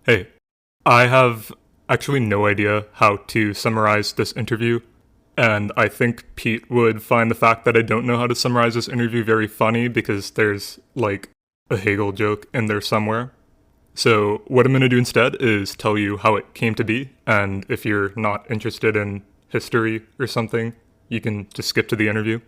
Hey, I have actually no idea how to summarize this interview, and I think Pete would find the fact that I don't know how to summarize this interview very funny because there's, like, a Hegel joke in there somewhere. So, what I'm going to do instead is tell you how it came to be, and if you're not interested in history or something, you can just skip to the interview.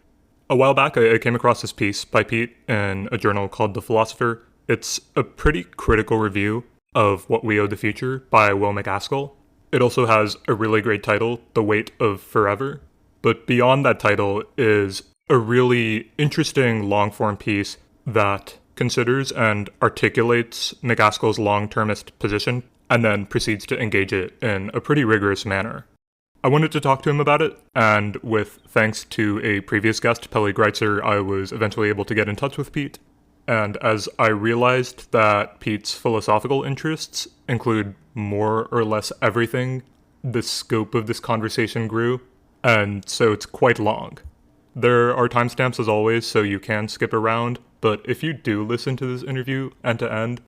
A while back, I came across this piece by Pete in a journal called The Philosopher. It's a pretty critical review of What We Owe the Future by Will MacAskill. It also has a really great title, The Weight of Forever. But beyond that title is a really interesting long form piece that considers and articulates MacAskill's long-termist position and then proceeds to engage it in a pretty rigorous manner. I wanted to talk to him about it, and with thanks to a previous guest, Pelle Greitzer, I was eventually able to get in touch with Pete. And as I realized that Pete's philosophical interests include more or less everything, the scope of this conversation grew, and so it's quite long. There are timestamps as always, so you can skip around, but if you do listen to this interview end to end,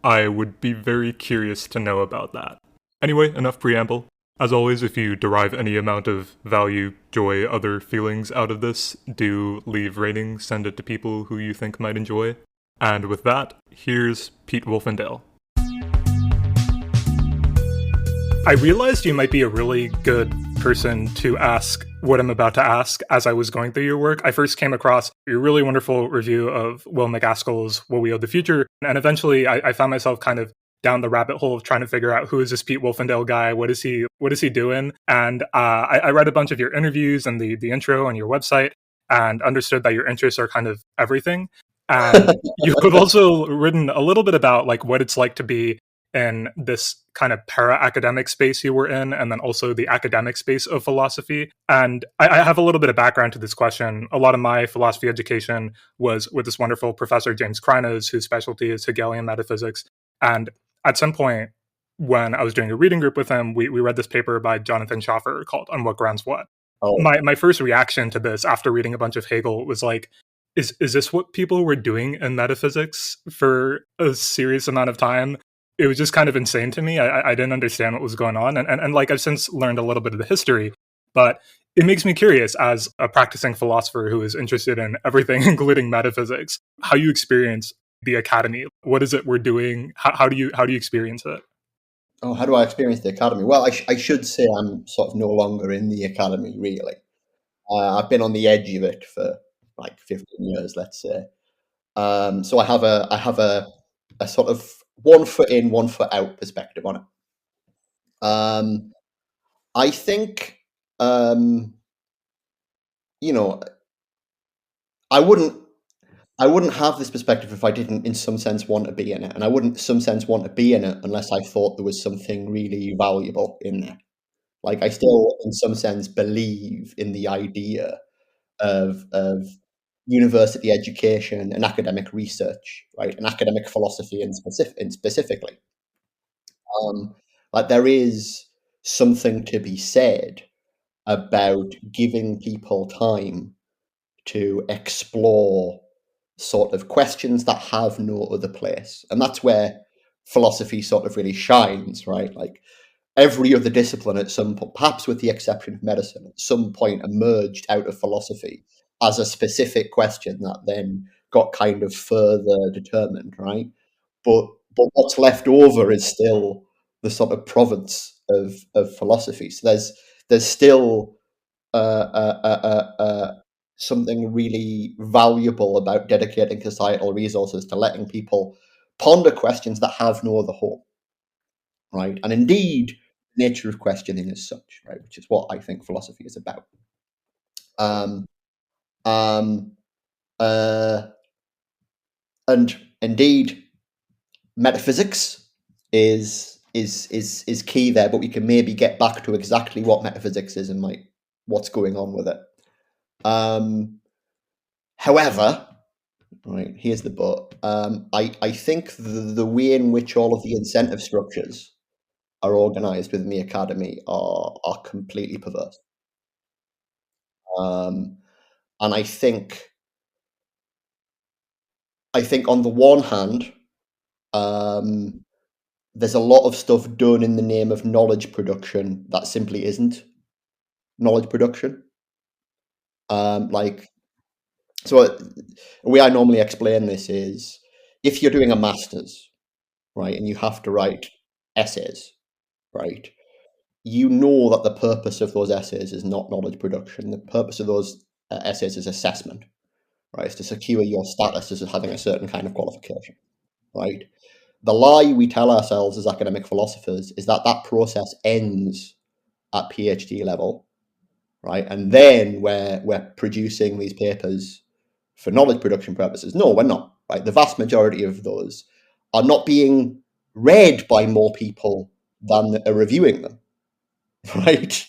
I would be very curious to know about that. Anyway, enough preamble. As always, if you derive any amount of value, joy, other feelings out of this, do leave ratings, send it to people who you think might enjoy. And with that, here's Pete Wolfendale. I realized you might be a really good person to ask what I'm about to ask as I was going through your work. I first came across your really wonderful review of Will MacAskill's What We Owe the Future, and eventually I found myself kind of down the rabbit hole of trying to figure out who is this Pete Wolfendale guy, what is he doing? And I read a bunch of your interviews and the intro on your website and understood that your interests are kind of everything. And you have also written a little bit about like what it's like to be in this kind of para-academic space you were in, and then also the academic space of philosophy. And I have a little bit of background to this question. A lot of my philosophy education was with this wonderful professor, James Krinos, whose specialty is Hegelian metaphysics. And at some point, when I was doing a reading group with him, we read this paper by Jonathan Schaffer called On What Grounds What. Oh. My first reaction to this after reading a bunch of Hegel was like, is this what people were doing in metaphysics for a serious amount of time? It was just kind of insane to me. I didn't understand what was going on. And like I've since learned a little bit of the history, but it makes me curious as a practicing philosopher who is interested in everything, including metaphysics, how you experience the academy. What is it we're doing? How do you experience it? Oh, how do I experience the academy? Well, I should say I'm sort of no longer in the academy, really. I've been on the edge of it for like 15 years, let's say. So I have a sort of 1 foot in, 1 foot out perspective on it. I think, you know, I wouldn't have this perspective if I didn't, in some sense, want to be in it, and I wouldn't, in some sense, want to be in it unless I thought there was something really valuable in there. Like I still, in some sense, believe in the idea of university education and academic research, right, and academic philosophy, and specifically, like there is something to be said about giving people time to explore sort of questions that have no other place. And that's where philosophy sort of really shines, right? Like every other discipline at some point, perhaps with the exception of medicine, at some point emerged out of philosophy as a specific question that then got kind of further determined, right? But what's left over is still the sort of province of philosophy. So there's still something really valuable about dedicating societal resources to letting people ponder questions that have no other home, right? And indeed, the nature of questioning is such, right, which is what I think philosophy is about. Um, um, and indeed, metaphysics is key there, but we can maybe get back to exactly what metaphysics is and like what's going on with it. However, right, here's the but. I think the way in which all of the incentive structures are organized within the academy are completely perverse. And I think on the one hand, there's a lot of stuff done in the name of knowledge production that simply isn't knowledge production. Like, so the way I normally explain this is, if you're doing a master's, right, and you have to write essays, right, you know that the purpose of those essays is not knowledge production. The purpose of those essays is assessment, right? It's to secure your status as having a certain kind of qualification, right? The lie we tell ourselves as academic philosophers is that that process ends at PhD level, right? And then we're producing these papers for knowledge production purposes. No, we're not, right? The vast majority of those are not being read by more people than are reviewing them, right?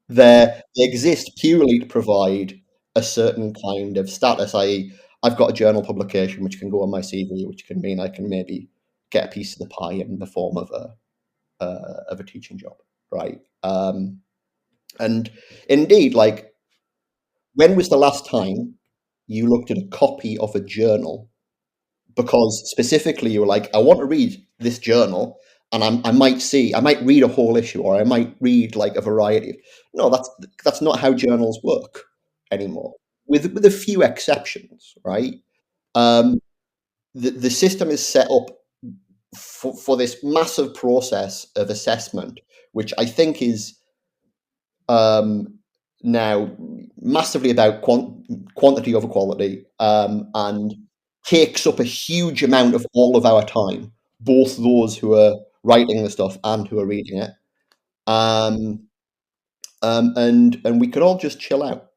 They exist purely to provide a certain kind of status. I've got a journal publication which can go on my CV, which can mean I can maybe get a piece of the pie in the form of a teaching job, right? And indeed, like, when was the last time you looked at a copy of a journal because specifically you were like, I want to read this journal, and I might read a whole issue, or I might read like a variety. No, that's not how journals work anymore, with a few exceptions, right? Um, the system is set up for this massive process of assessment, which I think is now massively about quantity over quality, and takes up a huge amount of all of our time, both those who are writing the stuff and who are reading it. And we could all just chill out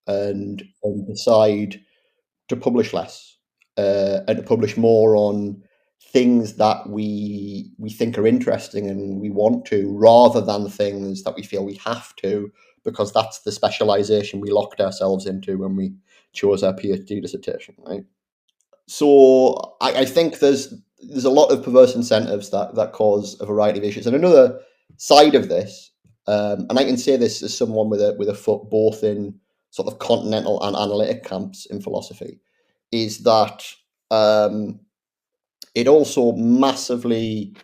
and decide to publish less, and to publish more on things that we think are interesting and we want to, rather than things that we feel we have to, because that's the specialization we locked ourselves into when we chose our PhD dissertation, right? So I think there's a lot of perverse incentives that cause a variety of issues. And another side of this, and I can say this as someone with a foot both in sort of continental and analytic camps in philosophy, is that it also massively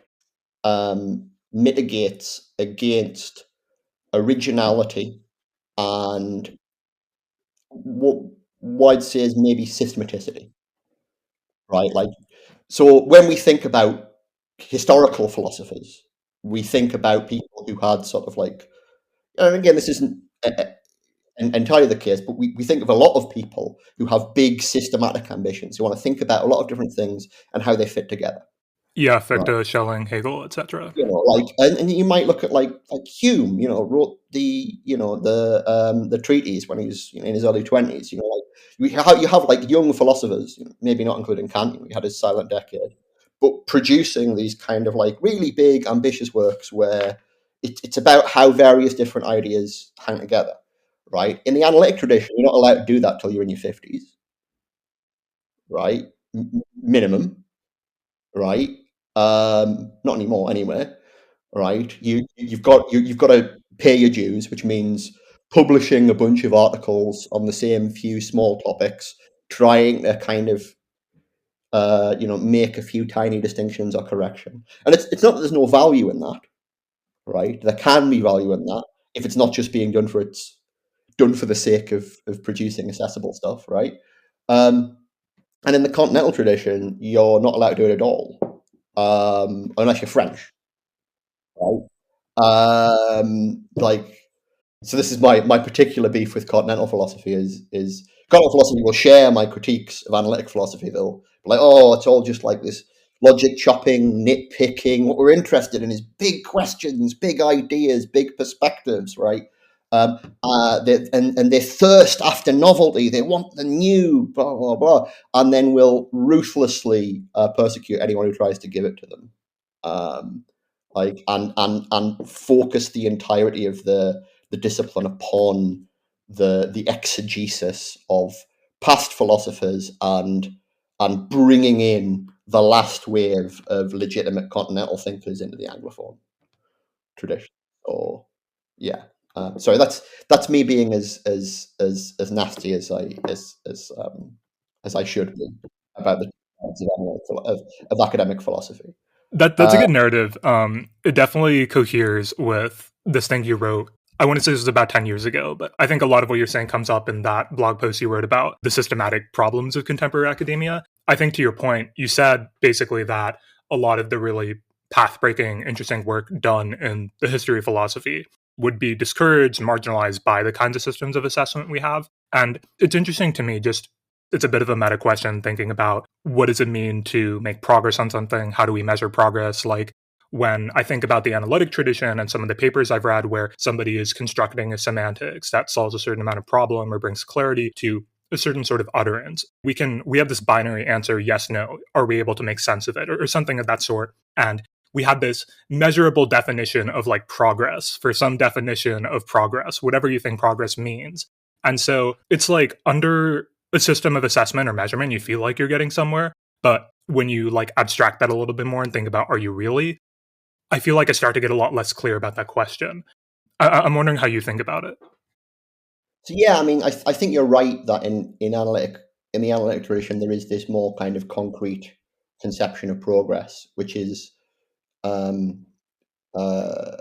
mitigates against originality and what I'd say is maybe systematicity, right? Like, so when we think about historical philosophers, we think about people who had sort of like, and again, this isn't entirely the case, but we think of a lot of people who have big systematic ambitions, who want to think about a lot of different things and how they fit together. Yeah, Right. Fichte, Schelling, Hegel, etc. You know, like, and you might look at like Hume, you know, wrote the treatise when he was, you know, in his early 20s. You know, like you have like young philosophers, you know, maybe not including Kant, you know, he had his silent decade, but producing these kind of like really big, ambitious works where it's about how various different ideas hang together, right? In the analytic tradition, you're not allowed to do that till you're in your 50s, right? Minimum, right? Not anymore, anyway. Right? You've got to pay your dues, which means publishing a bunch of articles on the same few small topics, trying to kind of make a few tiny distinctions or correction. And it's not that there's no value in that, right? There can be value in that if it's not just being done for the sake of producing accessible stuff, right? And in the continental tradition, you're not allowed to do it at all, unless you're French, right? Like, so this is my particular beef with continental philosophy is continental philosophy will share my critiques of analytic philosophy. They'll be like, oh, it's all just like this logic chopping, nitpicking. What we're interested in is big questions, big ideas, big perspectives, right? And they thirst after novelty. They want the new, blah blah blah, and then will ruthlessly persecute anyone who tries to give it to them. Like, and focus the entirety of the discipline upon the exegesis of past philosophers and bringing in the last wave of legitimate continental thinkers into the Anglophone tradition. Or yeah, sorry, that's me being as nasty as I should be about the types of academic philosophy. That's a good narrative. It definitely coheres with this thing you wrote. I want to say this was about 10 years ago, but I think a lot of what you're saying comes up in that blog post you wrote about the systematic problems of contemporary academia. I think to your point, you said basically that a lot of the really path breaking, interesting work done in the history of philosophy would be discouraged, marginalized by the kinds of systems of assessment we have. And it's interesting to me, just it's a bit of a meta question thinking about what does it mean to make progress on something? How do we measure progress? Like when I think about the analytic tradition and some of the papers I've read where somebody is constructing a semantics that solves a certain amount of problem or brings clarity to a certain sort of utterance, we have this binary answer, yes, no. Are we able to make sense of it or something of that sort? And we had this measurable definition of like progress for some definition of progress, whatever you think progress means. And so it's like under a system of assessment or measurement, you feel like you're getting somewhere. But when you like abstract that a little bit more and think about, are you really? I feel like I start to get a lot less clear about that question. I'm wondering how you think about it. So yeah, I mean, I think you're right that in the analytic tradition there is this more kind of concrete conception of progress, which is um, uh,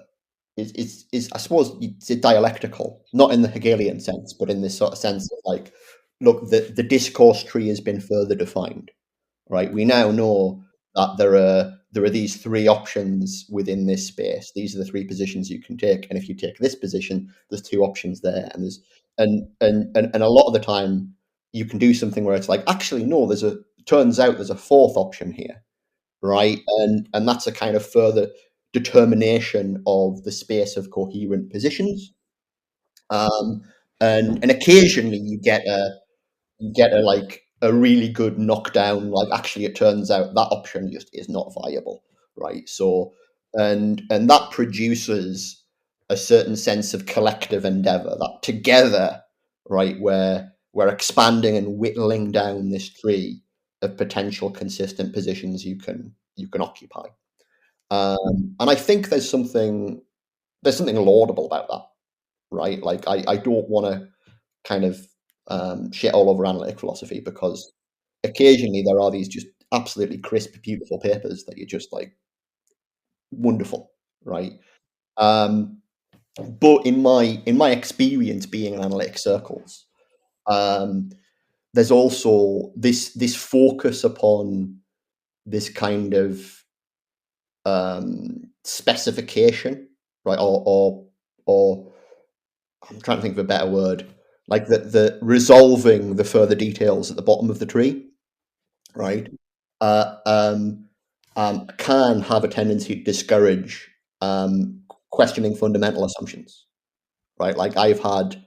is I suppose it's dialectical, not in the Hegelian sense, but in this sort of sense of like, look, the discourse tree has been further defined, right? We now know that there are these three options within this space. These are the three positions you can take, and if you take this position, there's two options there, and there's and a lot of the time you can do something where it's like, actually, no, turns out there's a fourth option here, right? And that's a kind of further determination of the space of coherent positions. Um, and occasionally you get a like a really good knockdown. Like actually, it turns out that option just is not viable, right? So and that produces a certain sense of collective endeavor that together, right, where we're expanding and whittling down this tree of potential consistent positions you can occupy. And I think there's something laudable about that, right? Like I don't want to kind of shit all over analytic philosophy because occasionally there are these just absolutely crisp, beautiful papers that you're just like wonderful, right? Um, but in my experience being in analytic circles, um, there's also this focus upon this kind of specification, right? Or I'm trying to think of a better word, like the resolving the further details at the bottom of the tree, right? Uh, um, can have a tendency to discourage questioning fundamental assumptions, right? Like I've had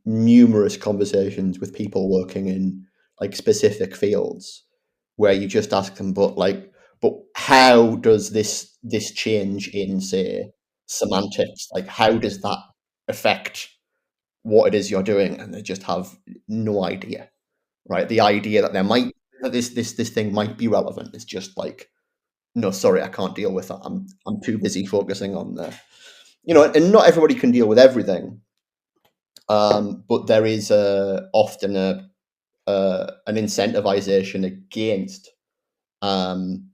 numerous conversations with people working in like specific fields where you just ask them, but how does this change in say semantics? Like how does that affect what it is you're doing? And they just have no idea, right? The idea that there might that this thing might be relevant is just like, no, sorry, I can't deal with that. I'm too busy focusing on the, and not everybody can deal with everything. But there is often an incentivization against um,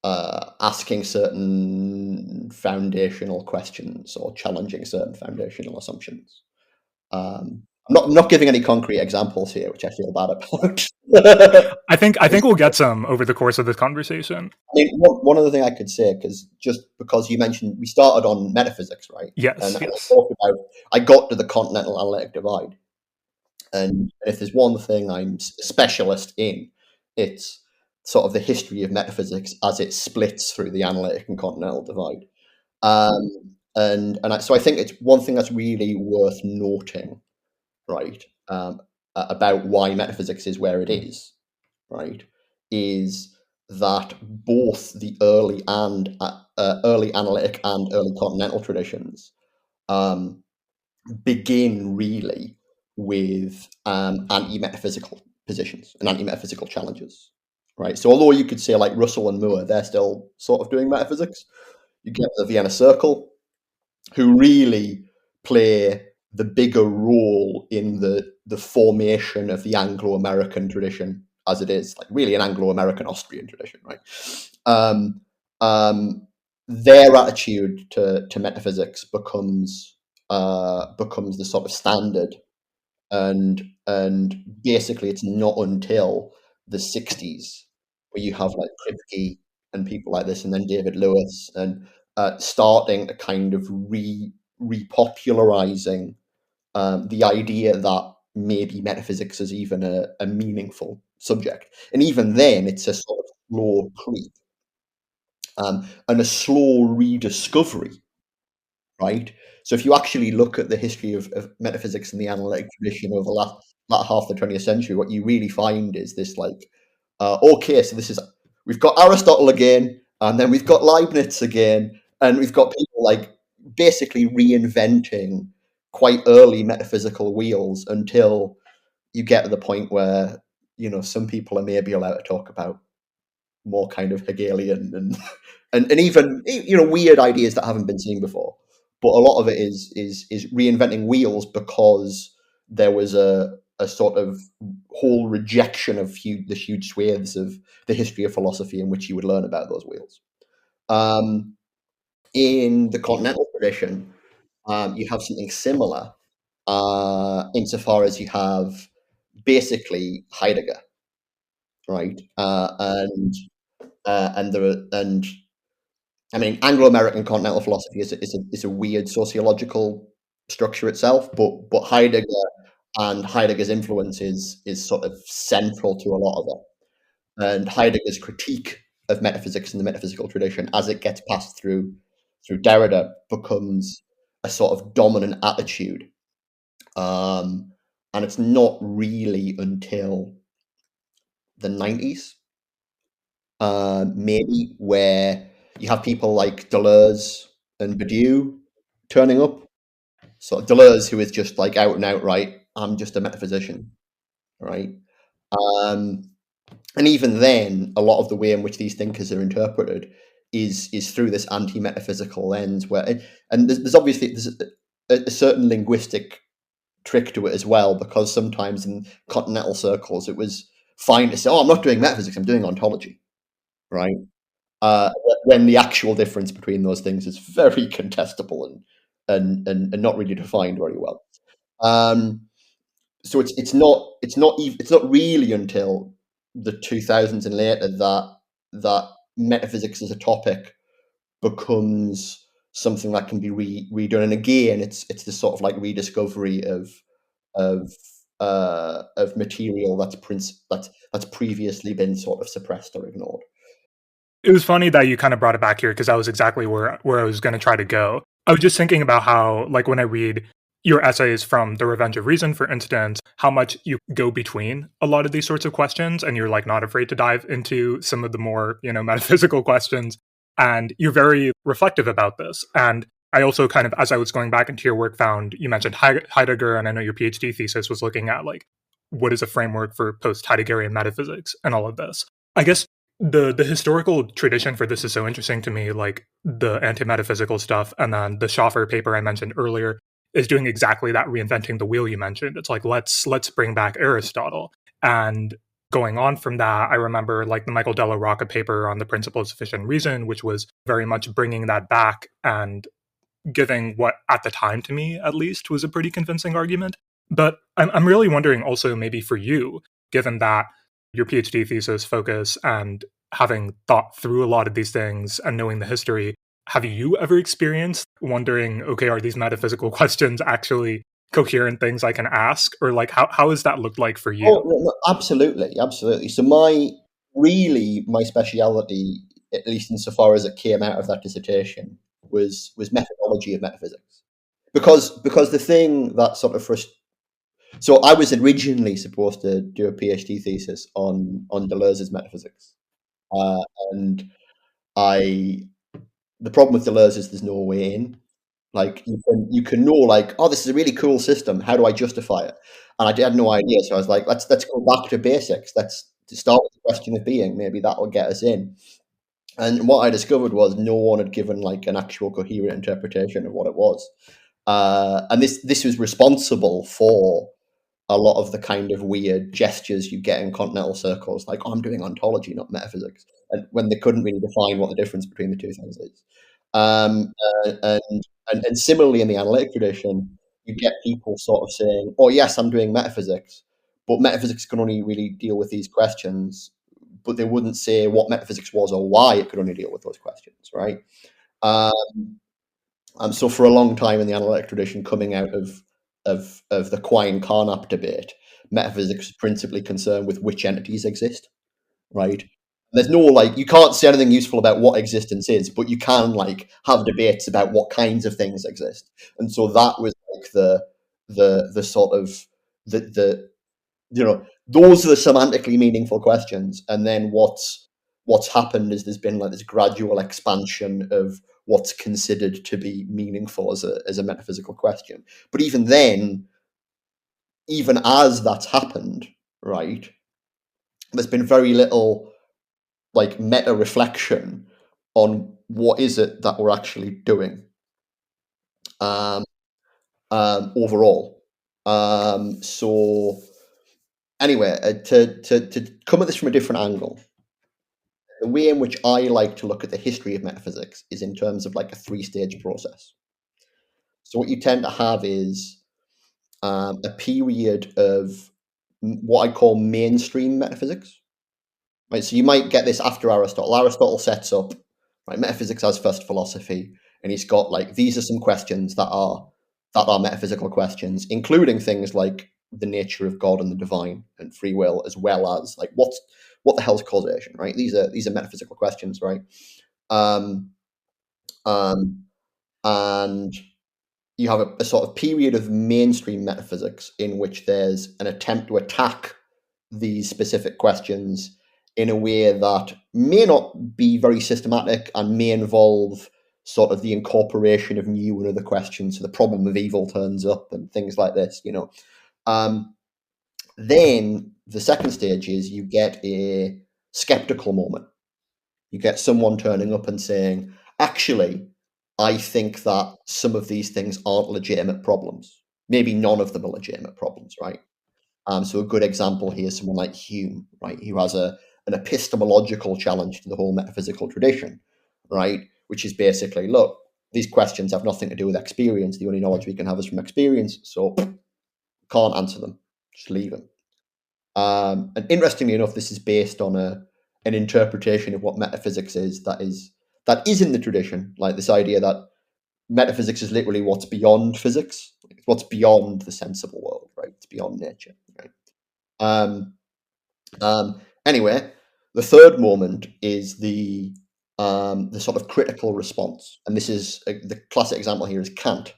asking certain foundational questions or challenging certain foundational assumptions. I'm not giving any concrete examples here, which I feel bad about. I think we'll get some over the course of this conversation. I mean, one other thing I could say, because you mentioned we started on metaphysics, right? And Yes, I yes. talked about I got to the continental analytic divide, and if there's one thing I'm a specialist in, it's sort of the history of metaphysics as it splits through the analytic and continental divide. So I think it's one thing that's really worth noting, right? About why metaphysics is where it is, right? Is that both the early analytic and early continental traditions um, begin really with anti-metaphysical positions and anti-metaphysical challenges, right? So although you could say like Russell and Moore, they're still sort of doing metaphysics. You get the Vienna Circle, who really play the bigger role in the formation of the Anglo-American tradition as it is, like really an Anglo-American Austrian tradition, right? Um, their attitude to metaphysics becomes the sort of standard, and basically it's not until the 60s where you have like Kripke and people like this, and then David Lewis, and starting a kind of repopularizing the idea that maybe metaphysics is even a meaningful subject. And even then, it's a sort of slow creep and a slow rediscovery, right? So if you actually look at the history of metaphysics and the analytic tradition over the latter half of the 20th century, what you really find is this like, okay, so we've got Aristotle again, and then we've got Leibniz again, and we've got people like basically reinventing quite early metaphysical wheels until you get to the point where, some people are maybe allowed to talk about more kind of Hegelian and even weird ideas that haven't been seen before. But a lot of it is reinventing wheels because there was a sort of whole rejection of the huge swathes of the history of philosophy in which you would learn about those wheels. In the continental tradition, you have something similar, insofar as you have basically Heidegger, right? And I mean, Anglo-American continental philosophy is a weird sociological structure itself, but Heidegger and Heidegger's influence is sort of central to a lot of it. And Heidegger's critique of metaphysics and the metaphysical tradition, as it gets passed through Derrida, becomes a sort of dominant attitude. And it's not really until the 90s, maybe, where you have people like Deleuze and Badiou turning up. So Deleuze, who is just like out and out, right, I'm just a metaphysician, right? And even then, a lot of the way in which these thinkers are interpreted is through this anti-metaphysical lens, and there's obviously a certain linguistic trick to it as well, because sometimes in continental circles it was fine to say, "Oh, I'm not doing metaphysics, I'm doing ontology," right? When the actual difference between those things is very contestable and not really defined very well. So it's not really until the 2000s and later that metaphysics as a topic becomes something that can be redone. And again, it's this sort of like rediscovery of material that's previously been sort of suppressed or ignored. It was funny that you kind of brought it back here because that was exactly where I was going to try to go. I was just thinking about how, like, when I read your essays from The Revenge of Reason, for instance, how much you go between a lot of these sorts of questions, and you're like not afraid to dive into some of the more, metaphysical questions. And you're very reflective about this. And I also kind of, as I was going back into your work, found you mentioned Heidegger, and I know your PhD thesis was looking at like what is a framework for post-Heideggerian metaphysics and all of this. I guess the historical tradition for this is so interesting to me, like the anti-metaphysical stuff, and then the Schaffer paper I mentioned earlier is doing exactly that, reinventing the wheel you mentioned. It's like let's bring back Aristotle. And going on from that, I remember like the Michael Della Rocca paper on the principle of sufficient reason, which was very much bringing that back and giving what at the time, to me at least, was a pretty convincing argument. But I'm really wondering also, maybe for you, given that your PhD thesis focus and having thought through a lot of these things and knowing the history, have you ever experienced wondering, okay, are these metaphysical questions actually coherent things I can ask? Or like, how has that looked like for you? Oh, no, absolutely. So my speciality, at least insofar as it came out of that dissertation, was methodology of metaphysics. Because the thing that sort of so I was originally supposed to do a PhD thesis on Deleuze's metaphysics, and the problem with Deleuze is there's no way in. Like you can know, like, oh, this is a really cool system. How do I justify it? And I had no idea. So I was like, let's go back to basics. Let's start with the question of being. Maybe that will get us in. And what I discovered was no one had given like an actual coherent interpretation of what it was. And this was responsible for a lot of the kind of weird gestures you get in continental circles, like, oh, I'm doing ontology, not metaphysics, and when they couldn't really define what the difference between the two things is. And similarly in the analytic tradition, you get people sort of saying, oh, yes, I'm doing metaphysics, but metaphysics can only really deal with these questions, but they wouldn't say what metaphysics was or why it could only deal with those questions, right? So for a long time in the analytic tradition, coming out of the Quine-Carnap debate, metaphysics is principally concerned with which entities exist, right? There's no, like, you can't say anything useful about what existence is, but you can, like, have debates about what kinds of things exist. And so that was like the sort of the those are the semantically meaningful questions. And then what's happened is there's been like this gradual expansion of what's considered to be meaningful as a metaphysical question. But even then, even as that's happened, right, there's been very little like meta reflection on what is it that we're actually doing overall. So anyway, to come at this from a different angle, the way in which I like to look at the history of metaphysics is in terms of like a three-stage process. So what you tend to have is a period of what I call mainstream metaphysics. Right, so you might get this after Aristotle. Aristotle sets up right metaphysics as first philosophy, and he's got like these are some questions that are metaphysical questions, including things like the nature of God and the divine and free will, as well as like what the hell's causation, right? These are metaphysical questions, right? Um, um, and you have a sort of period of mainstream metaphysics in which there's an attempt to attack these specific questions in a way that may not be very systematic and may involve sort of the incorporation of new and other questions. So the problem of evil turns up and things like this, Then the second stage is you get a skeptical moment. You get someone turning up and saying, actually, I think that some of these things aren't legitimate problems. Maybe none of them are legitimate problems, right? So a good example here is someone like Hume, right, who has an epistemological challenge to the whole metaphysical tradition, right, which is basically, look, these questions have nothing to do with experience. The only knowledge we can have is from experience, so can't answer them. Just leave them. And interestingly enough, this is based on an interpretation of what metaphysics is that is in the tradition, like this idea that metaphysics is literally what's beyond physics, it's what's beyond the sensible world, right? It's beyond nature, right? Um, Anyway, the third moment is the sort of critical response, and this is the classic example here is Kant.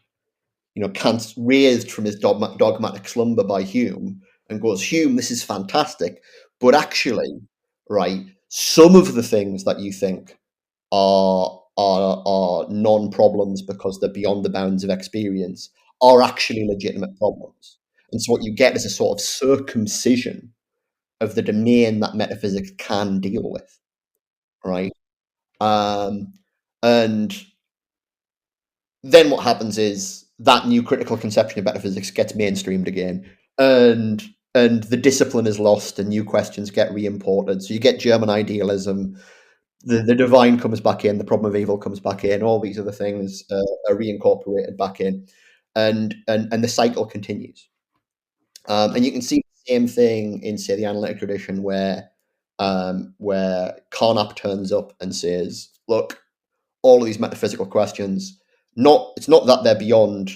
Kant's raised from his dogmatic slumber by Hume and goes, Hume, this is fantastic, but actually, right, some of the things that you think are non-problems because they're beyond the bounds of experience are actually legitimate problems. And so what you get is a sort of circumcision of the domain that metaphysics can deal with, right? And then what happens is that new critical conception of metaphysics gets mainstreamed again, and the discipline is lost, and new questions get re-imported. So you get German idealism, the divine comes back in, the problem of evil comes back in, all these other things are reincorporated back in, and the cycle continues. And you can see the same thing in, say, the analytic tradition, where Carnap turns up and says, "Look, all of these metaphysical questions, it's not that they're beyond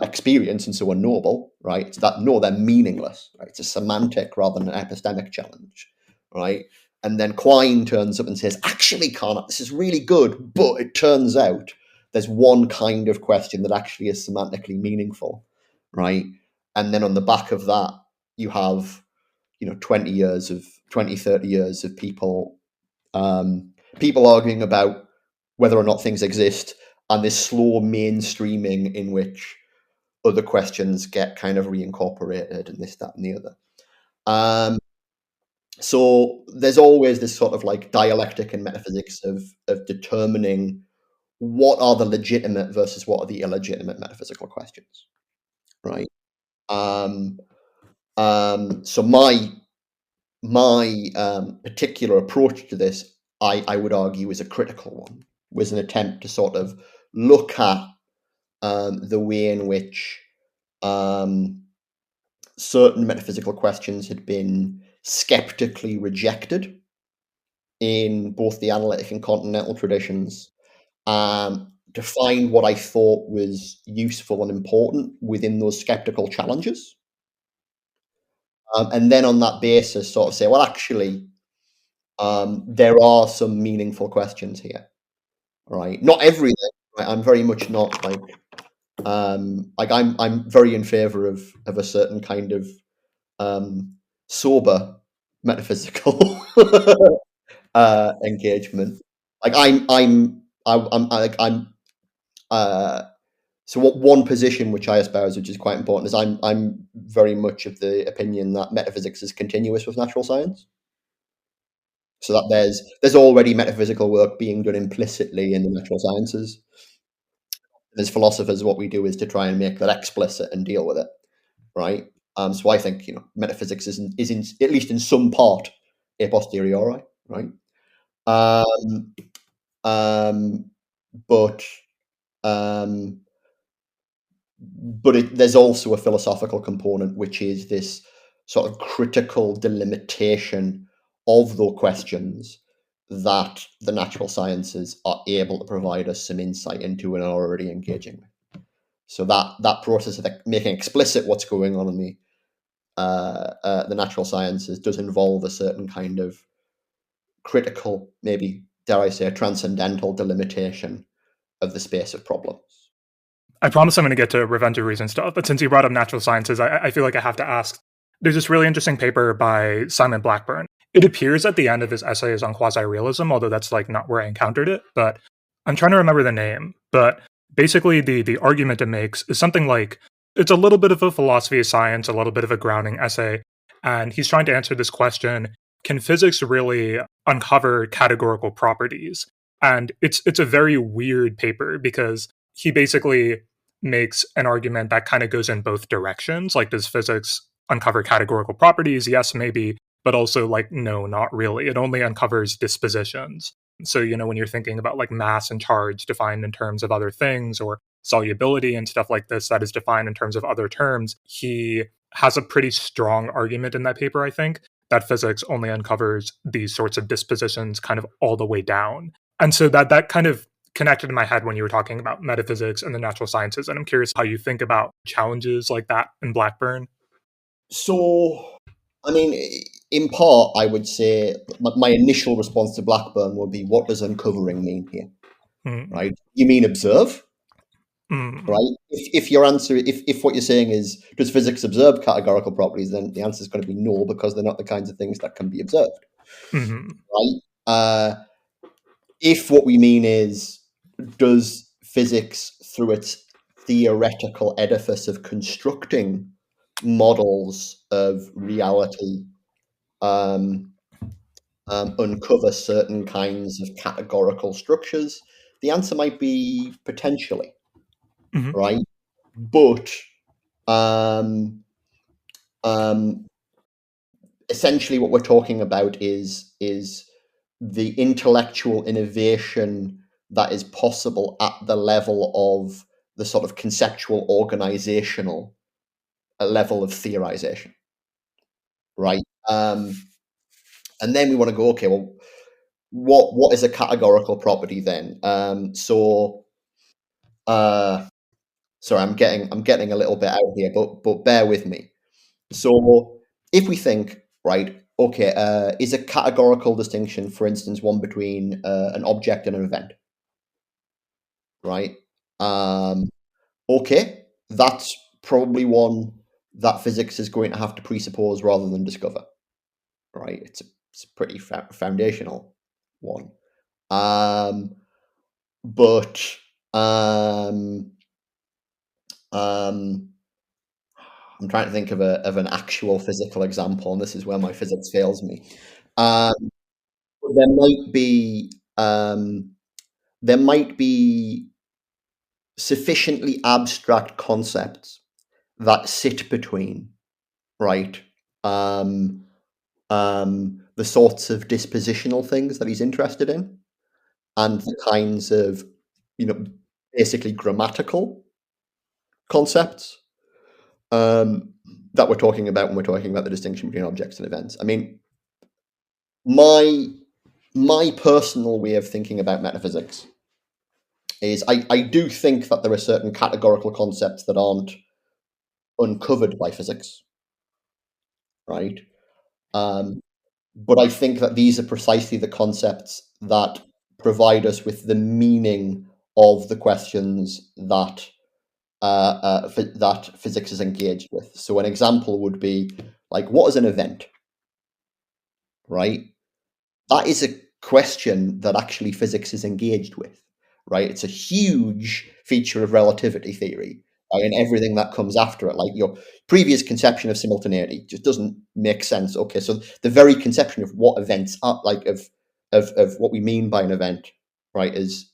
experience and so unknowable, right? It's that no, they're meaningless. Right? It's a semantic rather than an epistemic challenge, right?" And then Quine turns up and says, "Actually, Carnap, this is really good, but it turns out there's one kind of question that actually is semantically meaningful, right?" And then on the back of that, you have 20 30 years of people arguing about whether or not things exist, and this slow mainstreaming in which other questions get kind of reincorporated, and this, that, and the other. So there's always this sort of like dialectic in metaphysics of determining what are the legitimate versus what are the illegitimate metaphysical questions, right? So my particular approach to this, I would argue, is a critical one. Was an attempt to sort of look at the way in which certain metaphysical questions had been skeptically rejected in both the analytic and continental traditions, to find what I thought was useful and important within those skeptical challenges. And then on that basis, sort of say, well, actually, there are some meaningful questions here, right? Not everything. Right? I'm very much not like I'm very in favor of a certain kind of sober metaphysical engagement. Like I'm so what one position which I espouse, which is quite important, is I'm very much of the opinion that metaphysics is continuous with natural science. So that there's already metaphysical work being done implicitly in the natural sciences. As philosophers, what we do is to try and make that explicit and deal with it, right? So I think metaphysics is in at least in some part a posteriori, right? Um, um, but there's also a philosophical component, which is this sort of critical delimitation of those questions that the natural sciences are able to provide us some insight into and are already engaging with. So that process of making explicit what's going on in the natural sciences does involve a certain kind of critical, maybe dare I say, a transcendental delimitation of the space of problems. I promise I'm going to get to Revenge of Reason stuff, but since you brought up natural sciences, I feel like I have to ask. There's this really interesting paper by Simon Blackburn. It appears at the end of his essays on quasi-realism, although that's like not where I encountered it, but I'm trying to remember the name. But basically the argument it makes is something like, it's a little bit of a philosophy of science, a little bit of a grounding essay, and he's trying to answer this question, can physics really uncover categorical properties? And it's a very weird paper because he basically makes an argument that kind of goes in both directions. Like, does physics uncover categorical properties? Yes, maybe, but also like, no, not really. It only uncovers dispositions. So, when you're thinking about like mass and charge defined in terms of other things, or solubility and stuff like this that is defined in terms of other terms, he has a pretty strong argument in that paper, I think, that physics only uncovers these sorts of dispositions kind of all the way down. And so that kind of connected in my head when you were talking about metaphysics and the natural sciences. And I'm curious how you think about challenges like that in Blackburn. So, I mean, in part, I would say my initial response to Blackburn would be, what does uncovering mean here? Right? You mean observe? Right? If your answer, if what you're saying is, does physics observe categorical properties, then the answer is going to be no, because they're not the kinds of things that can be observed. Right? If what we mean is, does physics, through its theoretical edifice of constructing models of reality, uncover certain kinds of categorical structures, the answer might be potentially, right? But essentially, what we're talking about is the intellectual innovation that is possible at the level of the sort of conceptual organizational level of theorization, right? And then we want to go, okay, well, what is a categorical property then? Sorry, I'm getting a little bit out here, but bear with me. So if we think, right, okay, is a categorical distinction, for instance, one between an object and an event, right? Okay, that's probably one that physics is going to have to presuppose rather than discover, right? It's a pretty foundational one. But I'm trying to think of an actual physical example, and this is where my physics fails me. There might be sufficiently abstract concepts that sit between, right? The sorts of dispositional things that he's interested in, and the kinds of, basically grammatical concepts that we're talking about when we're talking about the distinction between objects and events. I mean, my personal way of thinking about metaphysics is I do think that there are certain categorical concepts that aren't uncovered by physics, right? But I think that these are precisely the concepts that provide us with the meaning of the questions that that physics is engaged with. So an example would be like, what is an event, right? That is a question that actually physics is engaged with, right? It's a huge feature of relativity theory, right? And everything that comes after it, like your previous conception of simultaneity, just doesn't make sense. Okay, so the very conception of what events are, like of what we mean by an event, right, is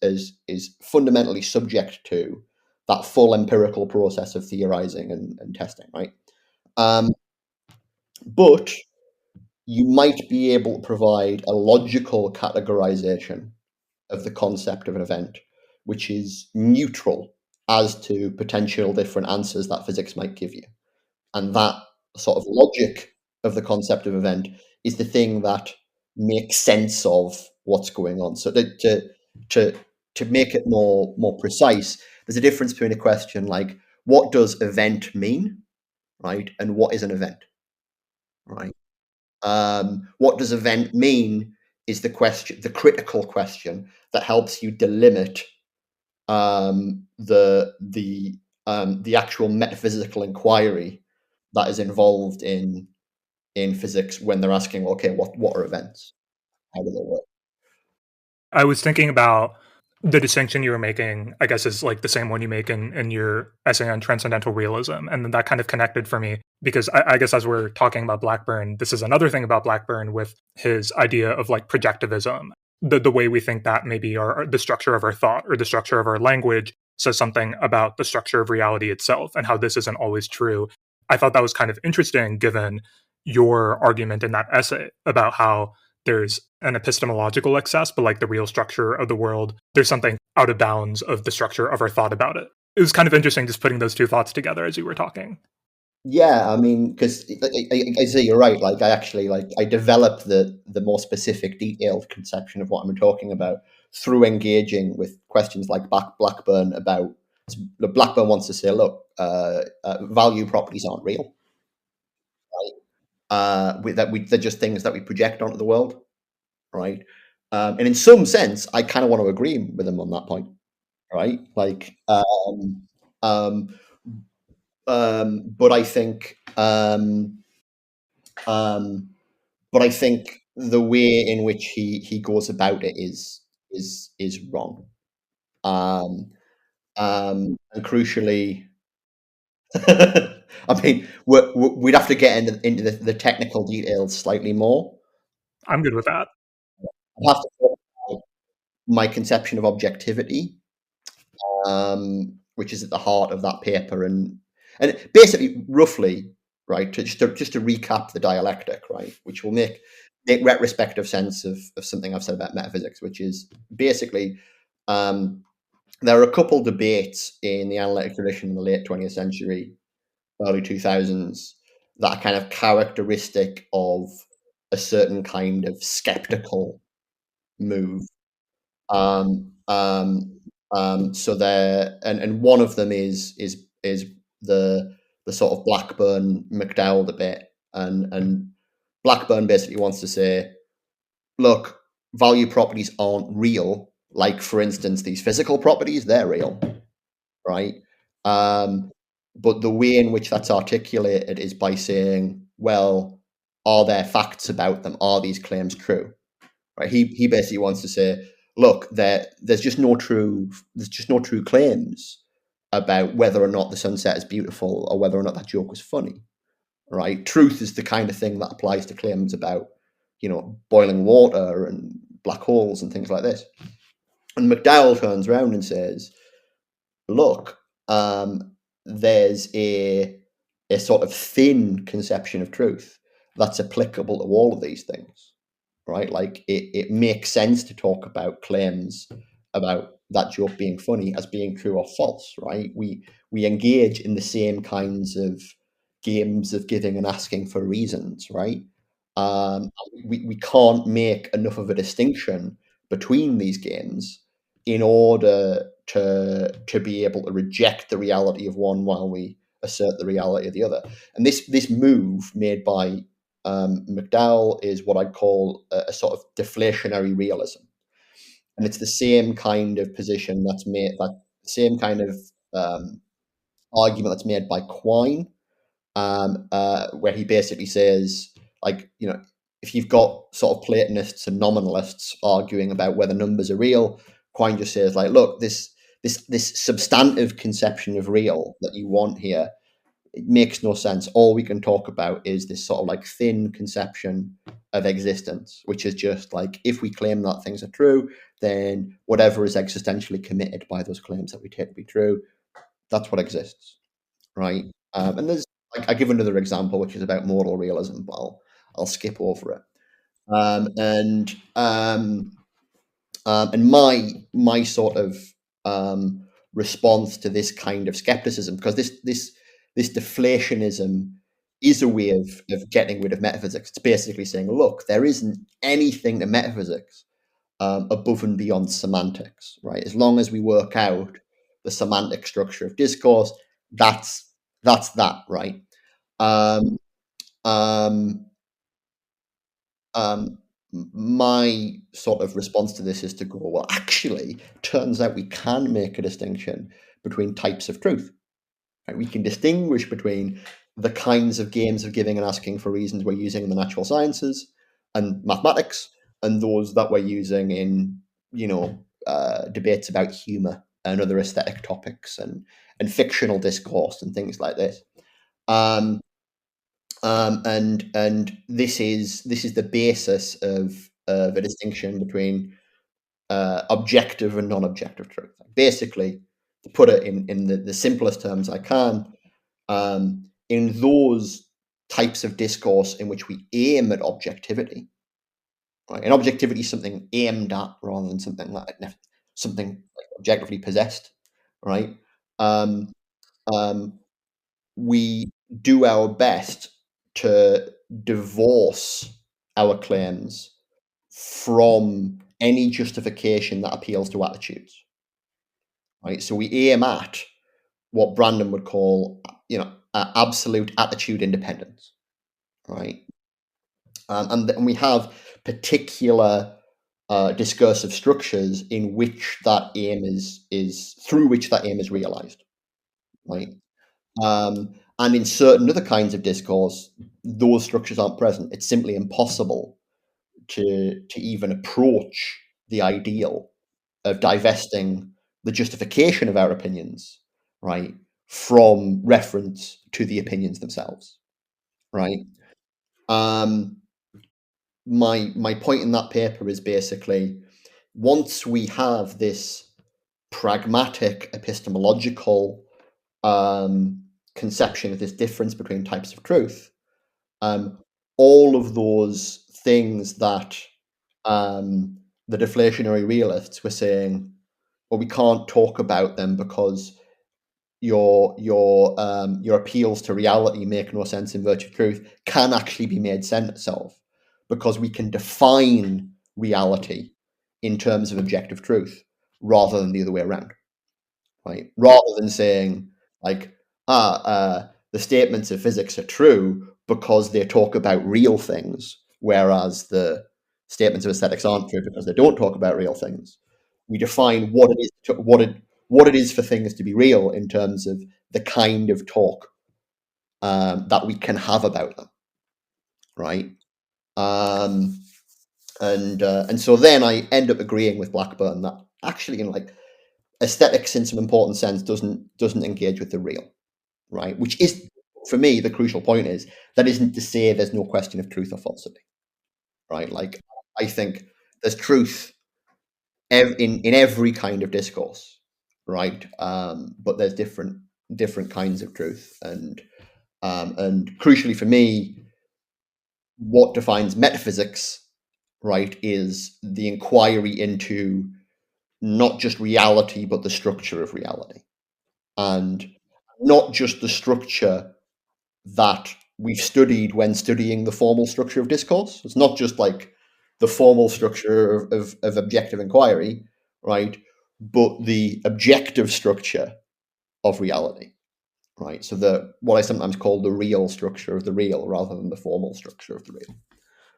fundamentally subject to that full empirical process of theorizing and testing, right? But you might be able to provide a logical categorization of the concept of an event, which is neutral as to potential different answers that physics might give you. And that sort of logic of the concept of event is the thing that makes sense of what's going on. So to make it more precise, there's a difference between a question like, what does event mean, right? And what is an event, right? What does event mean is the question, the critical question that helps you delimit the actual metaphysical inquiry that is involved in physics when they're asking, okay, what are events? How do they work? I was thinking about the distinction you were making, I guess, is like the same one you make in your essay on transcendental realism. And then that kind of connected for me because I guess as we're talking about Blackburn, this is another thing about Blackburn with his idea of like projectivism. The way we think that maybe the structure of our thought or the structure of our language says something about the structure of reality itself and how this isn't always true. I thought that was kind of interesting given your argument in that essay about how there's an epistemological excess, but like the real structure of the world, there's something out of bounds of the structure of our thought about it. It was kind of interesting just putting those two thoughts together as you were talking. Yeah, I mean, because I say you're right. Like, I actually I developed the more specific, detailed conception of what I'm talking about through engaging with questions like Blackburn about. Blackburn wants to say, look, value properties aren't real. They're just things that we project onto the world, right? And in some sense, I kind of want to agree with him on that point, right? Like, um, but I think, um, but I think the way in which he goes about it is wrong. And crucially, I mean, we'd have to get into the technical details slightly more. I'm good with that. I'd have to talk about my conception of objectivity, which is at the heart of that paper, and basically, roughly, right, just to recap the dialectic, right, which will make retrospective sense of something I've said about metaphysics, which is basically there are a couple debates in the analytic tradition in the late 20th century, early 2000s, that are kind of characteristic of a certain kind of skeptical move. So there, and one of them is the sort of Blackburn McDowell debate, and Blackburn basically wants to say, look, value properties aren't real. Like, for instance, these physical properties, they're real, right? But the way in which that's articulated is by saying, well, are there facts about them? Are these claims true? Right? He basically wants to say, look, there's just no true claims about whether or not the sunset is beautiful or whether or not that joke was funny. Right? Truth is the kind of thing that applies to claims about, boiling water and black holes and things like this. And McDowell turns around and says, look, there's a a sort of thin conception of truth that's applicable to all of these things, right? Like it makes sense to talk about claims about that joke being funny as being true or false, right? We engage in the same kinds of games of giving and asking for reasons, right? We can't make enough of a distinction between these games in order to be able to reject the reality of one while we assert the reality of the other. And this move made by McDowell is what I'd call a sort of deflationary realism, and it's the same kind of position that's made, that same kind of argument that's made by Quine, where he basically says, like, you know, if you've got sort of Platonists and nominalists arguing about whether numbers are real, Quine just says, like, look, this substantive conception of real that you want here, it makes no sense. All we can talk about is this sort of like thin conception of existence, which is just like, if we claim that things are true, then whatever is existentially committed by those claims that we take to be true, that's what exists, right? And there's, like, I give another example, which is about modal realism, but I'll skip over it. And my sort of response to this kind of skepticism, because this deflationism is a way of getting rid of metaphysics. It's basically saying, look, there isn't anything to metaphysics above and beyond semantics, right? As long as we work out the semantic structure of discourse, that's that, right? Um, um, um, my sort of response to this is to go, well, actually, turns out we can make a distinction between types of truth. Right? We can distinguish between the kinds of games of giving and asking for reasons we're using in the natural sciences and mathematics, and those that we're using in, debates about humor and other aesthetic topics and fictional discourse and things like this. And this is the basis of a distinction between objective and non-objective truth. Basically, to put it in the simplest terms I can, in those types of discourse in which we aim at objectivity, right? And objectivity is something aimed at rather than something like objectively possessed, right? Um, um, we do our best to divorce our claims from any justification that appeals to attitudes, right? So we aim at what Brandon would call, absolute attitude independence, right? And we have particular discursive structures in which that aim is through which that aim is realized, right? And in certain other kinds of discourse, those structures aren't present. It's simply impossible to even approach the ideal of divesting the justification of our opinions, right, from reference to the opinions themselves, right? Um, my point in that paper is basically, once we have this pragmatic epistemological conception of this difference between types of truth, all of those things that the deflationary realists were saying, well, we can't talk about them because your appeals to reality make no sense in virtue of truth, can actually be made sense of, because we can define reality in terms of objective truth rather than the other way around, right? Rather than saying, like, the statements of physics are true because they talk about real things, whereas the statements of aesthetics aren't true because they don't talk about real things. We define what it is what it is for things to be real in terms of the kind of talk that we can have about them, right? And so then I end up agreeing with Blackburn that actually, like, aesthetics in some important sense doesn't engage with the real, right? Which is, for me, the crucial point is that isn't to say there's no question of truth or falsity, right? Like, I think there's truth in every kind of discourse, right? But there's different kinds of truth, and And crucially for me, what defines metaphysics, right, is the inquiry into not just reality, but the structure of reality. And not just the structure that we've studied when studying the formal structure of discourse. It's not just like the formal structure of objective inquiry, right? But the objective structure of reality, right? So what I sometimes call the real structure of the real rather than the formal structure of the real.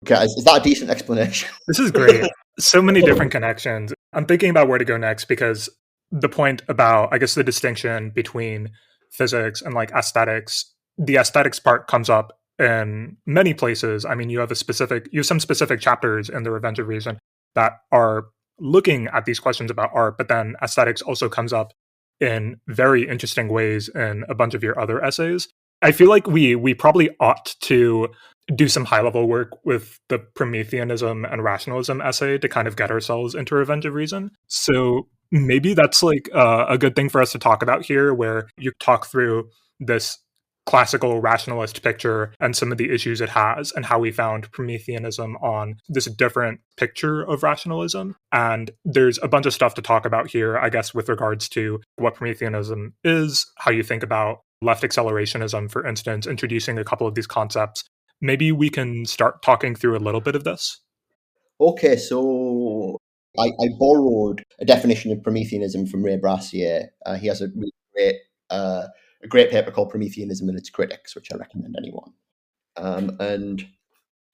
Okay, is that a decent explanation? This is great. So many different connections. I'm thinking about where to go next because the point about, I guess, the distinction between physics and like aesthetics, the aesthetics part comes up in many places. I mean, you have some specific chapters in The Revenge of Reason that are looking at these questions about art, but then aesthetics also comes up in very interesting ways in a bunch of your other essays. I feel like we probably ought to do some high level work with the Prometheanism and rationalism essay to kind of get ourselves into Revenge of Reason. So maybe that's like a good thing for us to talk about here, where you talk through this classical rationalist picture and some of the issues it has, and how we found Prometheanism on this different picture of rationalism. And there's a bunch of stuff to talk about here, I guess, with regards to what Prometheanism is, how you think about left accelerationism, for instance, introducing a couple of these concepts. Maybe we can start talking through a little bit of this. Okay, so I borrowed a definition of Prometheanism from Ray Brassier. He has a really great paper called Prometheanism and Its Critics, which I recommend anyone. And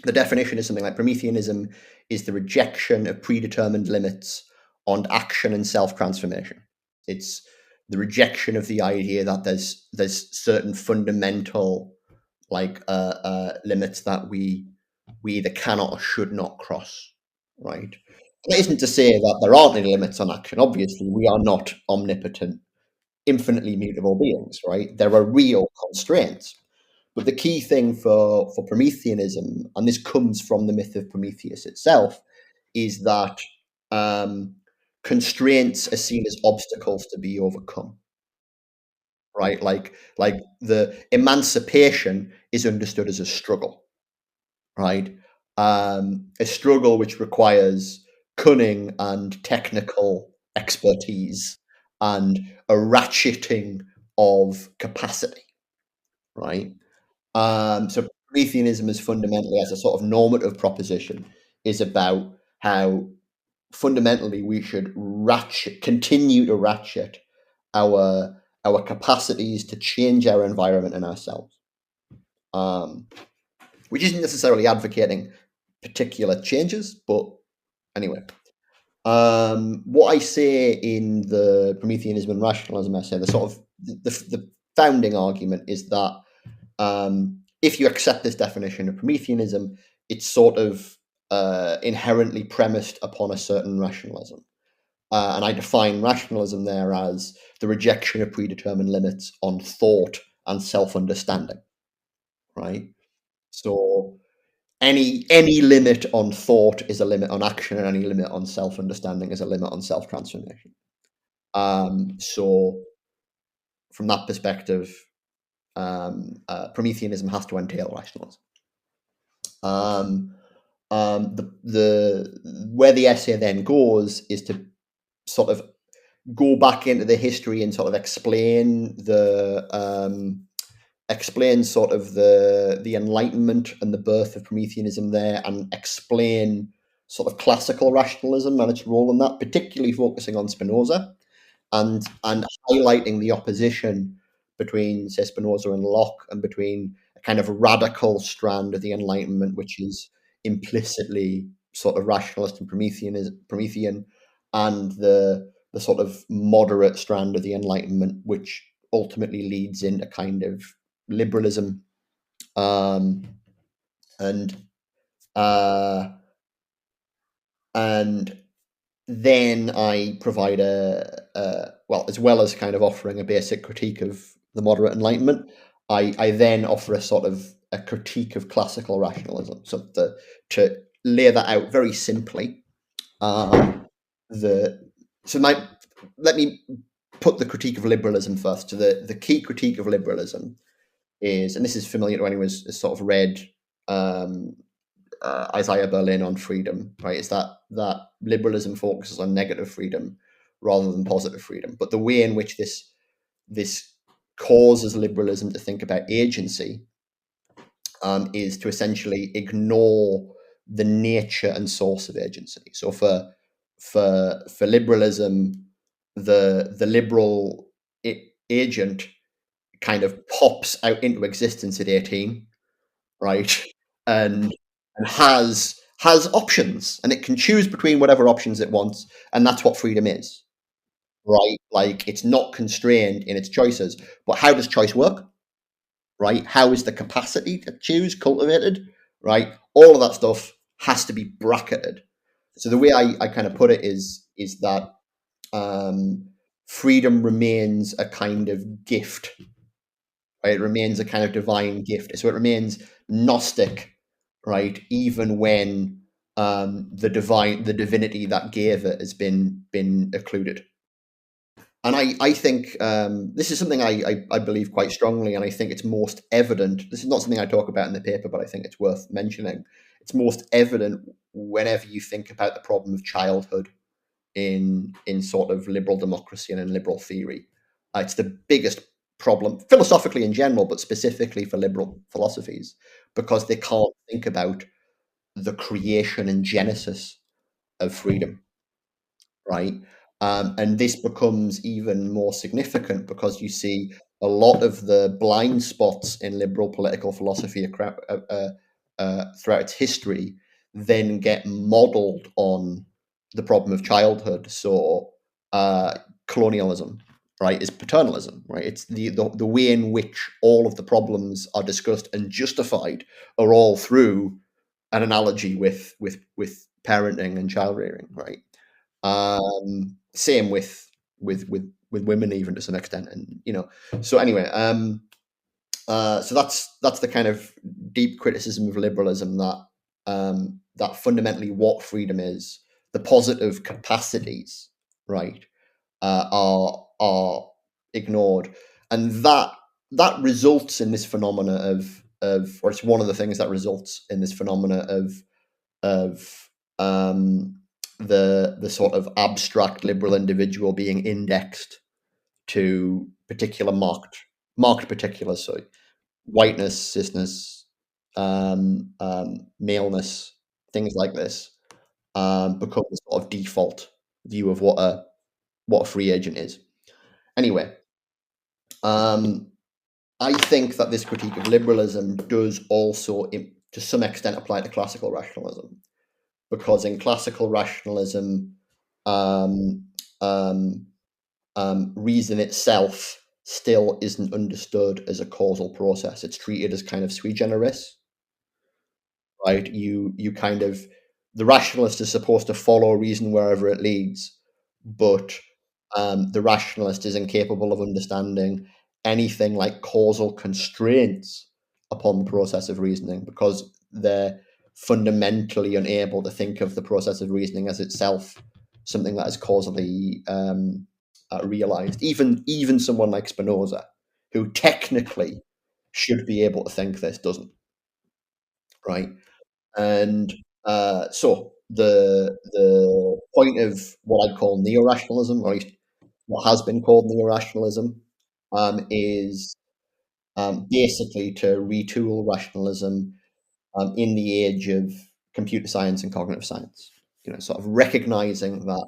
the definition is something like Prometheanism is the rejection of predetermined limits on action and self-transformation. It's the rejection of the idea that there's certain fundamental limits that we either cannot or should not cross, right? That isn't to say that there aren't any limits on action. Obviously, we are not omnipotent, infinitely mutable beings, right? There are real constraints. But the key thing for Prometheanism, and this comes from the myth of Prometheus itself, is that constraints are seen as obstacles to be overcome, right? Like the emancipation is understood as a struggle, right? A struggle which requires cunning and technical expertise and a ratcheting of capacity, right? So Prometheanism is fundamentally, as a sort of normative proposition, is about how fundamentally we should continue to ratchet our capacities to change our environment and ourselves, which isn't necessarily advocating particular changes, but anyway. What I say in the Prometheanism and Rationalism essay, the sort of the founding argument is that if you accept this definition of Prometheanism, it's sort of inherently premised upon a certain rationalism. And I define rationalism there as the rejection of predetermined limits on thought and self-understanding, right? So any limit on thought is a limit on action, and any limit on self-understanding is a limit on self-transformation. So from that perspective, Prometheanism has to entail rationalism. Where the essay then goes is to sort of go back into the history and sort of explain sort of the Enlightenment and the birth of Prometheanism there, and explain sort of classical rationalism and its role in that, particularly focusing on Spinoza and highlighting the opposition between, say, Spinoza and Locke, and between a kind of radical strand of the Enlightenment, which is implicitly sort of rationalist and Promethean, and the sort of moderate strand of the Enlightenment, which ultimately leads into kind of liberalism, and then I provide as well as kind of offering a basic critique of the moderate Enlightenment, I then offer a sort of a critique of classical rationalism. So to lay that out very simply, let me put the critique of liberalism first. So the key critique of liberalism is, and this is familiar to anyone who's sort of read Isaiah Berlin on freedom, right? Is that liberalism focuses on negative freedom rather than positive freedom, but the way in which this causes liberalism to think about agency is to essentially ignore the nature and source of agency. So for liberalism, the liberal agent kind of pops out into existence at 18, right? And has options, and it can choose between whatever options it wants, and that's what freedom is, right? Like, it's not constrained in its choices. But how does choice work, right? How is the capacity to choose cultivated, right? All of that stuff has to be bracketed. So the way I kind of put it is that freedom remains a kind of gift, right? It remains a kind of divine gift. So it remains Gnostic, right? Even when the divinity that gave it has been occluded. And I think this is something I believe quite strongly, and I think it's most evident. This is not something I talk about in the paper, but I think it's worth mentioning. It's most evident whenever you think about the problem of childhood in sort of liberal democracy and in liberal theory. It's the biggest problem philosophically in general, but specifically for liberal philosophies, because they can't think about the creation and genesis of freedom, right? And this becomes even more significant because you see a lot of the blind spots in liberal political philosophy throughout its history then get modeled on the problem of childhood. So colonialism, right, is paternalism, right? It's the way in which all of the problems are discussed and justified are all through an analogy with parenting and child rearing, right? Same with women, even to some extent, and So anyway, so that's the kind of deep criticism of liberalism, that fundamentally what freedom is, the positive capacities, right, are ignored, and that results in this phenomena or it's one of the things that results in this phenomena of the sort of abstract liberal individual being indexed to particular marked particulars, so whiteness, cisness, maleness, things like this, become the sort of default view of what a free agent is. Anyway, I think that this critique of liberalism does also, to some extent, apply to classical rationalism, because in classical rationalism, reason itself still isn't understood as a causal process. It's treated as kind of sui generis, right? You kind of, the rationalist is supposed to follow reason wherever it leads, but the rationalist is incapable of understanding anything like causal constraints upon the process of reasoning, because they're fundamentally unable to think of the process of reasoning as itself something that is causally realized. Even someone like Spinoza, who technically should be able to think this, doesn't, right? And so the point of what I'd call neo-rationalism, or at least what has been called neo-rationalism, is basically to retool rationalism in the age of computer science and cognitive science. Sort of recognizing that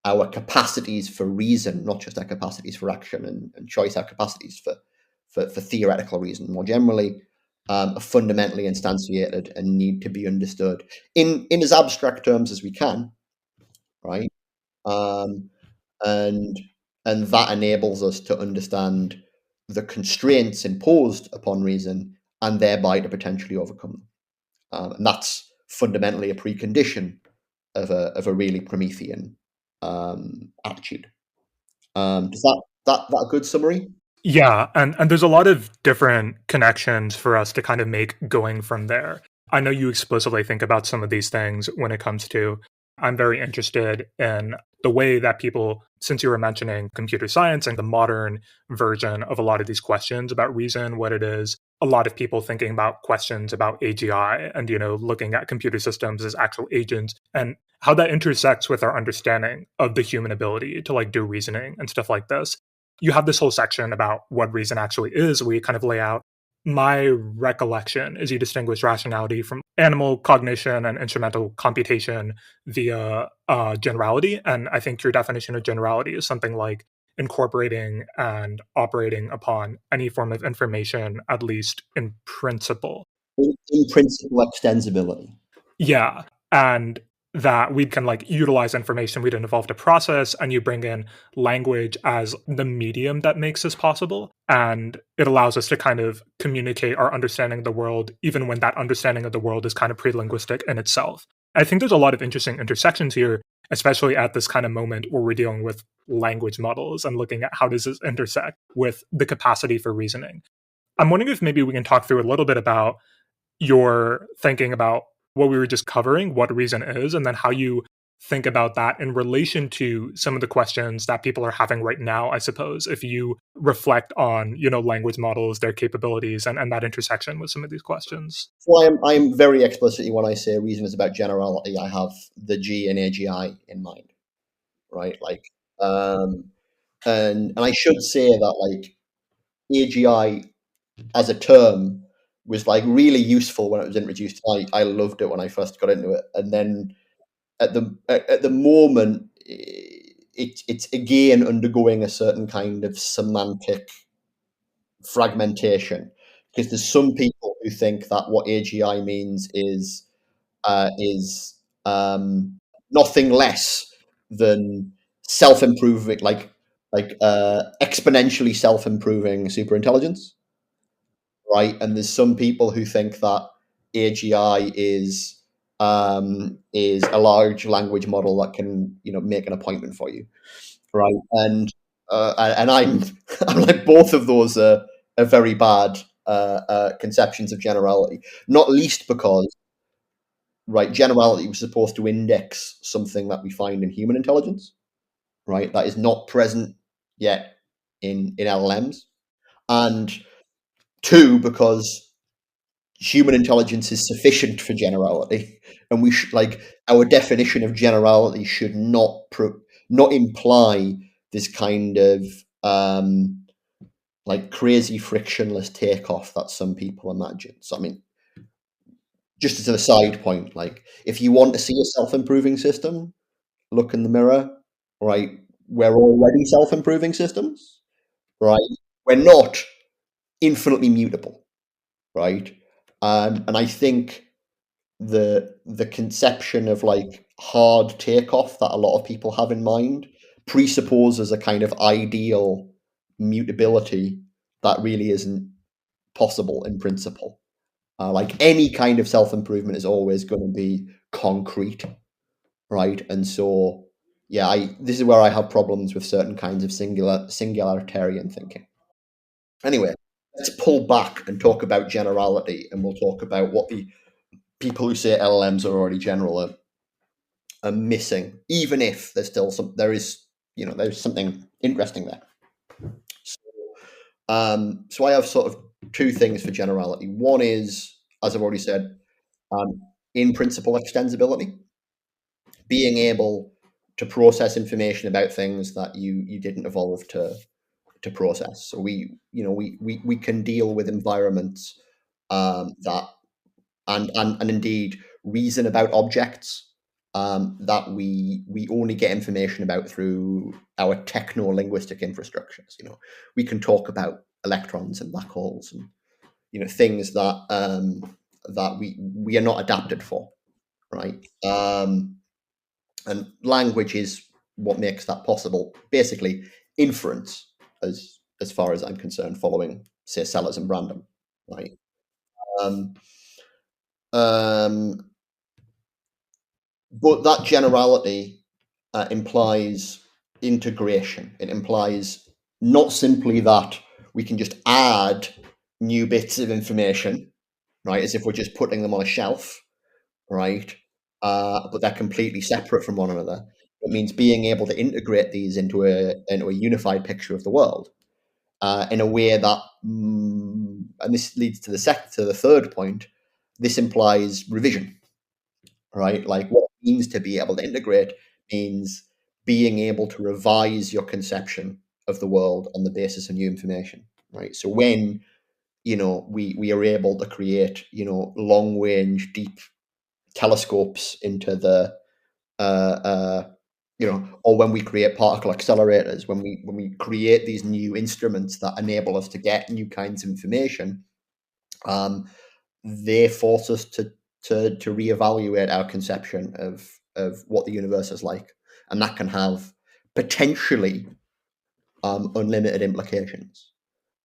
our capacities for reason, not just our capacities for action and choice, our capacities for theoretical reason more generally, are fundamentally instantiated and need to be understood in as abstract terms as we can, right? And that enables us to understand the constraints imposed upon reason and thereby to potentially overcome them. And that's fundamentally a precondition of a really Promethean attitude. Does that a good summary? Yeah, and there's a lot of different connections for us to kind of make going from there. I know you explicitly think about some of these things when it comes to I'm very interested in the way that people, since you were mentioning computer science and the modern version of a lot of these questions about reason, what it is, a lot of people thinking about questions about AGI and, looking at computer systems as actual agents and how that intersects with our understanding of the human ability to do reasoning and stuff like this. You have this whole section about what reason actually is, where you kind of lay out my recollection is you distinguish rationality from animal cognition and instrumental computation via generality. And I think your definition of generality is something like incorporating and operating upon any form of information, at least in principle. In principle extensibility. Yeah. And that we can utilize information we didn't evolve to process, and you bring in language as the medium that makes this possible. And it allows us to kind of communicate our understanding of the world, even when that understanding of the world is kind of pre-linguistic in itself. I think there's a lot of interesting intersections here, especially at this kind of moment where we're dealing with language models and looking at how does this intersect with the capacity for reasoning. I'm wondering if maybe we can talk through a little bit about your thinking about what we were just covering, what reason is, and then how you think about that in relation to some of the questions that people are having right now, I suppose, if you reflect on, language models, their capabilities, and that intersection with some of these questions. So I'm very explicitly, when I say reason is about generality, I have the G in AGI in mind, right? And I should say that AGI as a term was really useful when it was introduced. I loved it when I first got into it, and then at the moment it's again undergoing a certain kind of semantic fragmentation, because there's some people who think that what AGI means is nothing less than self-improving, exponentially self-improving superintelligence, right? And there's some people who think that AGI is a large language model that can make an appointment for you, right? And I'm like, both of those are very bad conceptions of generality, not least because, right, generality was supposed to index something that we find in human intelligence, right? That is not present yet in LLMs, and two, because human intelligence is sufficient for generality, and we should our definition of generality should not imply this kind of crazy frictionless takeoff that some people imagine. So I mean, just as a side point, if you want to see a self-improving system, look in the mirror, right? We're already self-improving systems, right? We're not infinitely mutable, right? And I think the conception of hard takeoff that a lot of people have in mind presupposes a kind of ideal mutability that really isn't possible in principle. Any kind of self-improvement is always going to be concrete, right? And so, yeah, this is where I have problems with certain kinds of singularitarian thinking. Anyway, let's pull back and talk about generality, and we'll talk about what the people who say LLMs are already general are missing, even if there's still there's something interesting there. So I have sort of two things for generality. One is, as I've already said, in principle extensibility, being able to process information about things that you didn't evolve to process. So we can deal with environments that and indeed reason about objects that we only get information about through our techno-linguistic infrastructures. We can talk about electrons and black holes and things that that we are not adapted for, right? And language is what makes that possible. Basically, inference, as far as I'm concerned, following, say, Sellers and Brandom, right? But that generality implies integration. It implies not simply that we can just add new bits of information, right, as if we're just putting them on a shelf, right? but they're completely separate from one another. It means being able to integrate these into a unified picture of the world in a way that, and this leads to the third point. This implies revision, right? Like what it means to be able to integrate means being able to revise your conception of the world on the basis of new information, right? So when we are able to create long range, deep telescopes into the or when we create particle accelerators, when we create these new instruments that enable us to get new kinds of information, they force us to reevaluate our conception of what the universe is like, and that can have potentially unlimited implications.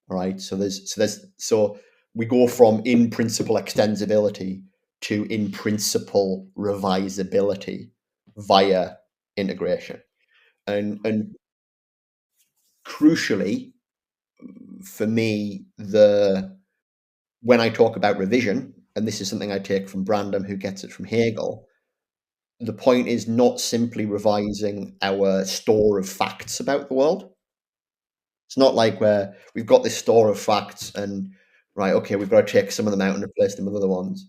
Right, so we go from in principle extensibility to in principle revisability via integration, and crucially for me, when I talk about revision, and this is something I take from Brandom, who gets it from Hegel, the point is not simply revising our store of facts about the world. It's not like where we've got this store of facts and, right, okay, we've got to take some of them out and replace them with other ones.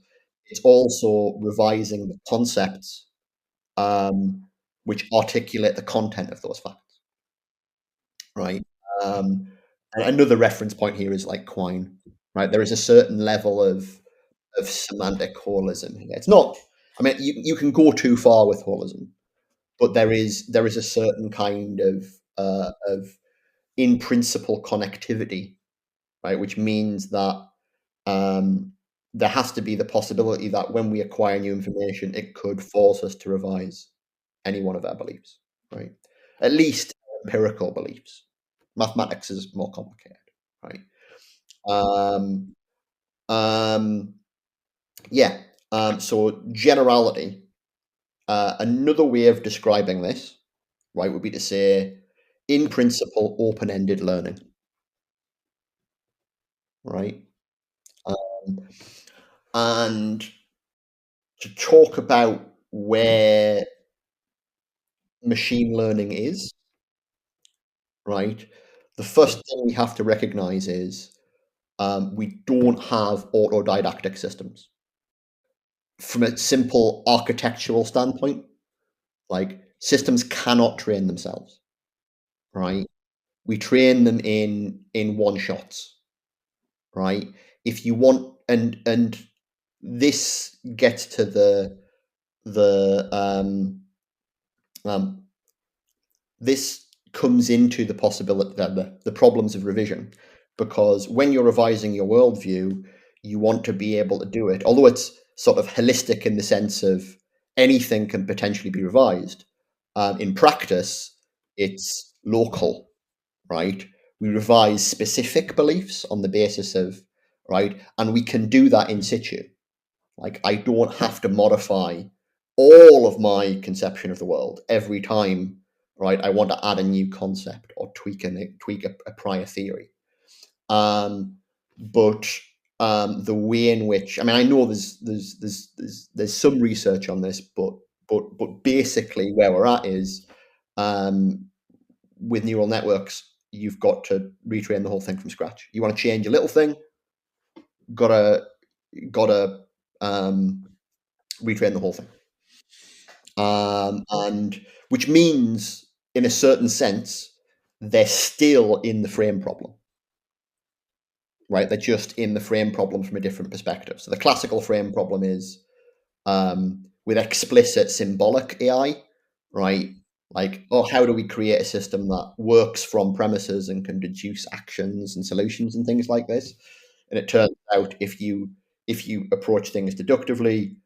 It's also revising the concepts which articulate the content of those facts, right? And another reference point here is like Quine, right? There is a certain level of semantic holism here. It's not, I mean, you can go too far with holism, but there is a certain kind of in principle connectivity, right? Which means that there has to be the possibility that when we acquire new information, it could force us to revise any one of our beliefs, right? At least empirical beliefs. Mathematics is more complicated, right? Yeah. So generality. Another way of describing this, right, would be to say, in principle, open-ended learning, right? And to talk about where machine learning is, right, the first thing we have to recognize is we don't have autodidactic systems. From a simple architectural standpoint, like systems cannot train themselves, right? We train them in one shots, right? If you want, and this gets to the this comes into the possibility that the problems of revision, because when you're revising your worldview, you want to be able to do it, although it's sort of holistic in the sense of anything can potentially be revised. In practice, it's local, right? We revise specific beliefs on the basis of, right, and we can do that in situ. Like, I don't have to modify all of my conception of the world every time, right, I want to add a new concept or tweak a prior theory. But the way in which, I mean, I know there's some research on this, but basically where we're at is with neural networks, you've got to retrain the whole thing from scratch. You want to change a little thing, gotta retrain the whole thing. And which means, in a certain sense, they're still in the frame problem, right? They're just in the frame problem from a different perspective. So the classical frame problem is with explicit symbolic AI, right? Like, oh, how do we create a system that works from premises and can deduce actions and solutions and things like this? And it turns out if you approach things deductively,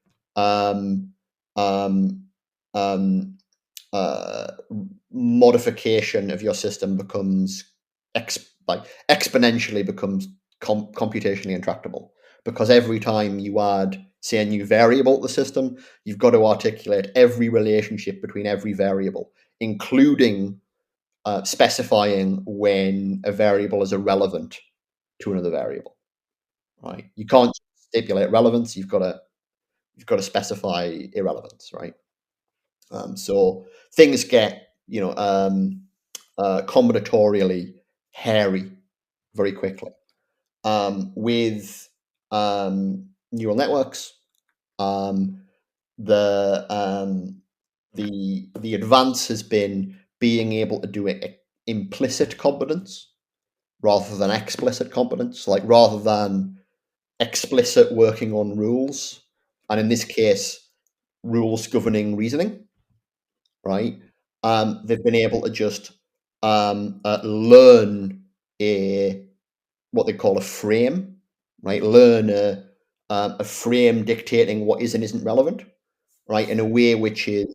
modification of your system becomes exponentially becomes computationally intractable, because every time you add, say, a new variable to the system, you've got to articulate every relationship between every variable, including specifying when a variable is irrelevant to another variable. Right? You can't stipulate relevance. You've got to you've got to specify irrelevance, right? So things get, combinatorially hairy very quickly. With neural networks, the advance has been being able to do implicit competence rather than explicit competence, like rather than explicit working on rules, and in this case, rules governing reasoning, right? They've been able to just learn what they call a frame, right? Learn a frame dictating what is and isn't relevant, right? In a way which is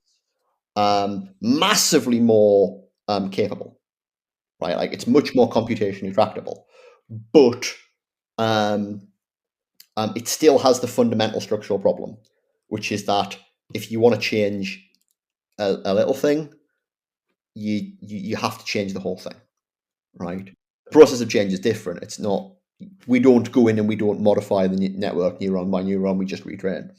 massively more capable, right? Like it's much more computationally tractable, but it still has the fundamental structural problem, which is that if you want to change a little thing, you have to change the whole thing, right? The process of change is different. It's not, we don't go in and we don't modify the network neuron by neuron, we just retrain,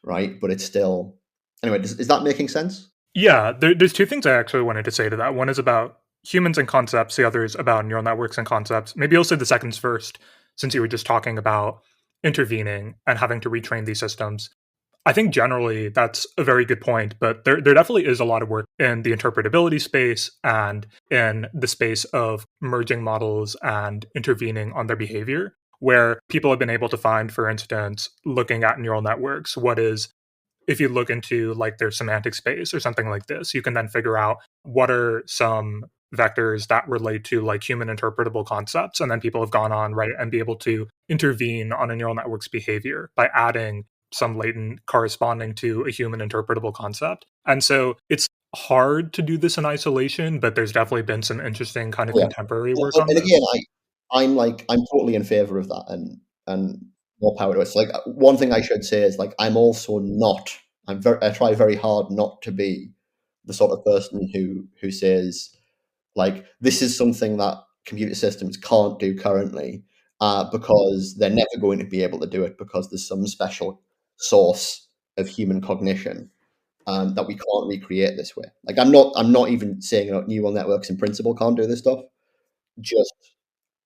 right? But it's still, anyway, is that making sense? Yeah, there's two things I actually wanted to say to that. One is about humans and concepts, the other is about neural networks and concepts. Maybe I'll say the seconds first, since you were just talking about intervening and having to retrain these systems. I think generally that's a very good point, but there definitely is a lot of work in the interpretability space and in the space of merging models and intervening on their behavior, where people have been able to find, for instance, looking at neural networks, what is, if you look into like their semantic space or something like this, you can then figure out what are some vectors that relate to like human interpretable concepts. And then people have gone on, right, and be able to intervene on a neural network's behavior by adding some latent corresponding to a human interpretable concept. And so it's hard to do this in isolation, but there's definitely been some interesting kind of Yeah. contemporary work on And this. again, I'm totally in favor of that, and more power to us. Like one thing I should say is like I'm also not. I try very hard not to be the sort of person who says like this is something that computer systems can't do currently because they're never going to be able to do it because there's some special source of human cognition that we can't recreate this way. Like I'm not even saying neural networks in principle can't do this stuff. Just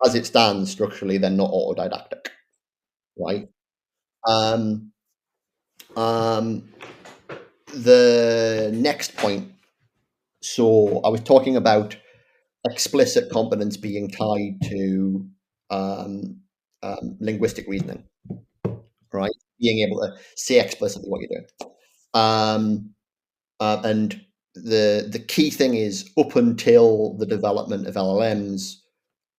as it stands structurally, they're not autodidactic, right? Um, um, the next point. So I was talking about explicit competence being tied to um, linguistic reasoning, right? Being able to say explicitly what you're doing. And the key thing is up until the development of LLMs,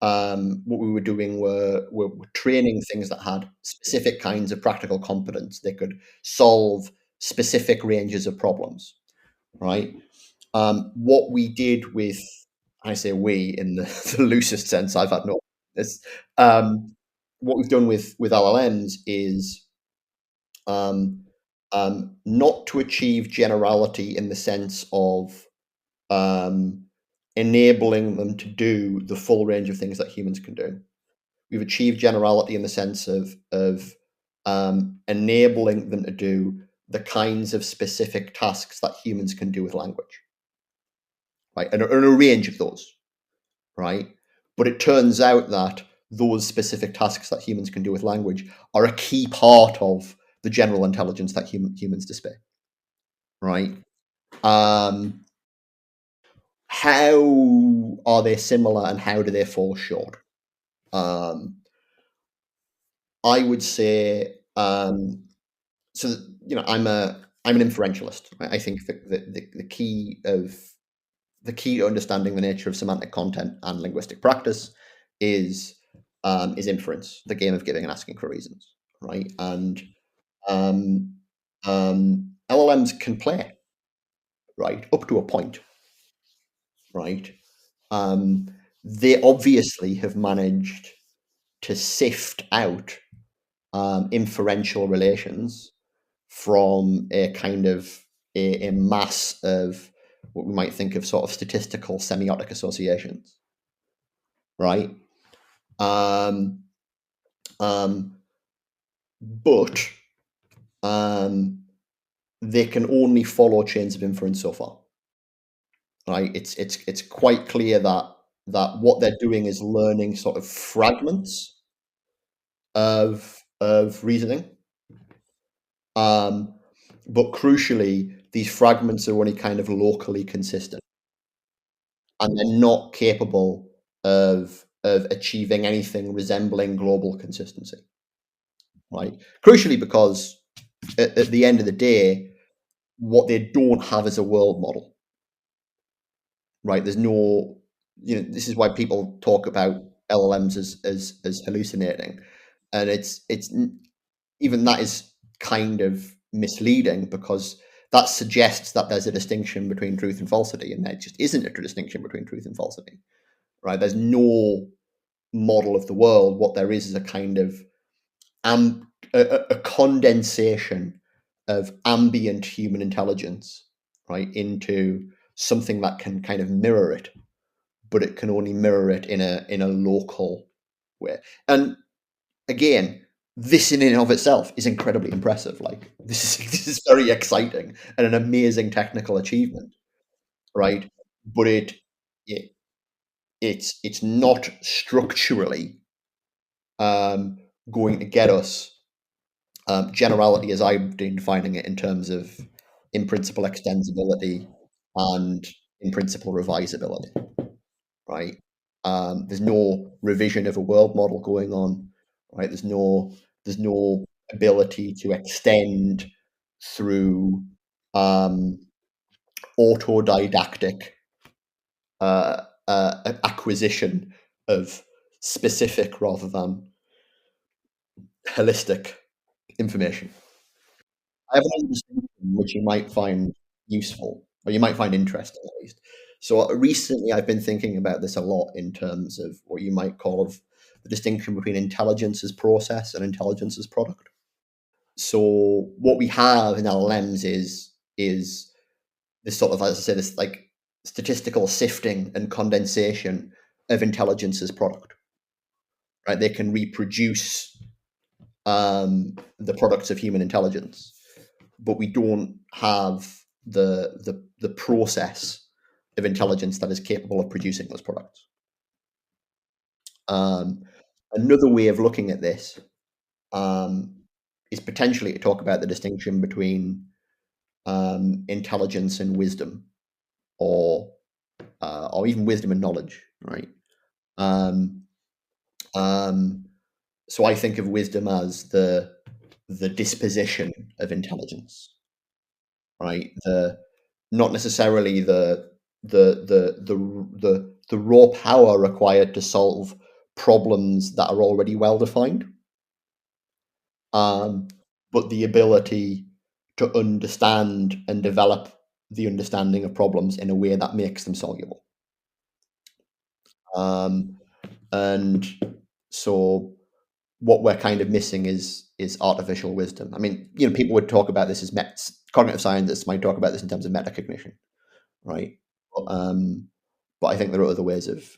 what we were doing were training things that had specific kinds of practical competence. They could solve specific ranges of problems, right? What we did with, I say we in the, the loosest sense I've had no, this, what we've done with LLMs is not to achieve generality in the sense of enabling them to do the full range of things that humans can do. We've achieved generality in the sense of enabling them to do the kinds of specific tasks that humans can do with language, right? And a range of those, right? But it turns out that those specific tasks that humans can do with language are a key part of the general intelligence that humans display, right? How are they similar and how do they fall short? I would say so. I'm an inferentialist. Right? I think that the key to understanding the nature of semantic content and linguistic practice is inference, the game of giving and asking for reasons, right? And LLMs can play, right, up to a point, right? They obviously have managed to sift out inferential relations from a kind of a mass of what we might think of sort of statistical semiotic associations, right? Um, but they can only follow chains of inference so far. Right? It's quite clear that what they're doing is learning sort of fragments of reasoning. But crucially, these fragments are only kind of locally consistent, and they're not capable of achieving anything resembling global consistency. Right? Crucially, because at the end of the day, what they don't have is a world model. Right? There's no, this is why people talk about LLMs as hallucinating, and it's even that is kind of misleading, because that suggests that there's a distinction between truth and falsity, and there just isn't a distinction between truth and falsity. Right? There's no model of the world. What there is a kind of a condensation of ambient human intelligence, right, into something that can kind of mirror it, but it can only mirror it in a local way. And again, this in and of itself is incredibly impressive. Like this is very exciting and an amazing technical achievement, right? But it's not structurally going to get us generality, as I've been defining it, in terms of in principle extensibility and in principle revisability. Right? There's no revision of a world model going on. Right? There's no ability to extend through autodidactic acquisition of specific rather than holistic information. I have another distinction which you might find useful, or you might find interesting at least. So recently I've been thinking about this a lot in terms of what you might call of the distinction between intelligence as process and intelligence as product. So what we have in LLMs is this sort of, as I say, this like statistical sifting and condensation of intelligence as product. Right? They can reproduce the products of human intelligence, but we don't have the process of intelligence that is capable of producing those products. Another way of looking at this is potentially to talk about the distinction between intelligence and wisdom, or even wisdom and knowledge, right? So I think of wisdom as the disposition of intelligence, right? Not necessarily the raw power required to solve problems that are already well defined, but the ability to understand and develop the understanding of problems in a way that makes them soluble. And so what we're kind of missing is artificial wisdom. I mean, people would talk about this as cognitive scientists might talk about this in terms of metacognition, right? But I think there are other ways of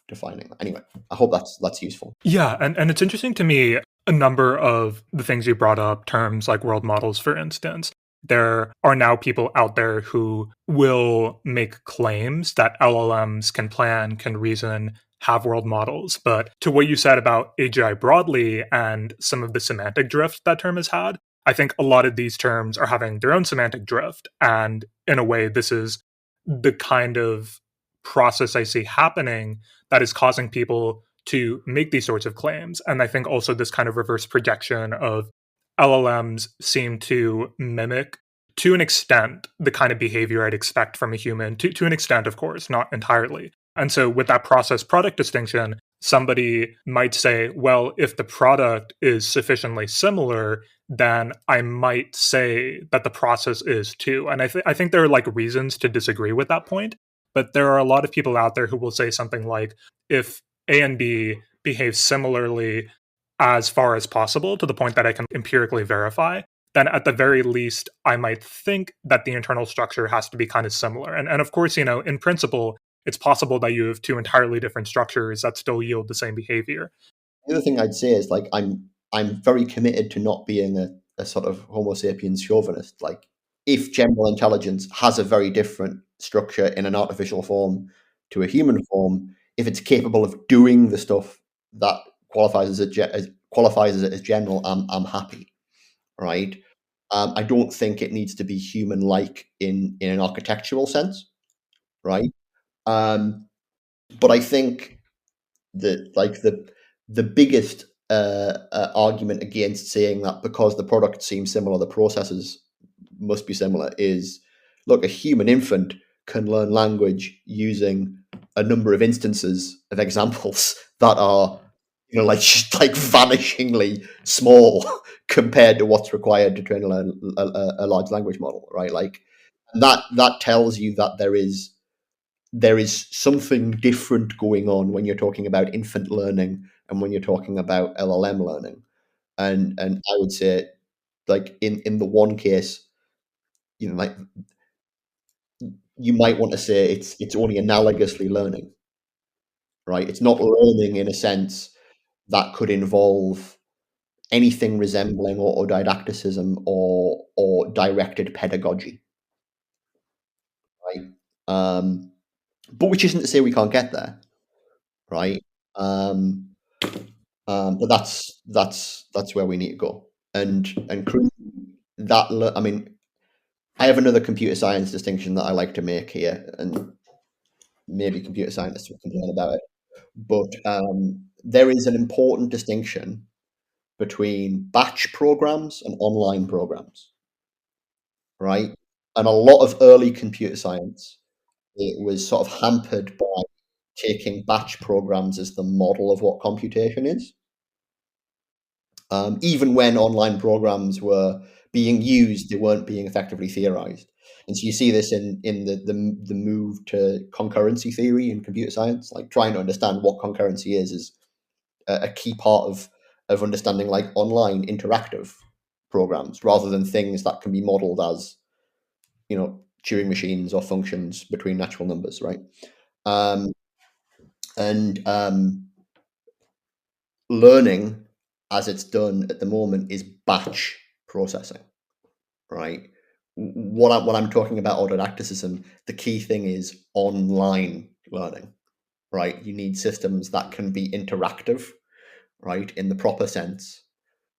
defining that. Anyway, I hope that's useful. Yeah, and it's interesting to me, a number of the things you brought up, terms like world models, for instance. There are now people out there who will make claims that LLMs can plan, can reason, have world models. But to what you said about AGI broadly and some of the semantic drift that term has had, I think a lot of these terms are having their own semantic drift. And in a way, this is the kind of process I see happening that is causing people to make these sorts of claims. And I think also this kind of reverse projection of LLMs seem to mimic, to an extent, the kind of behavior I'd expect from a human, to an extent, of course, not entirely. And so with that process product distinction, somebody might say, well, if the product is sufficiently similar, then I might say that the process is too. And I think there are like reasons to disagree with that point. But there are a lot of people out there who will say something like, if A and B behave similarly as far as possible to the point that I can empirically verify, then at the very least, I might think that the internal structure has to be kind of similar. And of course, in principle, it's possible that you have two entirely different structures that still yield the same behavior. The other thing I'd say is, like, I'm very committed to not being a sort of Homo sapiens chauvinist. Like, if general intelligence has a very different structure in an artificial form to a human form, if it's capable of doing the stuff that qualifies it as general, I'm happy, right? I don't think it needs to be human-like in an architectural sense, right? But I think that, like, the biggest argument against saying that because the products seem similar, the processes must be similar is, look, a human infant can learn language using a number of instances of examples that are, like, just like vanishingly small compared to what's required to train a large language model, right? Like, that tells you that there is something different going on when you're talking about infant learning and when you're talking about LLM learning. And I would say, like, in the one case, like, you might want to say it's only analogously learning, right? It's not learning in a sense that could involve anything resembling autodidacticism or directed pedagogy, right? But which isn't to say we can't get there, right? But that's where we need to go. And that, I mean, I have another computer science distinction that I like to make here, and maybe computer scientists will complain about it. But there is an important distinction between batch programs and online programs, right? And a lot of early computer science, it was sort of hampered by taking batch programs as the model of what computation is. Even when online programs were being used, they weren't being effectively theorized. And so you see this in the move to concurrency theory in computer science. Like, trying to understand what concurrency is a key part of understanding, like, online interactive programs, rather than things that can be modeled as, Turing machines or functions between natural numbers, right? And learning, as it's done at the moment, is batch processing, right? What I'm talking about autodidacticism, the key thing is online learning, right? You need systems that can be interactive, right, in the proper sense,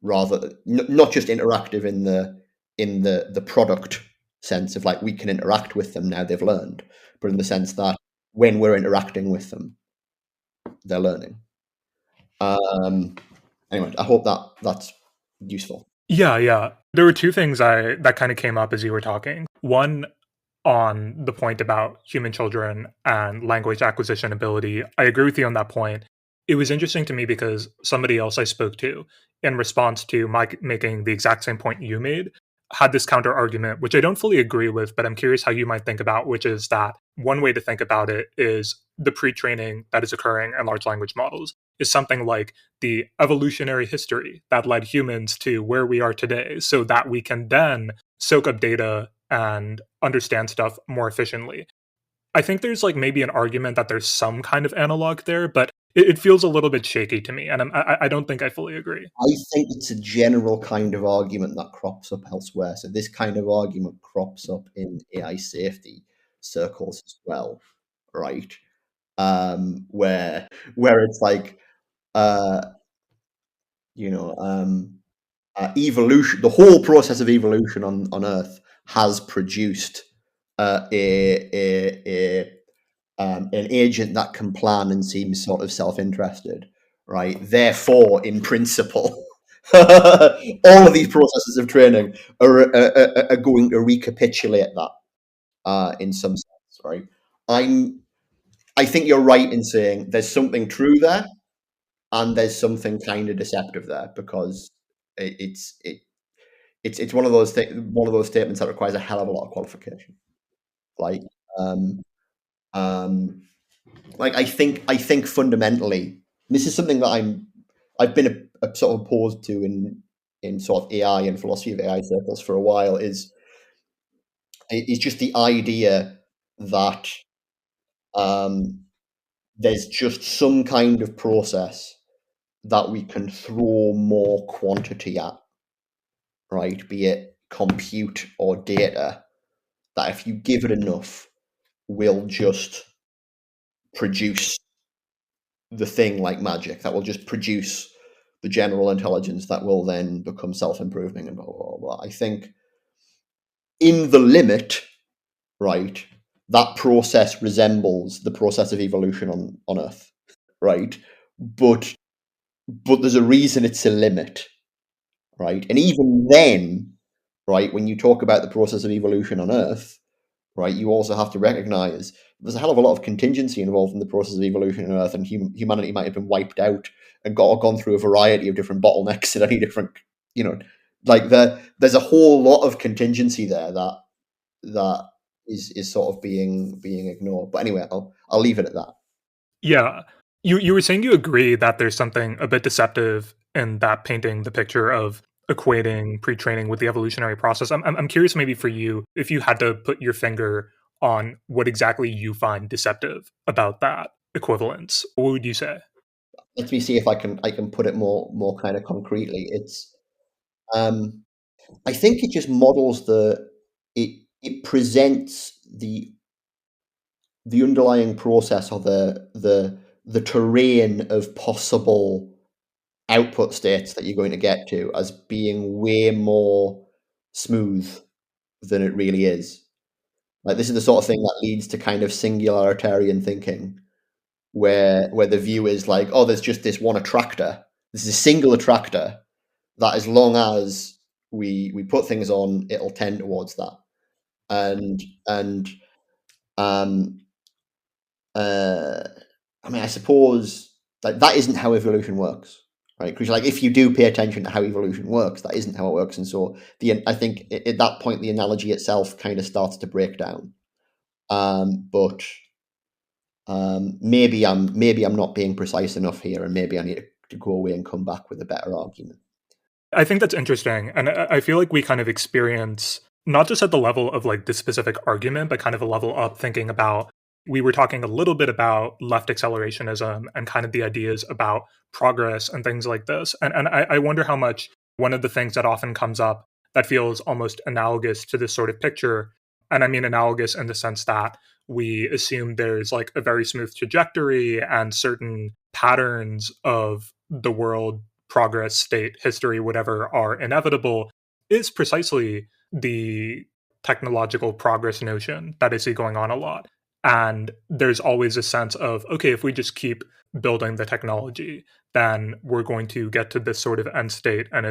rather not just interactive in the product sense of, like, we can interact with them now they've learned, but in the sense that when we're interacting with them, they're learning. Anyway, I hope that's useful. Yeah. There were two things that kind of came up as you were talking. One, on the point about human children and language acquisition ability, I agree with you on that point. It was interesting to me because somebody else I spoke to, in response to my making the exact same point you made, had this counter argument, which I don't fully agree with, but I'm curious how you might think about, which is that one way to think about it is the pre-training that is occurring in large language models is something like the evolutionary history that led humans to where we are today, so that we can then soak up data and understand stuff more efficiently. I think there's, like, maybe an argument that there's some kind of analog there, but it feels a little bit shaky to me, and I don't think I fully agree. I think it's a general kind of argument that crops up elsewhere. So this kind of argument crops up in AI safety circles as well, right? Where it's like, uh, evolution, the whole process of evolution on Earth has produced an agent that can plan and seems sort of self-interested, right? Therefore, in principle, all of these processes of training are going to recapitulate that in some sense, right? I think you're right in saying there's something true there, and there's something kind of deceptive there, because it's one of those statements that requires a hell of a lot of qualification. Like, um, um, like, I think fundamentally, this is something that I've been a sort of opposed to in sort of AI and philosophy of AI circles for a while, is just the idea that um, there's just some kind of process that we can throw more quantity at, right, be it compute or data, that if you give it enough, will just produce the thing like magic, that will just produce the general intelligence that will then become self-improving and blah, blah, blah, blah. I think in the limit, right, that process resembles the process of evolution on Earth, right? But there's a reason it's a limit, right? And even then, right, when you talk about the process of evolution on Earth, right, you also have to recognize there's a hell of a lot of contingency involved in the process of evolution on Earth, and humanity might have been wiped out and gone through a variety of different bottlenecks at any different, like there's a whole lot of contingency there that is sort of being ignored. But anyway, I'll leave it at that. Yeah. You were saying you agree that there's something a bit deceptive in that painting the picture of equating pre-training with the evolutionary process. I'm curious, maybe for you, if you had to put your finger on what exactly you find deceptive about that equivalence, what would you say? Let me see if I can put it more kind of concretely. It's I think it just models it presents the underlying process, or the terrain of possible output states that you're going to get to, as being way more smooth than it really is. Like, this is the sort of thing that leads to kind of singularitarian thinking, where the view is like, oh, there's just this one attractor. This is a single attractor that, as long as we put things on, it'll tend towards that. And um I mean, I suppose that isn't how evolution works, right? Because, like, if you do pay attention to how evolution works, that isn't how it works. And so I think at that point the analogy itself kind of starts to break down. But maybe I'm not being precise enough here, and maybe I need to go away and come back with a better argument. I think that's interesting. And I feel like we kind of experience, not just at the level of like the specific argument, but kind of a level up thinking about, we were talking a little bit about left accelerationism and kind of the ideas about progress and things like this. And I wonder how much one of the things that often comes up that feels almost analogous to this sort of picture, and I mean analogous in the sense that we assume there's like a very smooth trajectory and certain patterns of the world, progress, state, history, whatever, are inevitable, is precisely the technological progress notion that I see going on a lot. And there's always a sense of, okay, if we just keep building the technology, then we're going to get to this sort of end state. And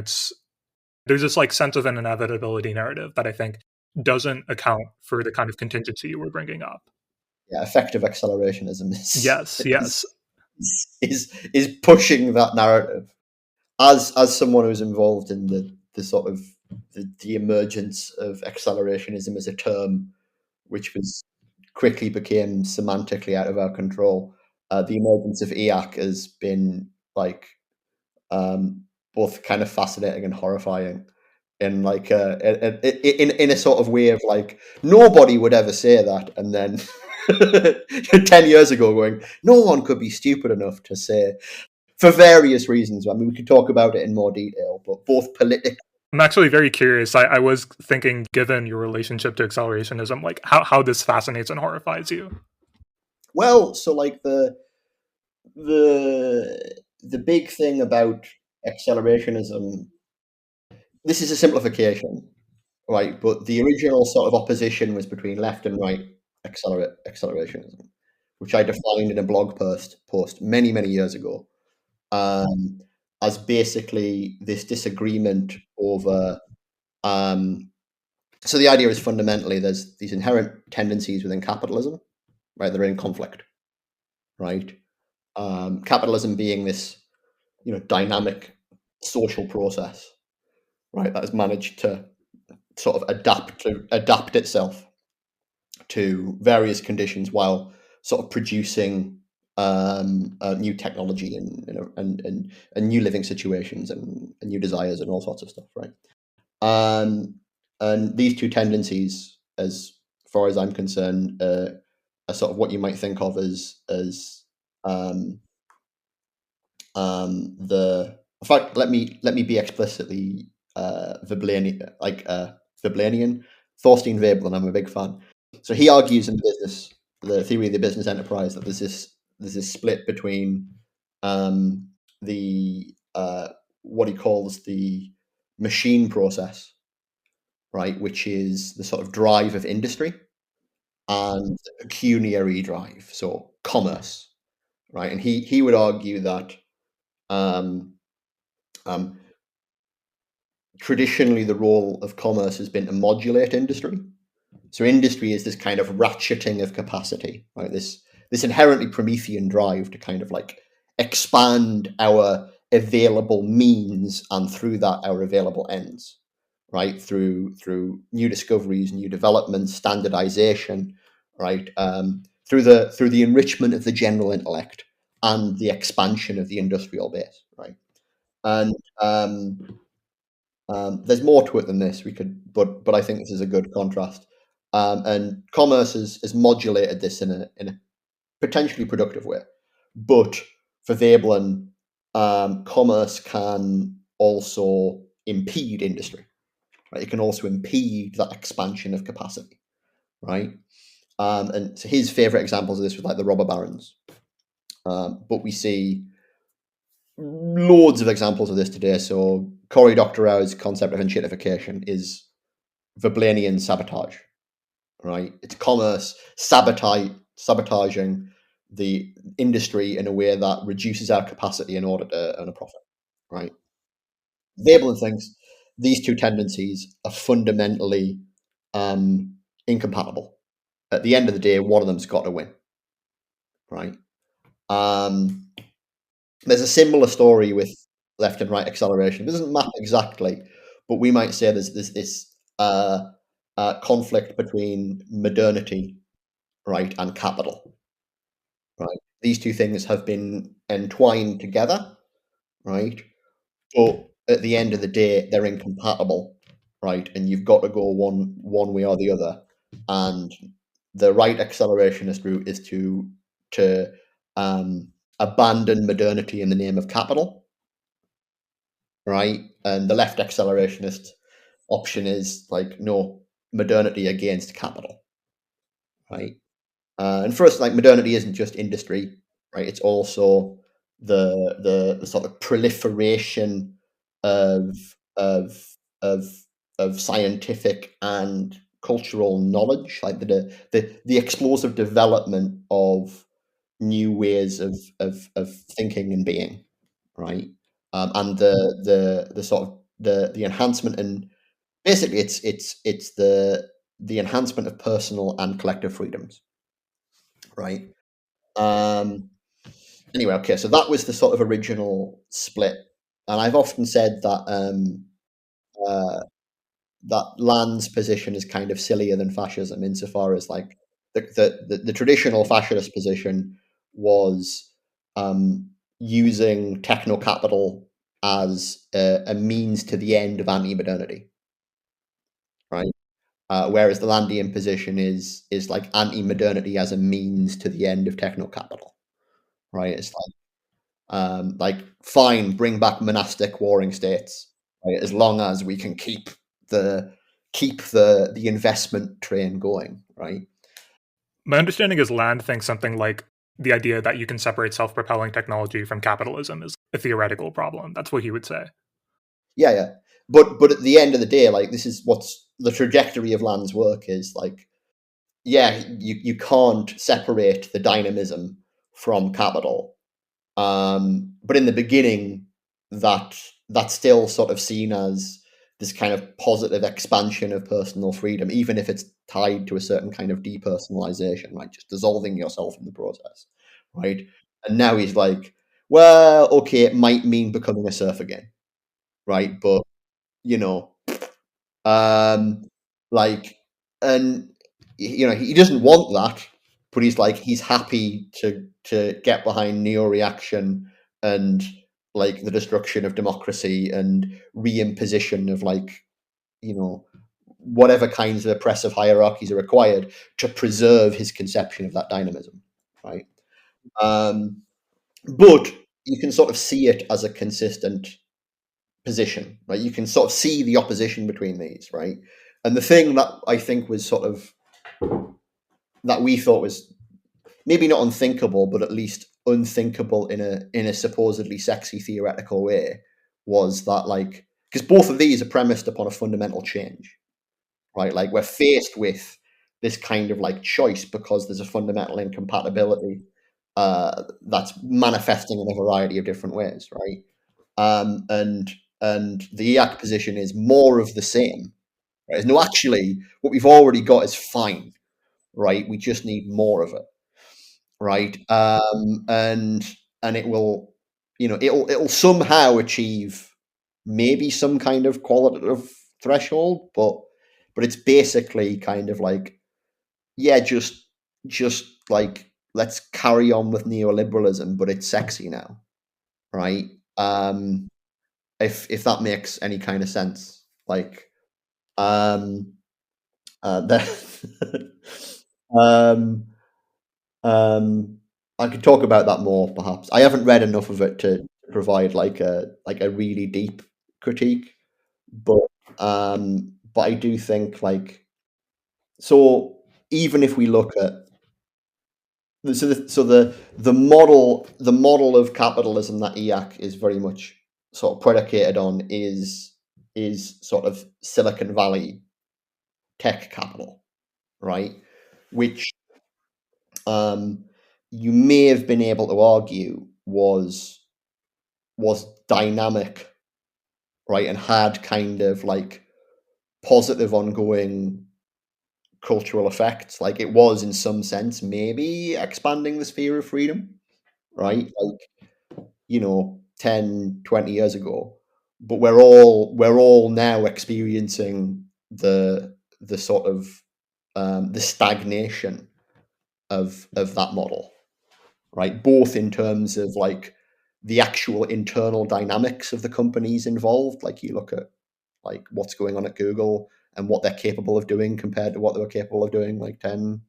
there's this like sense of an inevitability narrative that I think doesn't account for the kind of contingency you were bringing up. Yeah, effective accelerationism Yes, yes. is pushing that narrative. As someone who's involved in the sort of the emergence of accelerationism as a term, which quickly became semantically out of our control, the emergence of EAC has been like both kind of fascinating and horrifying, in like in a sort of way of like, nobody would ever say that, and then 10 years ago going, no one could be stupid enough to say, for various reasons. I mean, we could talk about it in more detail, but both political. I'm actually very curious. I was thinking, given your relationship to accelerationism, like how this fascinates and horrifies you. Well, so like the big thing about accelerationism, this is a simplification, right? But the original sort of opposition was between left and right accelerationism, which I defined in a blog post many years ago, as basically this disagreement over. So the idea is, fundamentally, there's these inherent tendencies within capitalism, right? They're in conflict, right? Capitalism being this, dynamic social process, right, that has managed to sort of adapt itself to various conditions while sort of producing new technology and new living situations and new desires and all sorts of stuff, right? And these two tendencies, as far as I'm concerned, are sort of what you might think of as the. In fact, let me be explicitly Veblen, Veblenian, Thorstein Veblen. I'm a big fan. So he argues in the theory of the business enterprise, that there's this split between the what he calls the machine process, right, which is the sort of drive of industry, and the pecuniary drive, so commerce, right? And he would argue that um, um, traditionally the role of commerce has been to modulate industry. So industry is this kind of ratcheting of capacity, right? This inherently Promethean drive to kind of like expand our available means, and through that our available ends, right? Through new discoveries, new developments, standardization, right? Through the enrichment of the general intellect and the expansion of the industrial base, right? And there's more to it than this. But I think this is a good contrast. And commerce has modulated this in a potentially productive way. But for Veblen, commerce can also impede industry. Right? It can also impede that expansion of capacity. Right? And so his favorite examples of this was like the robber barons. But we see loads of examples of this today. So Cory Doctorow's concept of enshittification is Veblenian sabotage, right? It's commerce sabotaging the industry in a way that reduces our capacity in order to earn a profit, right? Veblen thinks these two tendencies are fundamentally incompatible. At the end of the day, one of them's got to win, right? There's a similar story with left and right acceleration. It doesn't map exactly, but we might say there's this conflict between modernity, right, and capital, right? These two things have been entwined together, right? But at the end of the day, they're incompatible, right? And you've got to go one way or the other. And the right accelerationist route is to abandon modernity in the name of capital, right? And the left accelerationist option is like, no, modernity against capital, right? And for us, like, modernity isn't just industry, right? It's also the sort of proliferation of of of of scientific and cultural knowledge, like the explosive development of new ways of thinking and being, right? And the sort of the enhancement, and basically it's the enhancement of personal and collective freedoms, right? Um, anyway, okay, so that was the sort of original split, and I've often said that uh, that Land's position is kind of sillier than fascism, insofar as like the traditional fascist position was using techno capital as a means to the end of anti-modernity, right? Whereas the Landian position is like anti-modernity as a means to the end of techno capital, right? It's like fine, bring back monastic warring states, right? As long as we can keep the investment train going, right? My understanding is Land thinks something like the idea that you can separate self-propelling technology from capitalism is a theoretical problem. That's what he would say. Yeah. But at the end of the day, like, this is what's the trajectory of Land's work is like, yeah, you can't separate the dynamism from capital. But in the beginning, that's still sort of seen as this kind of positive expansion of personal freedom, even if it's tied to a certain kind of depersonalization, right? Just dissolving yourself in the process, right? And now he's like, well, okay, it might mean becoming a serf again, right? But you know, um, like, and he doesn't want that, but he's happy to get behind neo-reaction and like the destruction of democracy and reimposition of like whatever kinds of oppressive hierarchies are required to preserve his conception of that dynamism, right? But you can sort of see it as a consistent position, right? You can sort of see the opposition between these, right? And the thing that I think was sort of that we thought was maybe not unthinkable, but at least unthinkable in a supposedly sexy theoretical way was that, like, because both of these are premised upon a fundamental change, right? Like, we're faced with this kind of like choice because there's a fundamental incompatibility that's manifesting in a variety of different ways, right? And the EAC position is more of the same. Right? No, actually, what we've already got is fine, right? We just need more of it, right? And it will, it'll somehow achieve maybe some kind of qualitative threshold, but it's basically kind of like, yeah, just like, let's carry on with neoliberalism, but it's sexy now, right? If that makes any kind of sense, like, um, the, um, I could talk about that more, perhaps. I haven't read enough of it to provide like a really deep critique, but I do think, like, so even if we look at the model of capitalism that EAC is very much sort of predicated on is sort of Silicon Valley tech capital, right? Which you may have been able to argue was dynamic, right, and had kind of like positive ongoing cultural effects. Like, it was in some sense maybe expanding the sphere of freedom, right? Like, 10, 20 years ago. But we're all now experiencing the sort of the stagnation of that model, right? Both in terms of like the actual internal dynamics of the companies involved. Like, you look at like what's going on at Google and what they're capable of doing compared to what they were capable of doing like 10,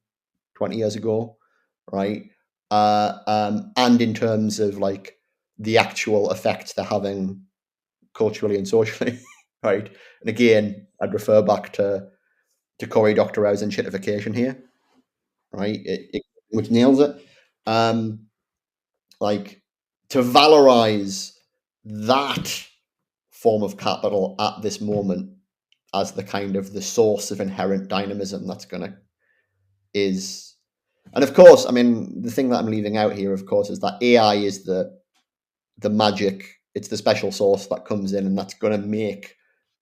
20 years ago, right? And in terms of like the actual effects they're having culturally and socially, right? And again, I'd refer back to Cory Doctorow's enshittification here, right? Which nails it. Like, to valorize that form of capital at this moment as the kind of the source of inherent dynamism that's gonna is, and of course, I mean, the thing that I'm leaving out here, of course, is that AI is the magic. It's the special sauce that comes in, and that's going to make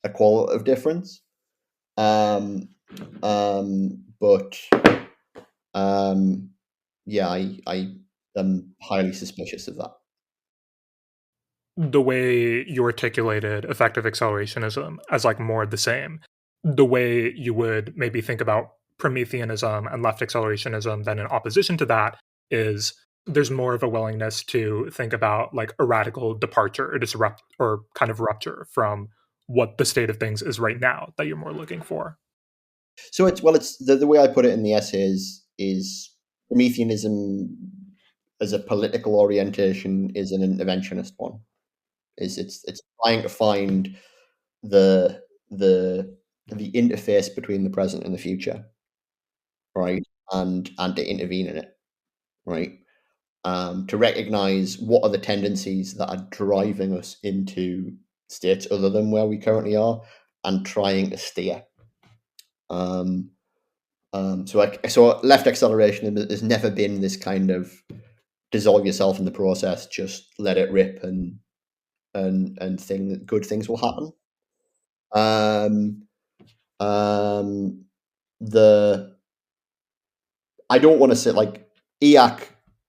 a qualitative difference. But yeah, I am highly suspicious of that. The way you articulated effective accelerationism as like more of the same, the way you would maybe think about Prometheanism and left accelerationism then in opposition to that is there's more of a willingness to think about like a radical departure or disrupt or kind of rupture from what the state of things is right now that you're more looking for. So it's the way I put it in the essay is Prometheanism as a political orientation is an interventionist one. It's trying to find the the the interface between the present and the future, right? And to intervene in it, right? To recognize what are the tendencies that are driving us into states other than where we currently are, and trying to steer. So left acceleration has never been this kind of dissolve yourself in the process, just let it rip, and good things will happen. Um, um, the I don't want to say like EAC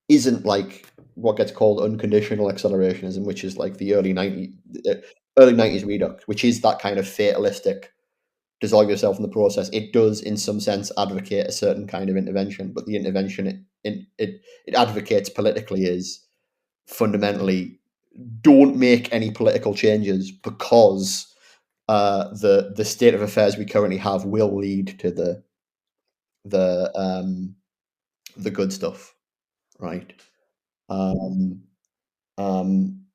isn't like what gets called unconditional accelerationism, which is like the early 90s redux, which is that kind of fatalistic dissolve yourself in the process. It does, in some sense, advocate a certain kind of intervention, but the intervention it advocates politically is fundamentally don't make any political changes because the state of affairs we currently have will lead to the good stuff, right?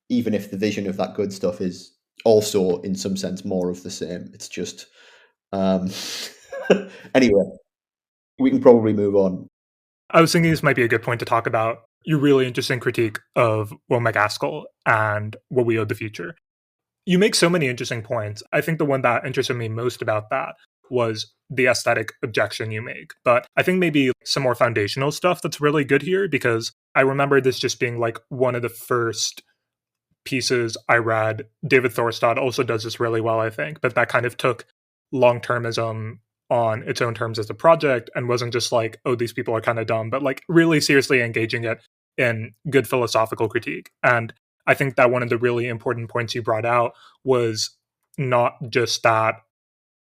Even if the vision of that good stuff is also, in some sense, more of the same. It's just anyway, we can probably move on. I was thinking this might be a good point to talk about your really interesting critique of Will McGaskill and what we owe the future. You make so many interesting points. I think the one that interested me most about that was the aesthetic objection you make. But I think maybe some more foundational stuff that's really good here, because I remember this just being like one of the first pieces I read. David Thorstad also does this really well, I think, but that kind of took long-termism on its own terms as a project and wasn't just like, oh, these people are kind of dumb, but like really seriously engaging it in good philosophical critique. And I think that one of the really important points you brought out was not just that,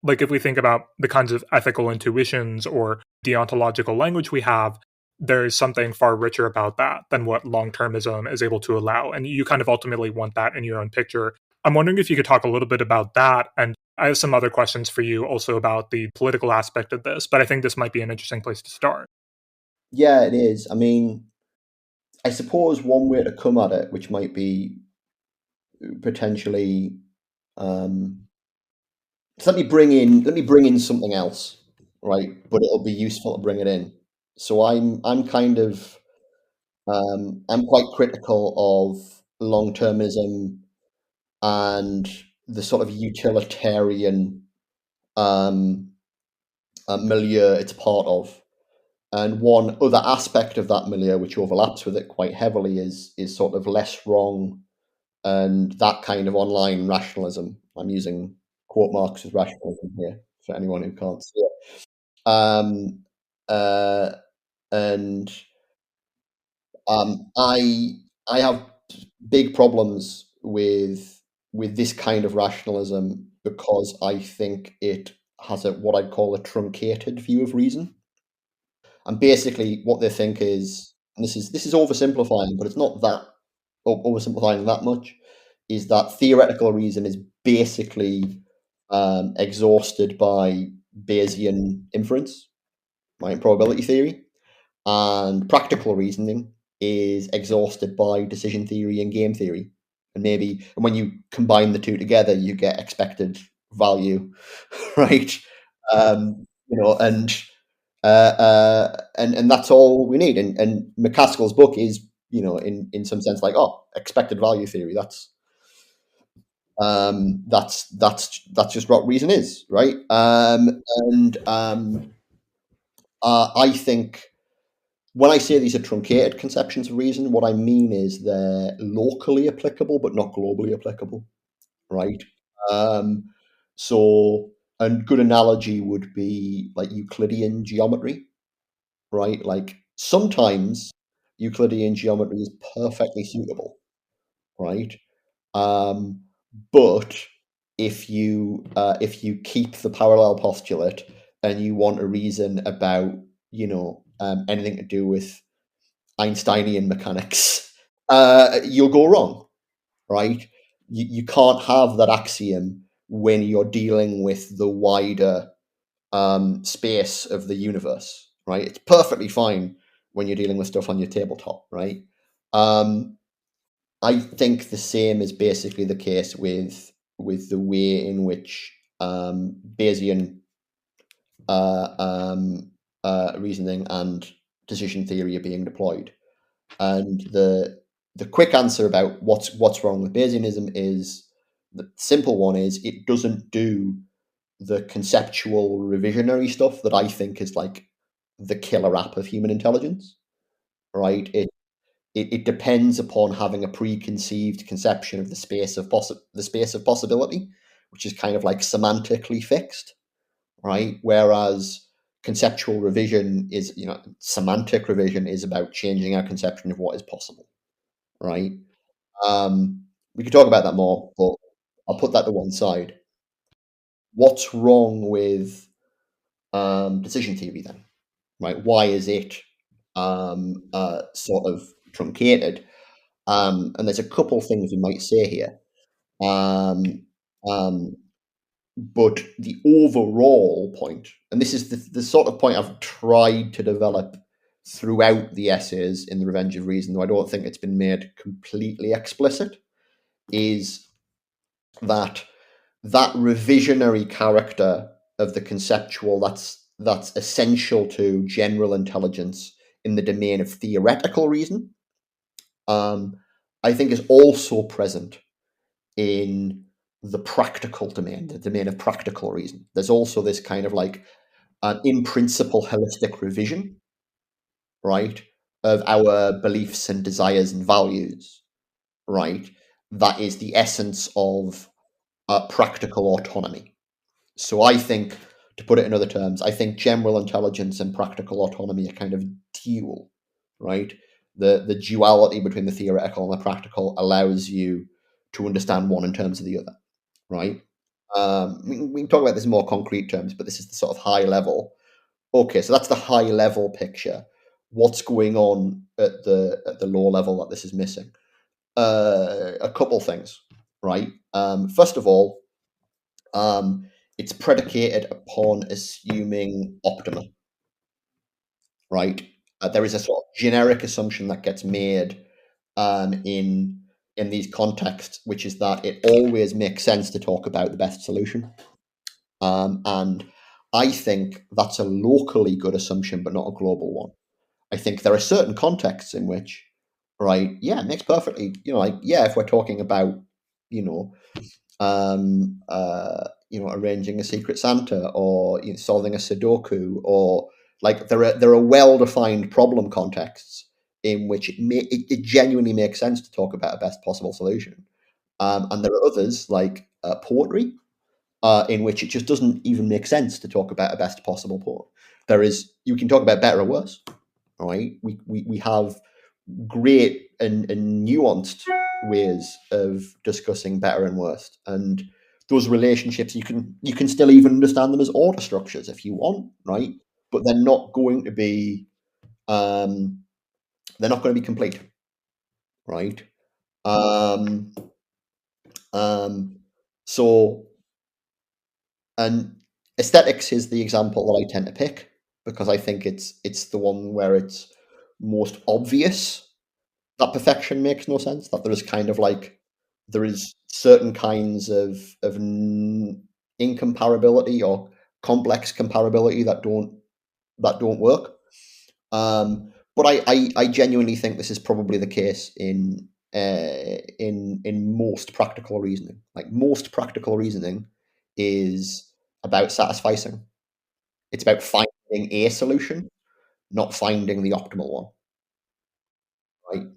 like, if we think about the kinds of ethical intuitions or deontological language we have, there's something far richer about that than what long-termism is able to allow. And you kind of ultimately want that in your own picture. I'm wondering if you could talk a little bit about that. And I have some other questions for you also about the political aspect of this, but I think this might be an interesting place to start. Yeah, it is. I mean, I suppose one way to come at it, which might be potentially, so let me bring in something else, right? But it'll be useful to bring it in. So I'm kind of I'm quite critical of long-termism and the sort of utilitarian um, milieu it's part of. And one other aspect of that milieu, which overlaps with it quite heavily, is sort of less wrong and that kind of online rationalism. I'm using quote marks as rationalism here for anyone who can't see it. Um, uh, and I have big problems with this kind of rationalism because I think it has what I'd call a truncated view of reason. And basically, what they think is, and this is oversimplifying, but it's not that oversimplifying that much, is that theoretical reason is basically exhausted by Bayesian inference, right? Probability theory, and practical reasoning is exhausted by decision theory and game theory. And when you combine the two together, you get expected value, right? And and that's all we need. And McCaskill's book is, in some sense, like, oh, expected value theory. That's just what reason is, right? And I think when I say these are truncated conceptions of reason, what I mean is they're locally applicable but not globally applicable, right? Um, so a good analogy would be like Euclidean geometry, right? Like sometimes Euclidean geometry is perfectly suitable, right? Um, but if you keep the parallel postulate and you want to reason about anything to do with Einsteinian mechanics, you'll go wrong, right? You can't have that axiom when you're dealing with the wider space of the universe, right? It's perfectly fine when you're dealing with stuff on your tabletop, right? I think the same is basically the case with the way in which Bayesian reasoning and decision theory are being deployed. And the quick answer about what's wrong with Bayesianism is the simple one is it doesn't do the conceptual revisionary stuff that I think is like the killer app of human intelligence, right? It depends upon having a preconceived conception of the space of possibility, which is kind of like semantically fixed, right? Whereas conceptual revision is, semantic revision is about changing our conception of what is possible, right? We could talk about that more, but I'll put that to one side. What's wrong with decision theory then, right? Why is it sort of truncated? And there's a couple things we might say here. Um, um, but the overall point, and this is the sort of point I've tried to develop throughout the essays in The Revenge of Reason, though I don't think it's been made completely explicit, is that revisionary character of the conceptual that's essential to general intelligence in the domain of theoretical reason, I think is also present in the practical domain, the domain of practical reason. There's also this kind of like an in principle holistic revision, right, of our beliefs and desires and values, right? That is the essence of practical autonomy. So I think, to put it in other terms, I think general intelligence and practical autonomy are kind of dual, right? The duality between the theoretical and the practical allows you to understand one in terms of the other, right? We can talk about this in more concrete terms, but this is the sort of high level. Okay, so that's the high level picture. What's going on at the low level that this is missing? A couple things, right? First of all, it's predicated upon assuming optima, right? There is a sort of generic assumption that gets made in these contexts, which is that it always makes sense to talk about the best solution. And I think that's a locally good assumption, but not a global one. I think there are certain contexts in which, right, yeah, it makes perfectly, like, yeah, if we're talking about, you know, arranging a secret Santa, or solving a Sudoku, or like there are well-defined problem contexts in which it genuinely makes sense to talk about a best possible solution, and there are others like poetry, in which it just doesn't even make sense to talk about a best possible poem. You can talk about better or worse, right? We have great and nuanced ways of discussing better and worst, and those relationships you can still even understand them as order structures if you want, right? But they're not going to be complete, right? Um, um, so and aesthetics is the example that I tend to pick because I think it's the one where it's most obvious that perfection makes no sense. That there is certain kinds of incomparability or complex comparability that don't work. But I genuinely think this is probably the case in most practical reasoning. Like most practical reasoning is about satisficing. It's about finding a solution, not finding the optimal one, right?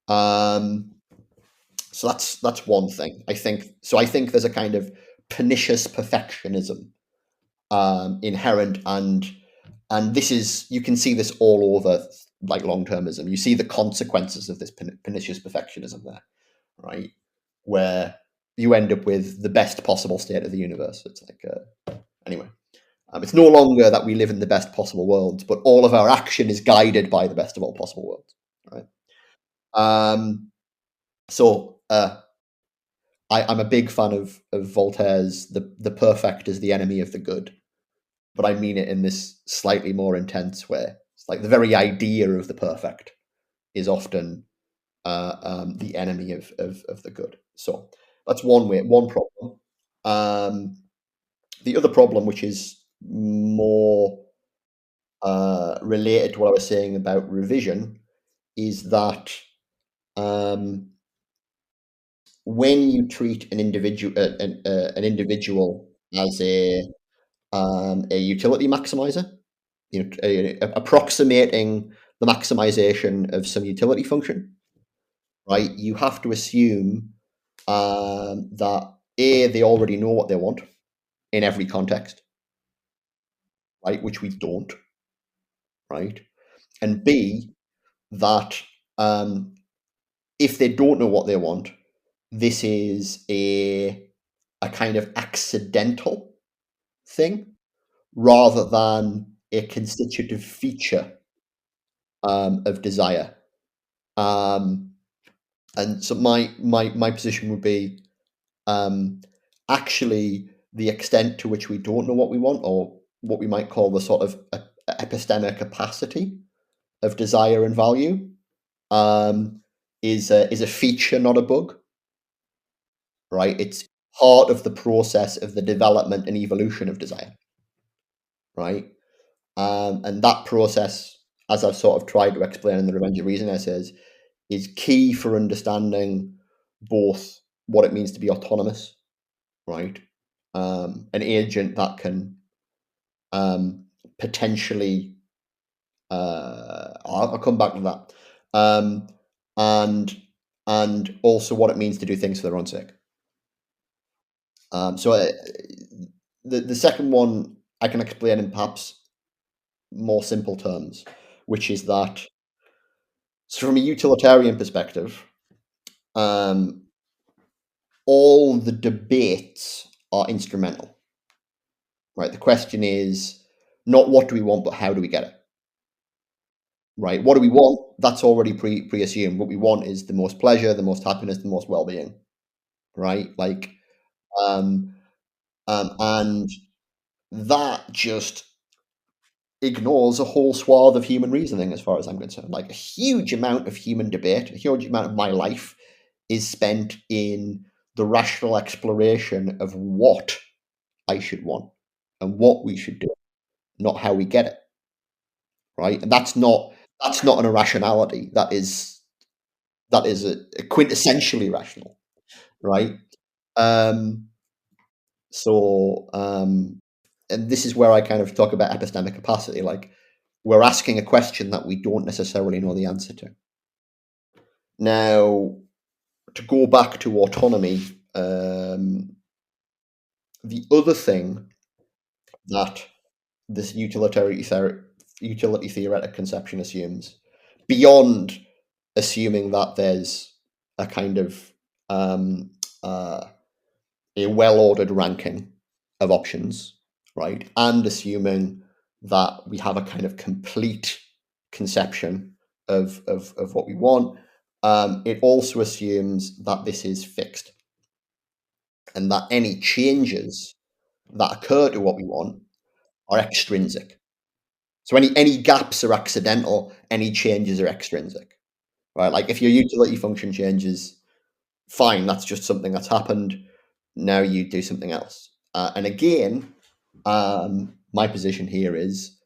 Um, So that's one thing. I think there's a kind of pernicious perfectionism inherent, and this is, you can see this all over like long-termism. You see the consequences of this pernicious perfectionism there, right? Where you end up with the best possible state of the universe. It's like anyway. It's no longer that we live in the best possible worlds, but all of our action is guided by the best of all possible worlds, right? So I'm a big fan of Voltaire's the perfect is the enemy of the good, but I mean it in this slightly more intense way. It's like the very idea of the perfect is often the enemy of the good. So that's one problem. The other problem, which is more related to what I was saying about revision, is that um, when you treat an individual as a utility maximizer, approximating the maximization of some utility function, right? You have to assume that they already know what they want in every context, right? Which we don't, right? And B, that if they don't know what they want, this is a kind of accidental thing rather than a constitutive feature of desire. And so my position would be actually the extent to which we don't know what we want, or what we might call the sort of epistemic opacity of desire and value, is a feature, not a bug. Right? heart of the process of the development and evolution of desire, right? And that process, as I've sort of tried to explain in the Revenge of Reason essays, is key for understanding both what it means to be autonomous, right? An agent that can potentially, I'll come back to that, and also what it means to do things for their own sake. So the second one I can explain in perhaps more simple terms, which is that, so from a utilitarian perspective, all the debates are instrumental, right? The question is not what do we want, but how do we get it, right? What do we want? That's already pre-assumed. What we want is the most pleasure, the most happiness, the most well-being, right? Like, and that just ignores a whole swath of human reasoning, as far as I'm concerned. Like, a huge amount of human debate, a huge amount of my life is spent in the rational exploration of what I should want and what we should do, not how we get it, right? And that's not an irrationality. That is a quintessentially rational, right? And this is where I kind of talk about epistemic opacity. Like, we're asking a question that we don't necessarily know the answer to. Now, to go back to autonomy, the other thing that this utility theoretic conception assumes, beyond assuming that there's a kind of a well-ordered ranking of options, right, and assuming that we have a kind of complete conception of what we want, it also assumes that this is fixed and that any changes that occur to what we want are extrinsic. So any gaps are accidental, any changes are extrinsic, right? Like, if your utility function changes, fine, that's just something that's happened. Now you do something else. And again, my position here is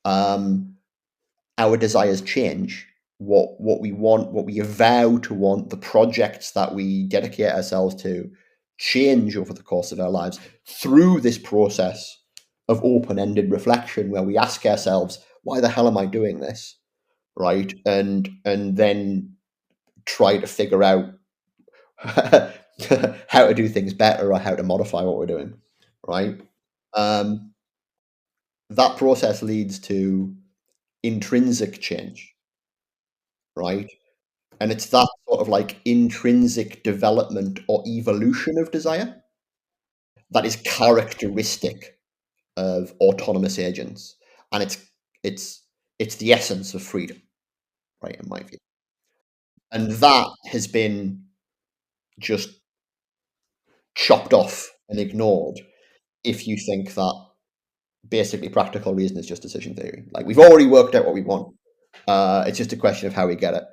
our desires change. What we want, what we avow to want, the projects that we dedicate ourselves to change over the course of our lives through this process of open-ended reflection, where we ask ourselves, why the hell am I doing this, right? And then try to figure out how to do things better or how to modify what we're doing, right? That process leads to intrinsic change, right? And it's that sort of like intrinsic development or evolution of desire that is characteristic of autonomous agents, and it's the essence of freedom, right? In my view, and that has been just chopped off and ignored if you think that basically practical reason is just decision theory. Like, we've already worked out what we want. It's just a question of how we get it,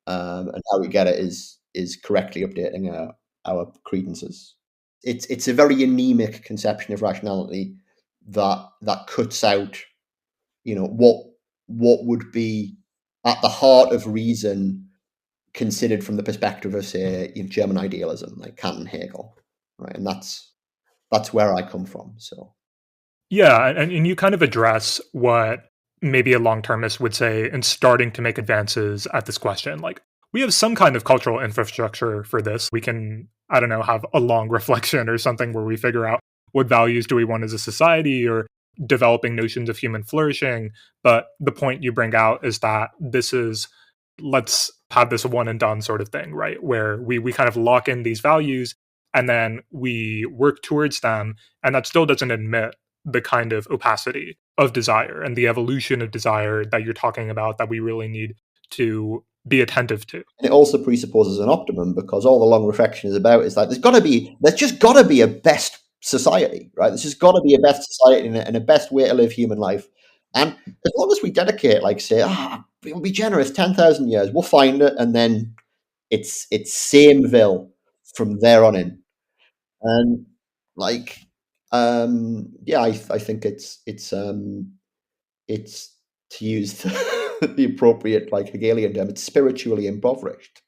and how we get it is correctly updating our credences. It's a very anemic conception of rationality that cuts out, what would be at the heart of reason, considered from the perspective of, say, German idealism, like Kant and Hegel, right? And that's where I come from. So Yeah, and you kind of address what maybe a long-termist would say in starting to make advances at this question. Like, we have some kind of cultural infrastructure for this. We can, I don't know, have a long reflection or something where we figure out what values do we want as a society, or developing notions of human flourishing. But the point you bring out is that this is, let's have this one and done sort of thing, right? Where we kind of lock in these values and then we work towards them. And that still doesn't admit the kind of opacity of desire and the evolution of desire that you're talking about, that we really need to be attentive to. And it also presupposes an optimum, because all the long reflection is about is that there's just got to be a best society, right? There's just got to be a best society and a best way to live human life. And as long as we dedicate, like, say, we'll be generous, 10,000 years, we'll find it, and then it's Sameville from there on in. And like, yeah, I think it's to use the appropriate like Hegelian term, it's spiritually impoverished.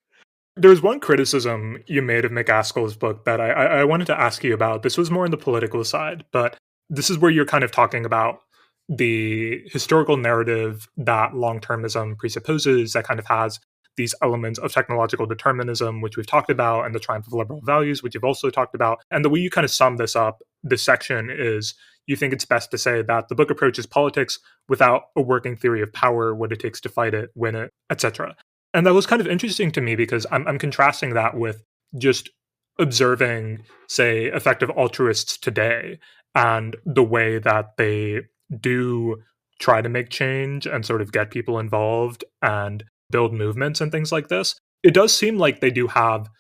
There's one criticism you made of McAskill's book that I wanted to ask you about. This was more on the political side, but this is where you're kind of talking about the historical narrative that long-termism presupposes that kind of has these elements of technological determinism, which we've talked about, and the triumph of liberal values, which you've also talked about. And the way you kind of sum this up, this section, is you think it's best to say that the book approaches politics without a working theory of power, what it takes to fight it, win it, etc. And that was kind of interesting to me because I'm contrasting that with just observing, say, effective altruists today and the way that they do try to make change and sort of get people involved and build movements and things like this. It does seem like they do have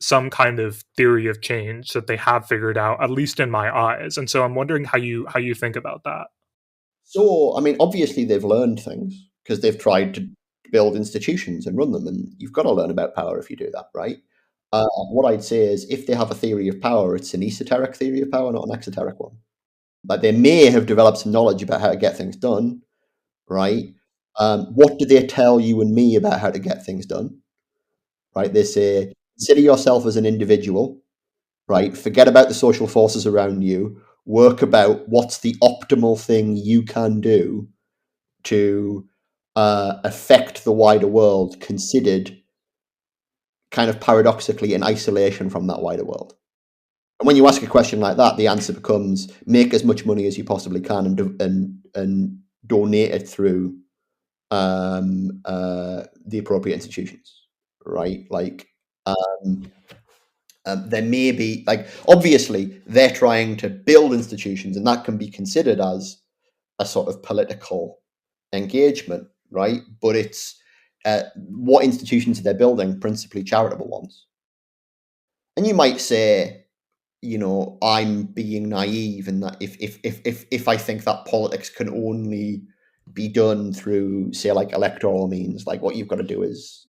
some kind of theory of change that they have figured out, at least in my eyes. And so I'm wondering how you think about that. So, I mean, obviously they've learned things because they've tried to build institutions and run them, and you've got to learn about power if you do that, right? What I'd say is if they have a theory of power, it's an esoteric theory of power, not an exoteric one. Like they may have developed some knowledge about how to get things done, right? What do they tell you and me about how to get things done, right? They say, consider yourself as an individual, right? Forget about the social forces around you. Work about what's the optimal thing you can do to affect the wider world, considered kind of paradoxically in isolation from that wider world. And when you ask a question like that, the answer becomes make as much money as you possibly can and donate it through the appropriate institutions, right? Like, there may be, like, obviously they're trying to build institutions, and that can be considered as a sort of political engagement, right? But it's what institutions they're building, principally charitable ones. And you might say, you know, I'm being naive in that if I think that politics can only be done through, say, like electoral means, like what you've got to do is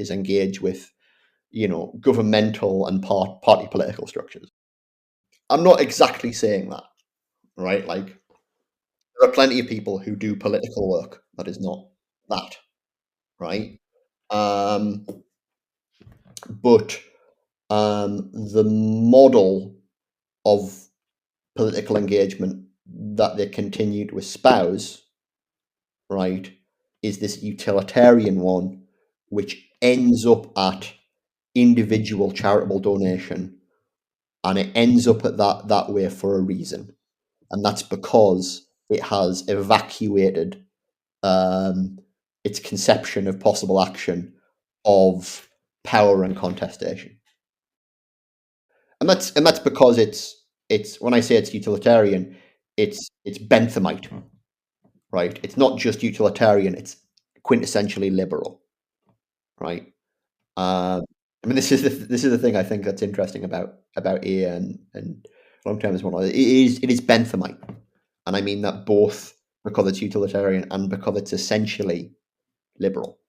engage with, you know, governmental and party political structures. I'm not exactly saying that, right? Like there are plenty of people who do political work that is not that, right? Um, but the model of political engagement that they continue to espouse, right, is this utilitarian one, which ends up at individual charitable donation, and it ends up at that way for a reason, and that's because it has evacuated its conception of possible action of power and contestation. And that's because it's when I say it's utilitarian, it's Benthamite, right? It's not just utilitarian; it's quintessentially liberal, right? I mean, this is the thing I think that's interesting about AA and long-termism. It is Benthamite, and I mean that both because it's utilitarian and because it's essentially liberal.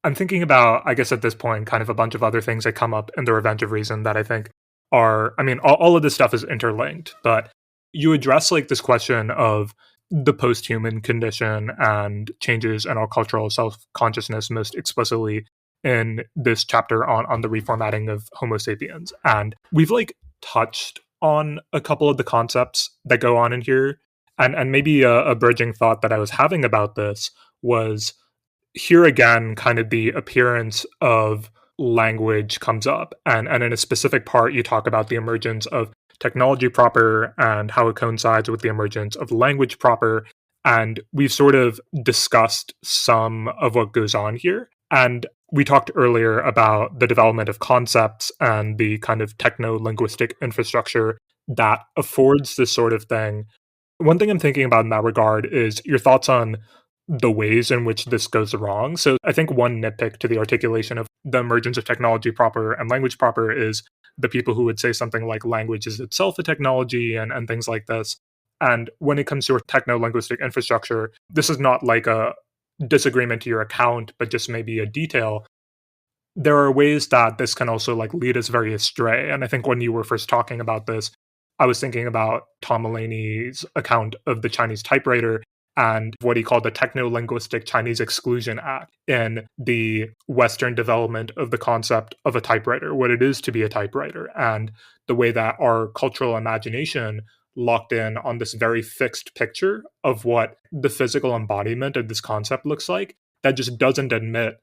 I'm thinking about, I guess at this point, kind of a bunch of other things that come up in the Revenge of Reason that I think are, I mean, all of this stuff is interlinked, but you address like this question of the posthuman condition and changes in our cultural self-consciousness most explicitly in this chapter on the reformatting of Homo sapiens. And we've like touched on a couple of the concepts that go on in here. And maybe a bridging thought that I was having about this was here again, kind of the appearance of language comes up. And in a specific part, you talk about the emergence of technology proper and how it coincides with the emergence of language proper. And we've sort of discussed some of what goes on here. And we talked earlier about the development of concepts and the kind of techno-linguistic infrastructure that affords this sort of thing. One thing I'm thinking about in that regard is your thoughts on the ways in which this goes wrong. So I think one nitpick to the articulation of the emergence of technology proper and language proper is the people who would say something like language is itself a technology and things like this. And when it comes to a techno-linguistic infrastructure, this is not like a disagreement to your account, but just maybe a detail. there are ways that this can also like lead us very astray. And I think when you were first talking about this, I was thinking about Tom Mulaney's account of the Chinese typewriter and what he called the techno-linguistic Chinese Exclusion Act in the Western development of the concept of a typewriter, what it is to be a typewriter, and the way that our cultural imagination locked in on this very fixed picture of what the physical embodiment of this concept looks like that just doesn't admit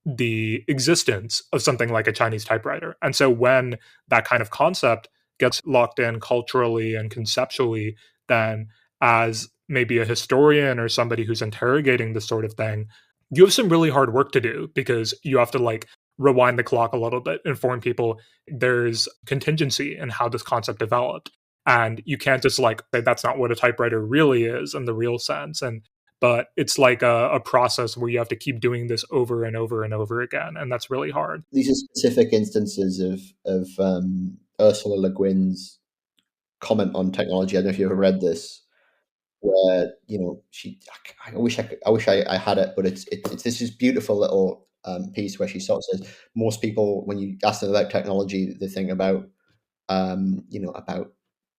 the existence of something like a Chinese typewriter. And so when that kind of concept gets locked in culturally and conceptually, then as maybe a historian or somebody who's interrogating this sort of thing, you have some really hard work to do because you have to like rewind the clock a little bit, inform people there's contingency in how this concept developed. And you can't just like say that's not what a typewriter really is in the real sense. And but it's like a process where you have to keep doing this over and over and over again, and that's really hard. These are specific instances of Ursula Le Guin's comment on technology. I don't know if you ever read this, where I wish I had it, but it's this is beautiful little piece where she sort of says most people, when you ask them about technology, they think about about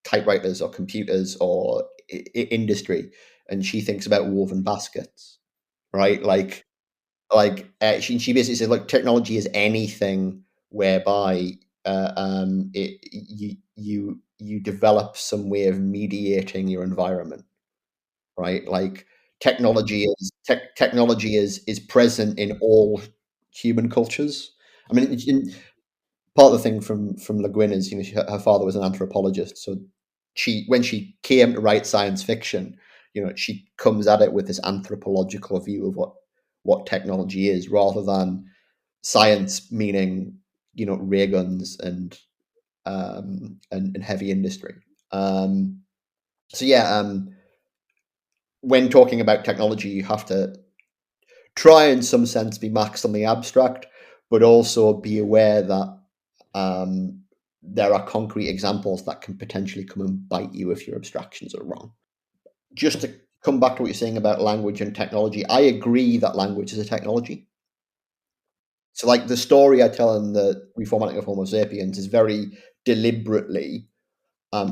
typewriters or computers or industry, and she thinks about woven baskets, right? She basically said, like, technology is anything whereby you develop some way of mediating your environment, right? Like technology is present in all human cultures. I mean, part of the thing from Le Guin is, her father was an anthropologist, so when she came to write science fiction, she comes at it with this anthropological view of what technology is, rather than science meaning ray guns and heavy industry. When talking about technology, you have to try in some sense be maximally abstract, but also be aware that there are concrete examples that can potentially come and bite you if your abstractions are wrong. Just to come back to what you're saying about language and technology, I agree that language is a technology. So, like, the story I tell in the Reformatting of Homo sapiens is very deliberately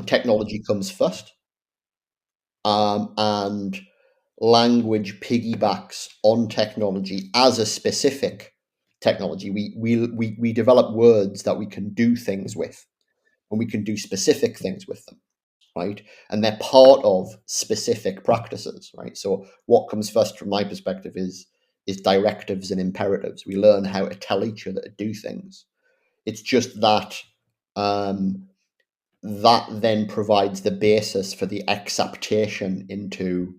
technology comes first, and language piggybacks on technology as a specific technology. We develop words that we can do things with, and we can do specific things with them, right? And they're part of specific practices, right? So what comes first from my perspective is directives and imperatives. We learn how to tell each other to do things. It's just that that then provides the basis for the acceptation into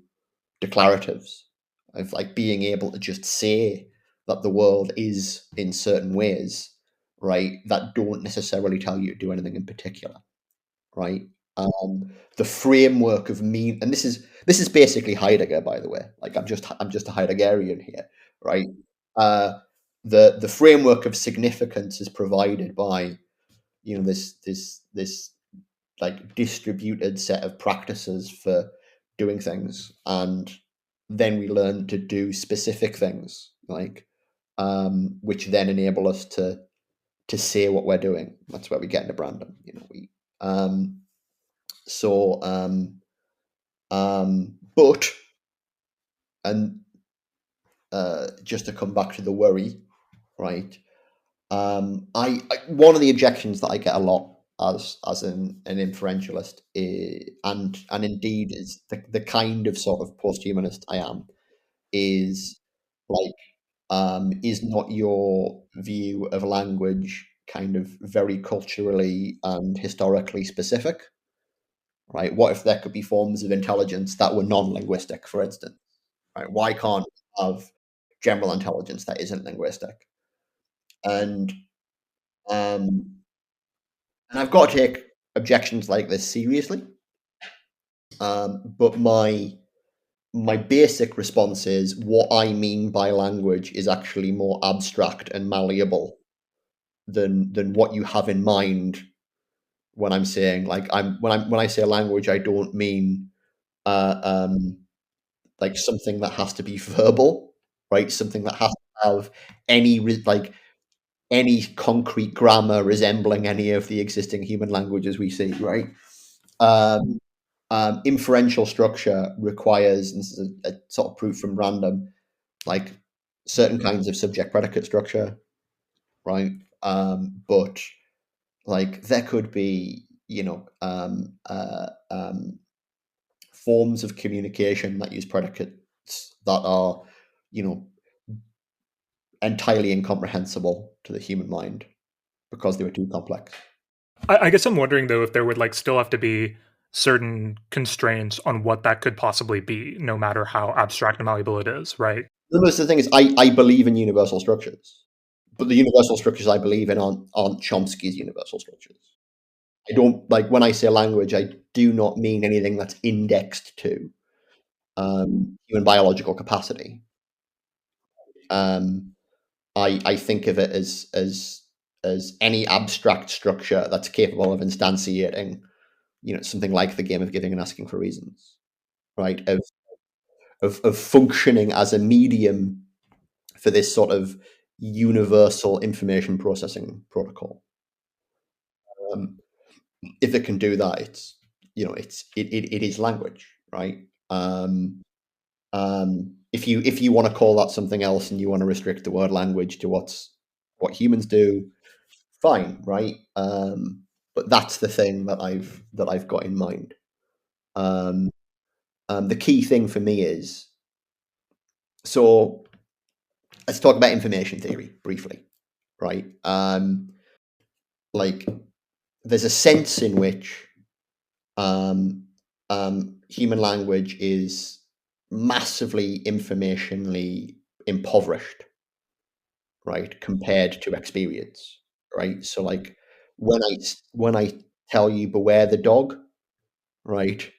declaratives of, like, being able to just say that the world is in certain ways, right, that don't necessarily tell you to do anything in particular, right? The framework of mean, and this is basically Heidegger, by the way. Like, I'm just a Heideggerian here, right? The framework of significance is provided by this like distributed set of practices for doing things, and then we learn to do specific things, like which then enable us to say what we're doing. That's where we get into Brandon. But and just to come back to the worry, right? I one of the objections that I get a lot as an inferentialist, and indeed is the kind of sort of posthumanist I am, is like, is not your view of language kind of very culturally and historically specific, right? What if there could be forms of intelligence that were non-linguistic, for instance, right? Why can't we have general intelligence that isn't linguistic? And um, and I've got to take objections like this seriously. But my basic response is, what I mean by language is actually more abstract and malleable than what you have in mind when I'm saying, like, when I say language, I don't mean like something that has to be verbal, right? Something that has to have any like any concrete grammar resembling any of the existing human languages we see, right? Inferential structure requires, and this is a sort of proof from random, like certain kinds of subject predicate structure, right? But like there could be, forms of communication that use predicates that are, entirely incomprehensible to the human mind because they were too complex. I guess I'm wondering though if there would like still have to be certain constraints on what that could possibly be, no matter how abstract and malleable it is, right? The thing is, I believe in universal structures, but the universal structures I believe in aren't Chomsky's universal structures. I don't like when I say language, I do not mean anything that's indexed to human biological capacity. I think of it as any abstract structure that's capable of instantiating, something like the game of giving and asking for reasons, right? Of functioning as a medium for this sort of universal information processing protocol. If it can do that, it is language, right? If you want to call that something else and you want to restrict the word language to what humans do, fine, right? But that's the thing that I've got in mind. The key thing for me is, so let's talk about information theory briefly, right? Like there's a sense in which human language is massively informationally impoverished, right, compared to experience, right? So like when I tell you beware the dog, right?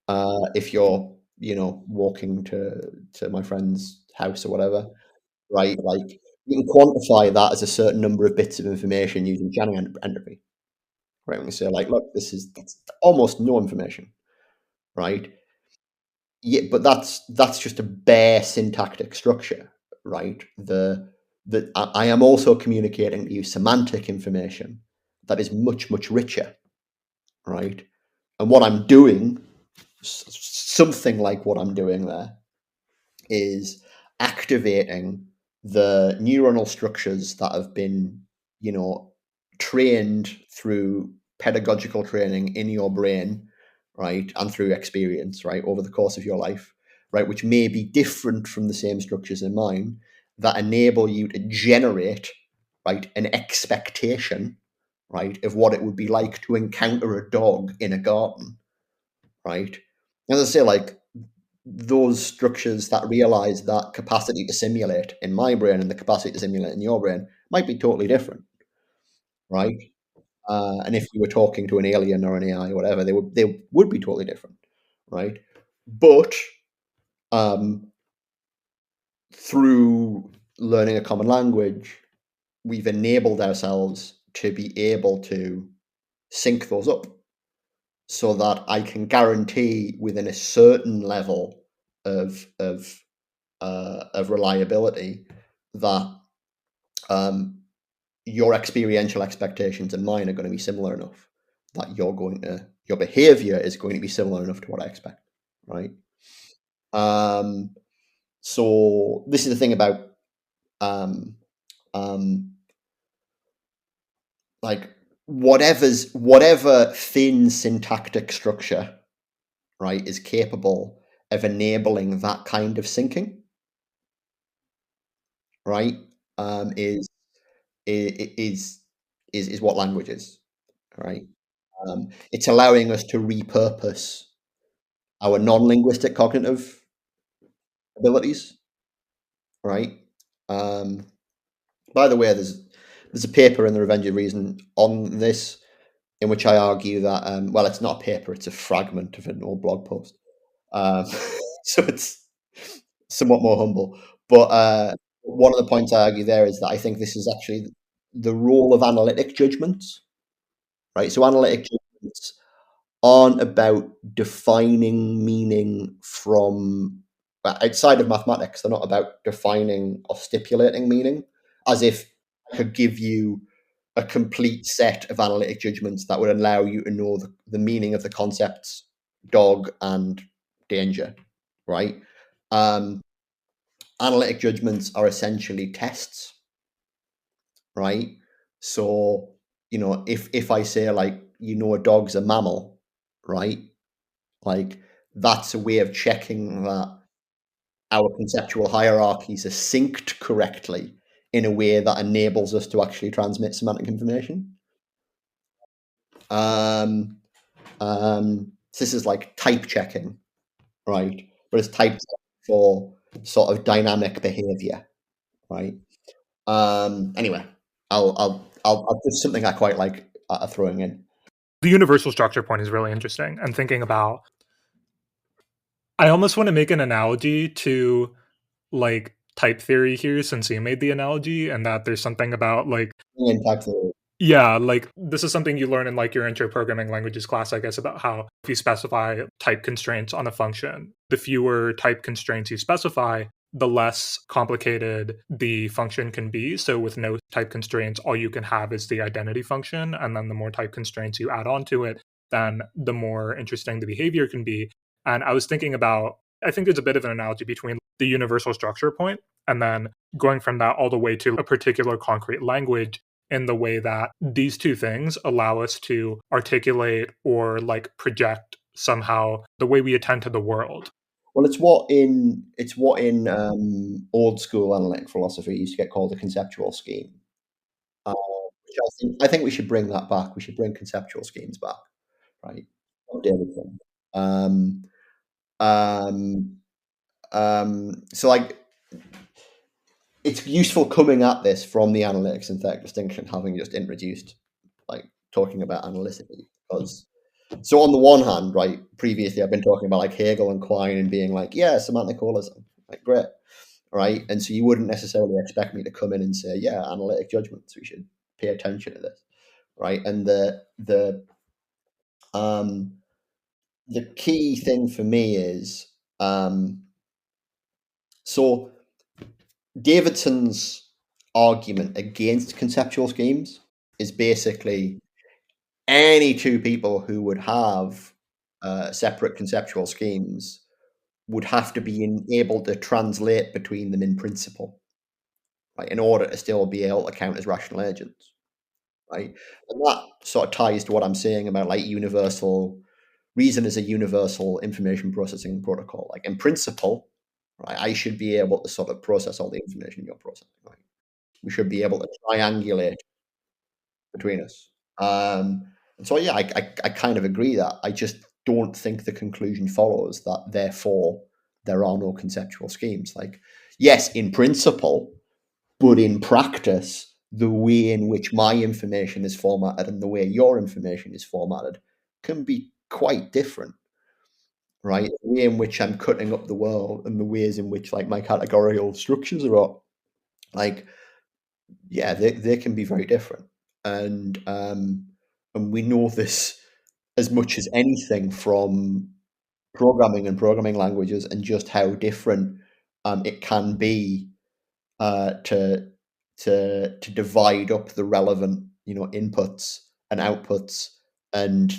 If you're walking to my friend's house or whatever, right? Like you can quantify that as a certain number of bits of information using channing entropy, right? When you say like, look, that's almost no information, right? Yeah, but that's just a bare syntactic structure, right? I am also communicating to you semantic information that is much, much richer, right? And what I'm doing, something like what I'm doing there, is activating the neuronal structures that have been, trained through pedagogical training in your brain, right, and through experience, right, over the course of your life, right, which may be different from the same structures in mine, that enable you to generate, right, an expectation, right, of what it would be like to encounter a dog in a garden, right? As I say, like those structures that realize that capacity to simulate in my brain and the capacity to simulate in your brain might be totally different, right? And if you were talking to an alien or an AI or whatever, they would be totally different, right? But through learning a common language, we've enabled ourselves to be able to sync those up so that I can guarantee within a certain level of reliability that your experiential expectations and mine are going to be similar enough that your behavior is going to be similar enough to what I expect, right? So this is the thing about like whatever thin syntactic structure, right, is capable of enabling that kind of syncing, right? Is is is what language is, right? It's allowing us to repurpose our non-linguistic cognitive abilities, right? Um, by the way, there's a paper in the Revenge of Reason on this, in which I argue that well, it's not a paper; it's a fragment of an old blog post. Um, so it's somewhat more humble. But one of the points I argue there is that I think this is actually the role of analytic judgments, right? So analytic judgments aren't about defining meaning from outside of mathematics. They're not about defining or stipulating meaning, as if I could give you a complete set of analytic judgments that would allow you to know the meaning of the concepts dog and danger, right? Analytic judgments are essentially tests, right? So, if I say, like, a dog's a mammal, right? Like, that's a way of checking that our conceptual hierarchies are synced correctly in a way that enables us to actually transmit semantic information. So this is like type checking, right? But it's type checking for sort of dynamic behavior, right? Anyway, I'll do something I quite like throwing in. The universal structure point is really interesting, and thinking about, I almost want to make an analogy to like type theory here, since you made the analogy, and that there's something about like, In type theory. yeah, like this is something you learn in like your intro programming languages class, I guess, about how if you specify type constraints on a function, the fewer type constraints you specify, the less complicated the function can be. So with no type constraints, all you can have is the identity function. And then the more type constraints you add on to it, then the more interesting the behavior can be. And I was thinking about, I think there's a bit of an analogy between the universal structure point and then going from that all the way to a particular concrete language, in the way that these two things allow us to articulate or like project somehow the way we attend to the world. Well, it's what in old school analytic philosophy used to get called a conceptual scheme. Which I think we should bring that back. We should bring conceptual schemes back, right? Updated them. So like, it's useful coming at this from the analytic synthetic distinction, having just introduced, like, talking about analyticity. Because, so on the one hand, right, previously I've been talking about like Hegel and Quine and being like, yeah, semantic holism, like, great, right? And so you wouldn't necessarily expect me to come in and say, yeah, analytic judgments, we should pay attention to this, right? And the key thing for me is, so Davidson's argument against conceptual schemes is basically any two people who would have separate conceptual schemes would have to be able to translate between them in principle, right, in order to still be able to count as rational agents, right? And that sort of ties to what I'm saying about like universal reason as a universal information processing protocol. Like, in principle, right, I should be able to sort of process all the information you're processing, right? We should be able to triangulate between us. And so, yeah, I kind of agree that. I just don't think the conclusion follows that, therefore, there are no conceptual schemes. Like, yes, in principle, but in practice, the way in which my information is formatted and the way your information is formatted can be quite different, right? The way in which I'm cutting up the world and the ways in which like my categorical structures are, like, yeah, they can be very different. And we know this as much as anything from programming and programming languages, and just how different it can be to divide up the relevant, inputs and outputs and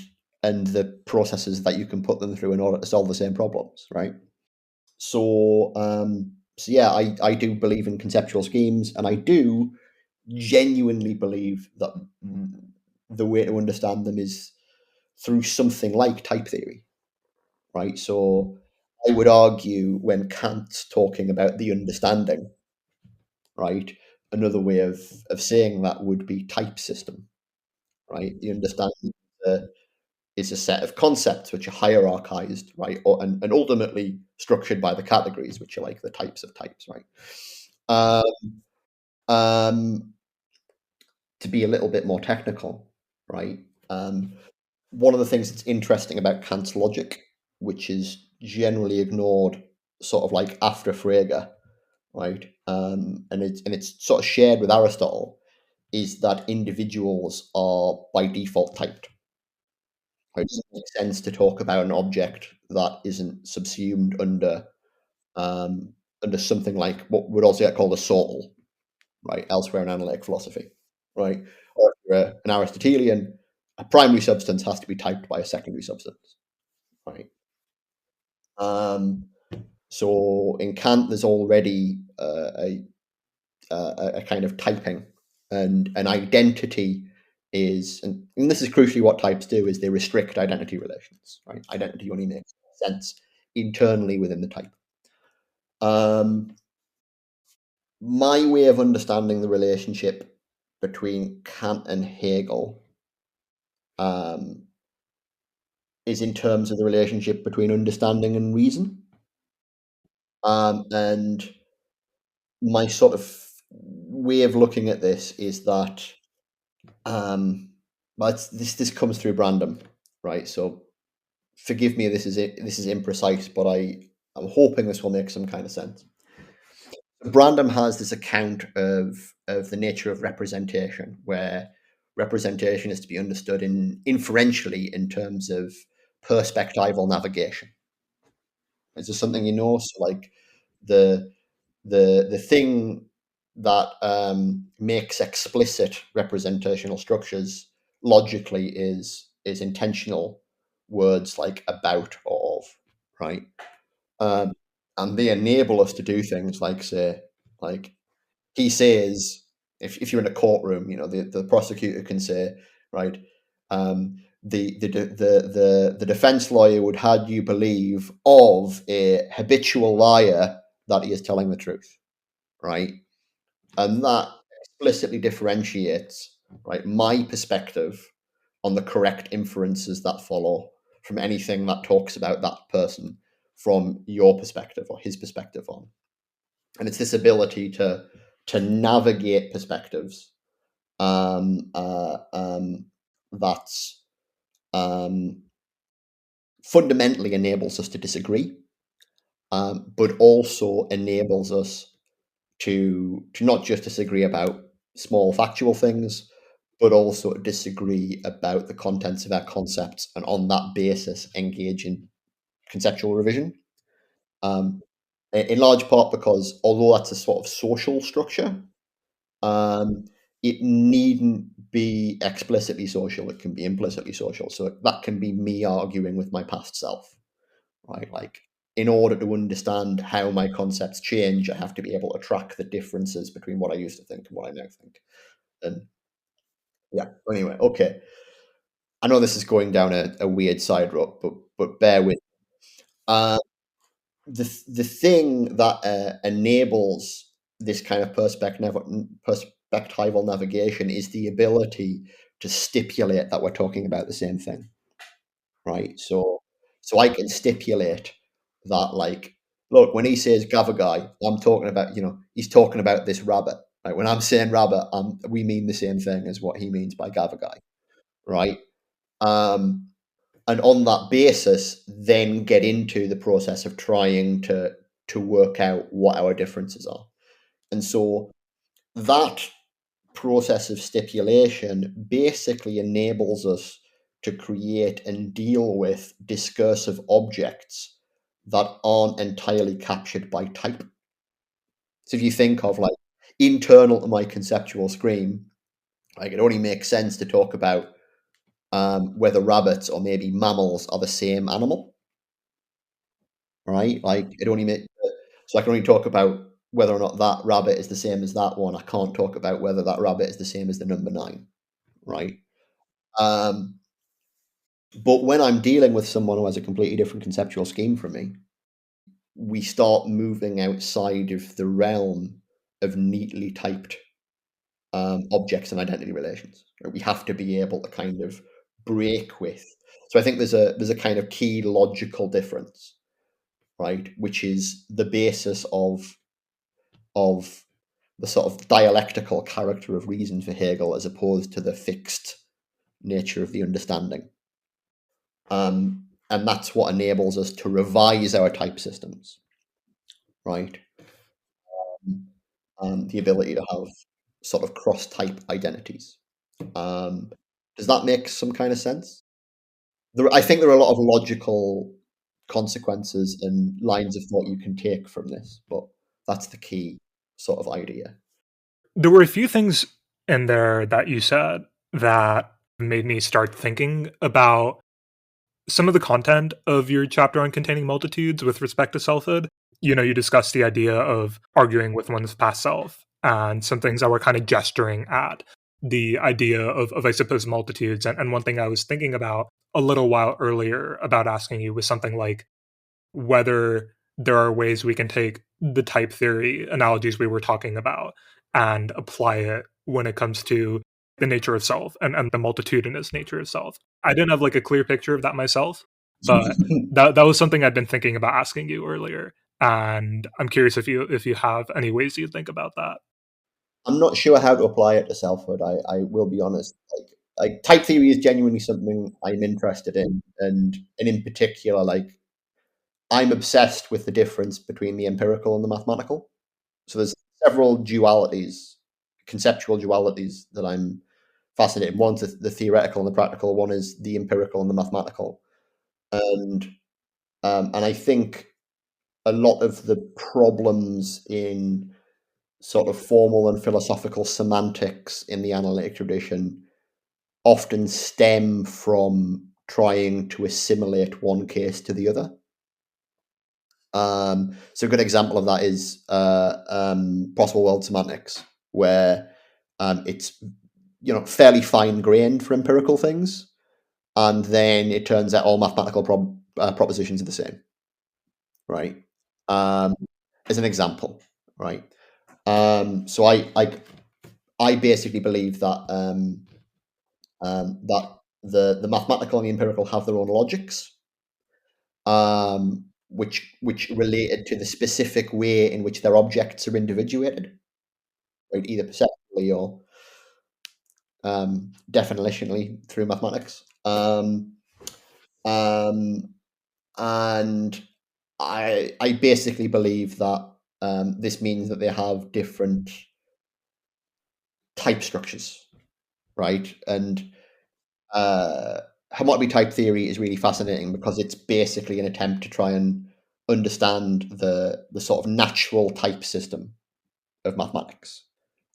the processes that you can put them through in order to solve the same problems, right? So yeah, I do believe in conceptual schemes, and I do genuinely believe that the way to understand them is through something like type theory, right? So I would argue, when Kant's talking about the understanding, right, another way of saying that would be type system, right? The understanding is a set of concepts which are hierarchized, right, and ultimately structured by the categories, which are like the types of types, right? To be a little bit more technical, right? One of the things that's interesting about Kant's logic, which is generally ignored, sort of like after Frege, right? And it's sort of shared with Aristotle, is that individuals are by default typed. Right? It doesn't make sense to talk about an object that isn't subsumed under something like what would also get called a sortal, right? Elsewhere in analytic philosophy, right? Or if you're an Aristotelian, a primary substance has to be typed by a secondary substance, right? So in Kant, there's already a kind of typing, and an identity is, and this is crucially what types do, is they restrict identity relations, right? Identity only makes sense internally within the type. My way of understanding the relationship between Kant and Hegel is in terms of the relationship between understanding and reason. And my sort of way of looking at this is that, but this comes through Brandom, right? So forgive me, this is imprecise, but I'm hoping this will make some kind of sense. Brandom has this account of the nature of representation, where representation is to be understood inferentially in terms of perspectival navigation. Is there something you know? So like the thing that makes explicit representational structures logically is intentional words like about or of, right? And they enable us to do things like, say, like he says, if you're in a courtroom, you know, the prosecutor can say, right, the defense lawyer would have you believe of a habitual liar that he is telling the truth, right? And that explicitly differentiates, right, my perspective on the correct inferences that follow from anything that talks about that person from your perspective or his perspective on. And it's this ability to navigate perspectives that's fundamentally enables us to disagree, but also enables us to not just disagree about small factual things, but also disagree about the contents of our concepts, and on that basis engage in conceptual revision. In large part because although that's a sort of social structure, it needn't be explicitly social. It can be implicitly social. So that can be me arguing with my past self, right? Like, in order to understand how my concepts change, I have to be able to track the differences between what I used to think and what I now think. And yeah, anyway, okay. I know this is going down a weird side road, but bear with. The thing that enables this kind of perspectival navigation is the ability to stipulate that we're talking about the same thing, right? So I can stipulate that, like, look, when he says Gavagai, I'm talking about, you know, he's talking about this rabbit. Right? When I'm saying rabbit, we mean the same thing as what he means by Gavagai, right? And on that basis, then get into the process of trying to work out what our differences are. And so that process of stipulation basically enables us to create and deal with discursive objects that aren't entirely captured by type. So if you think of, like, internal to my conceptual stream, like, it only makes sense to talk about whether rabbits or maybe mammals are the same animal, right? Like, it only makes, so I can only talk about whether or not that rabbit is the same as that one. I can't talk about whether that rabbit is the same as the number 9, right? But when I'm dealing with someone who has a completely different conceptual scheme from me, we start moving outside of the realm of neatly typed objects and identity relations. Right? We have to be able to kind of break with. So I think there's a kind of key logical difference, right? Which is the basis of the sort of dialectical character of reason for Hegel, as opposed to the fixed nature of the understanding. And that's what enables us to revise our type systems, right? The ability to have sort of cross-type identities. Does that make some kind of sense? I think there are a lot of logical consequences and lines of thought you can take from this, but that's the key sort of idea. There were a few things in there that you said that made me start thinking about some of the content of your chapter on containing multitudes with respect to selfhood. You discussed the idea of arguing with one's past self and some things that were kind of gesturing at the idea of I suppose, multitudes. And one thing I was thinking about a little while earlier about asking you was something like whether there are ways we can take the type theory analogies we were talking about and apply it when it comes to the nature of self and the multitudinous nature of self. I didn't have like a clear picture of that myself, but that was something I'd been thinking about asking you earlier. And I'm curious if you have any ways you think about that. I'm not sure how to apply it to selfhood. I will be honest. Like type theory is genuinely something I'm interested in, and in particular, like I'm obsessed with the difference between the empirical and the mathematical. So there's several dualities, conceptual dualities that I'm fascinated. One's the theoretical and the practical. One is the empirical and the mathematical. And I think a lot of the problems in sort of formal and philosophical semantics in the analytic tradition often stem from trying to assimilate one case to the other. So a good example of that is possible world semantics, where it's fairly fine grained for empirical things, and then it turns out all mathematical propositions are the same, right? As an example, right? So I basically believe that that the mathematical and the empirical have their own logics, which related to the specific way in which their objects are individuated, right? Either perceptually or definitionally through mathematics. And I basically believe that this means that they have different type structures, right? And homotopy type theory is really fascinating because it's basically an attempt to try and understand the sort of natural type system of mathematics,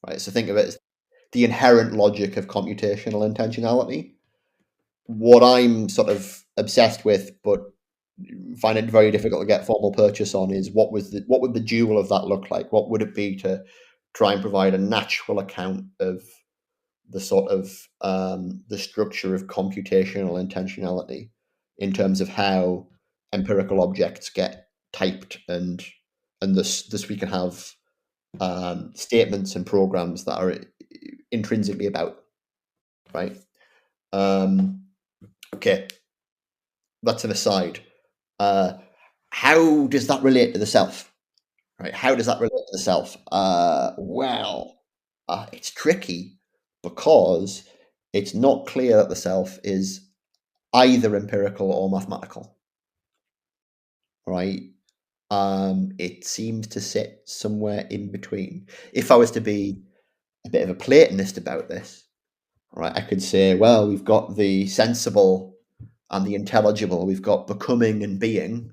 right? So think of it as the inherent logic of computational intentionality. What I'm sort of obsessed with, but find it very difficult to get formal purchase on, is what would the dual of that look like? What would it be to try and provide a natural account of the sort of the structure of computational intentionality in terms of how empirical objects get typed, and thus we can have statements and programs that are intrinsically about, right? Okay, that's an aside. How does that relate to the self? Right? How does that relate to the self? It's tricky because it's not clear that the self is either empirical or mathematical. Right? It seems to sit somewhere in between. If I was to be a bit of a Platonist about this, right, I could say, well, we've got the sensible and the intelligible, we've got becoming and being,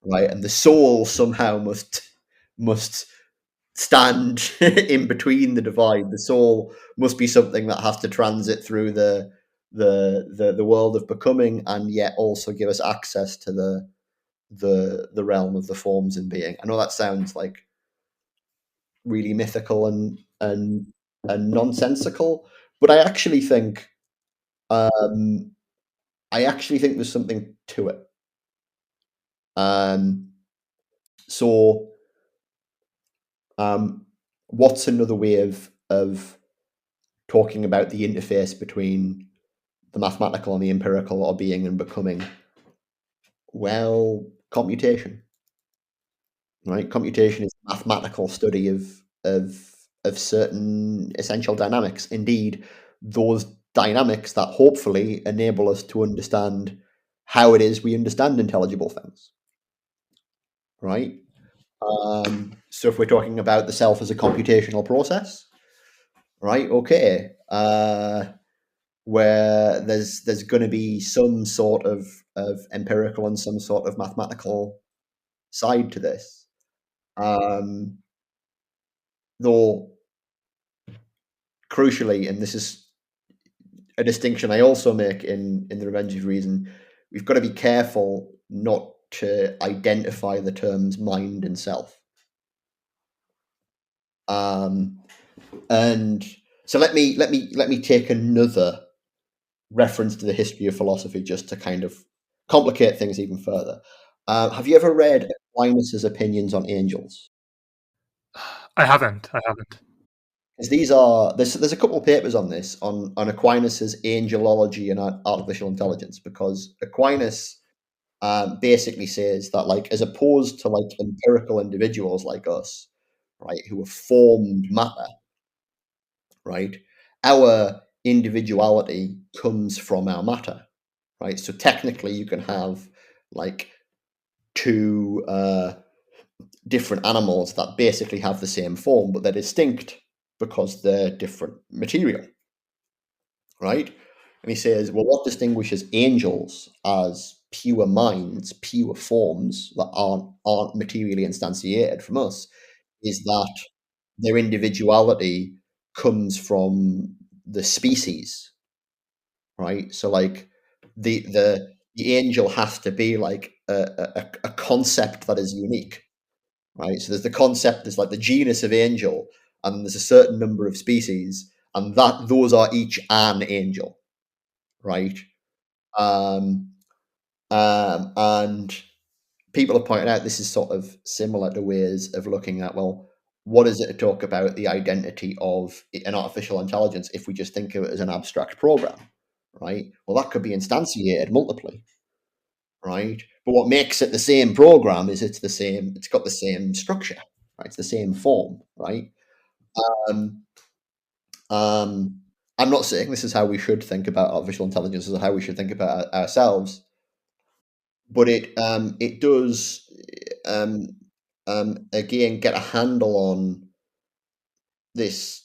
right, and the soul somehow must stand in between the divide. The soul must be something that has to transit through the world of becoming, and yet also give us access to the realm of the forms and being. I know that sounds like really mythical and nonsensical, but I actually think there's something to it. So what's another way of talking about the interface between the mathematical and the empirical, or being and becoming? Well, computation, right? Computation is a mathematical study of certain essential dynamics. Indeed, those dynamics that hopefully enable us to understand how it is we understand intelligible things, right? So if we're talking about the self as a computational process, right? Okay, where there's going to be some sort of empirical and some sort of mathematical side to this. Though crucially, and this is a distinction I also make in The Revenge of Reason, we've got to be careful not to identify the terms mind and self. And so let me take another reference to the history of philosophy just to kind of complicate things even further. Have you ever read Aquinas's opinions on angels? I haven't. Because there's a couple of papers on this on Aquinas's angelology and artificial intelligence, because Aquinas basically says that, like, as opposed to like empirical individuals like us, right, who have formed matter, right, our individuality comes from our matter, right? So technically, you can have like two different animals that basically have the same form, but they're distinct because they're different material, right? And he says, well, what distinguishes angels as pure minds, pure forms that aren't materially instantiated from us, is that their individuality comes from the species, right? So, like, the angel has to be like a concept that is unique, right? So there's the concept, there's like the genus of angel, and there's a certain number of species, and that those are each an angel, right? And people have pointed out this is sort of similar to ways of looking at, well, what is it to talk about the identity of an artificial intelligence if we just think of it as an abstract program, right? Well, that could be instantiated multiply, right? But what makes it the same program is it's got the same structure, right? It's the same form, right? Um, I'm not saying this is how we should think about artificial intelligence or how we should think about ourselves, but it does again get a handle on this,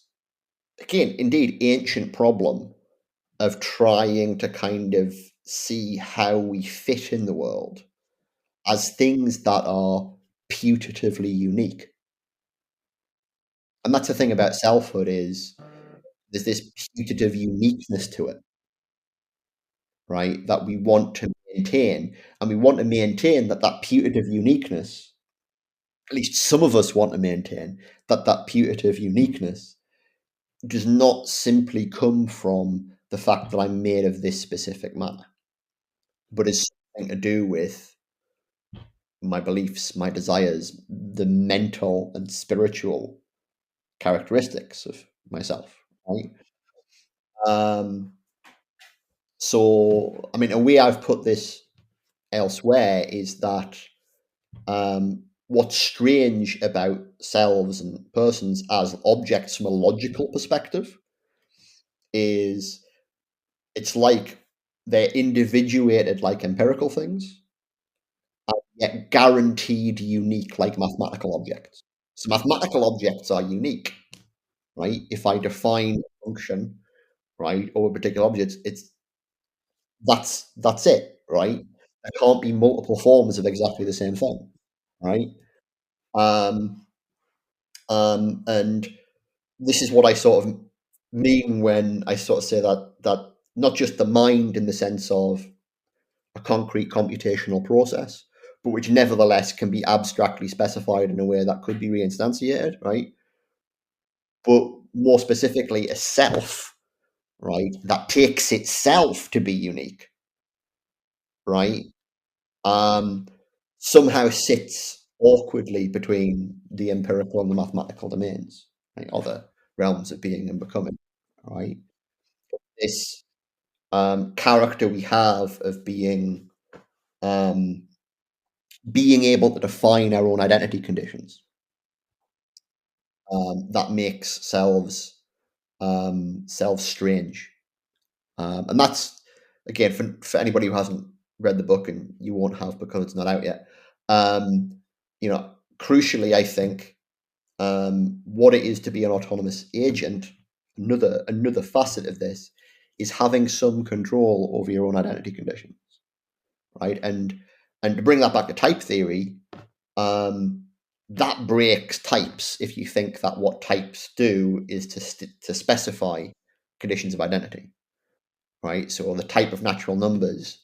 again, indeed ancient problem of trying to kind of see how we fit in the world as things that are putatively unique. And that's the thing about selfhood, is there's this putative uniqueness to it, right? That we want to maintain. And we want to maintain that putative uniqueness, at least some of us want to maintain that putative uniqueness does not simply come from the fact that I'm made of this specific matter, but is something to do with my beliefs, my desires, the mental and spiritual characteristics of myself, right? So, I mean, a way I've put this elsewhere is that what's strange about selves and persons as objects from a logical perspective is it's like they're individuated like empirical things, yet guaranteed unique like mathematical objects. So mathematical objects are unique, right? If I define a function, right, over a particular object, that's it, right? There can't be multiple forms of exactly the same thing, right? Um, and this is what I sort of mean when I sort of say that not just the mind in the sense of a concrete computational process, but which nevertheless can be abstractly specified in a way that could be reinstantiated, right? But more specifically, a self, right, that takes itself to be unique, right? Somehow sits awkwardly between the empirical and the mathematical domains, right? Other realms of being and becoming, right? This character we have of um, being able to define our own identity conditions, that makes selves strange, and that's, again, for anybody who hasn't read the book, and you won't have because it's not out yet. You know, crucially, I think what it is to be an autonomous agent, another facet of this, is having some control over your own identity conditions, right? And to bring that back to type theory, that breaks types if you think that what types do is to specify conditions of identity, right? So the type of natural numbers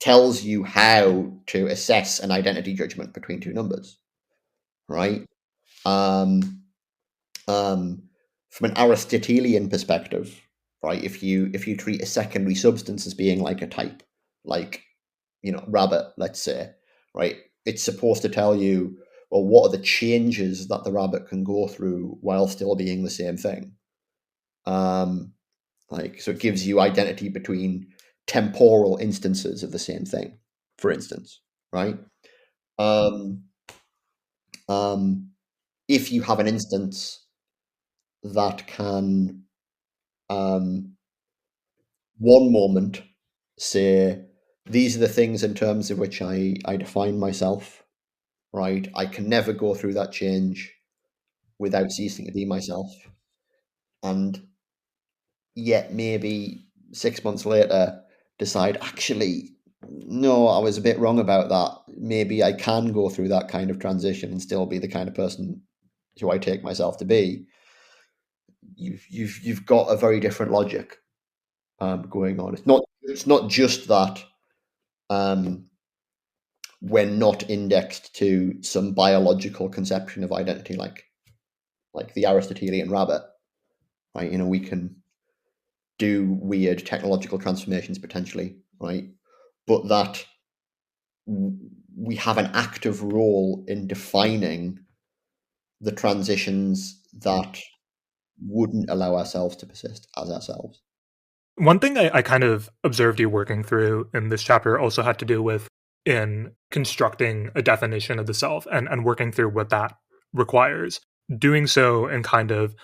tells you how to assess an identity judgment between two numbers, right? From an Aristotelian perspective, right? If you treat a secondary substance as being like a type, like rabbit, let's say, right? It's supposed to tell you, well, what are the changes that the rabbit can go through while still being the same thing? So it gives you identity between temporal instances of the same thing, for instance, right? If you have an instance that can, one moment, say, these are the things in terms of which I define myself, right? I can never go through that change without ceasing to be myself. And yet maybe 6 months later decide, actually, no, I was a bit wrong about that. Maybe I can go through that kind of transition and still be the kind of person who I take myself to be. You've got a very different logic going on. It's not just that we're not indexed to some biological conception of identity like the Aristotelian rabbit, right? We can do weird technological transformations potentially, right? But that we have an active role in defining the transitions that wouldn't allow ourselves to persist as ourselves. One thing I kind of observed you working through in this chapter also had to do with in constructing a definition of the self and working through what that requires. Doing so in kind of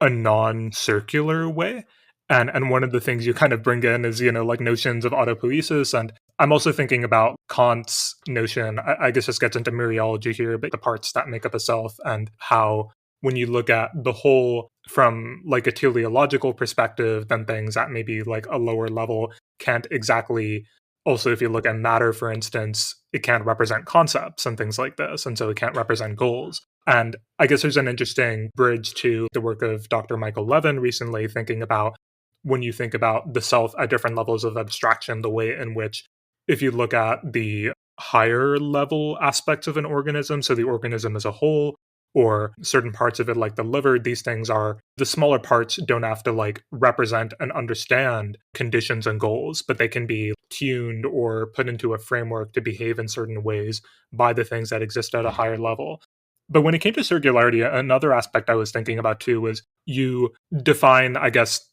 a non-circular way. And one of the things you kind of bring in is, like notions of autopoiesis. And I'm also thinking about Kant's notion, I guess this gets into mereology here, but the parts that make up a self and how when you look at the whole from like a teleological perspective, then things at maybe like a lower level can't exactly. Also, if you look at matter, for instance, it can't represent concepts and things like this. And so it can't represent goals. And I guess there's an interesting bridge to the work of Dr. Michael Levin recently, thinking about when you think about the self at different levels of abstraction, the way in which, if you look at the higher level aspects of an organism, so the organism as a whole, or certain parts of it like the liver, these things are the smaller parts don't have to like represent and understand conditions and goals, but they can be tuned or put into a framework to behave in certain ways by the things that exist at a higher level. But when it came to circularity, another aspect I was thinking about too was you define, I guess,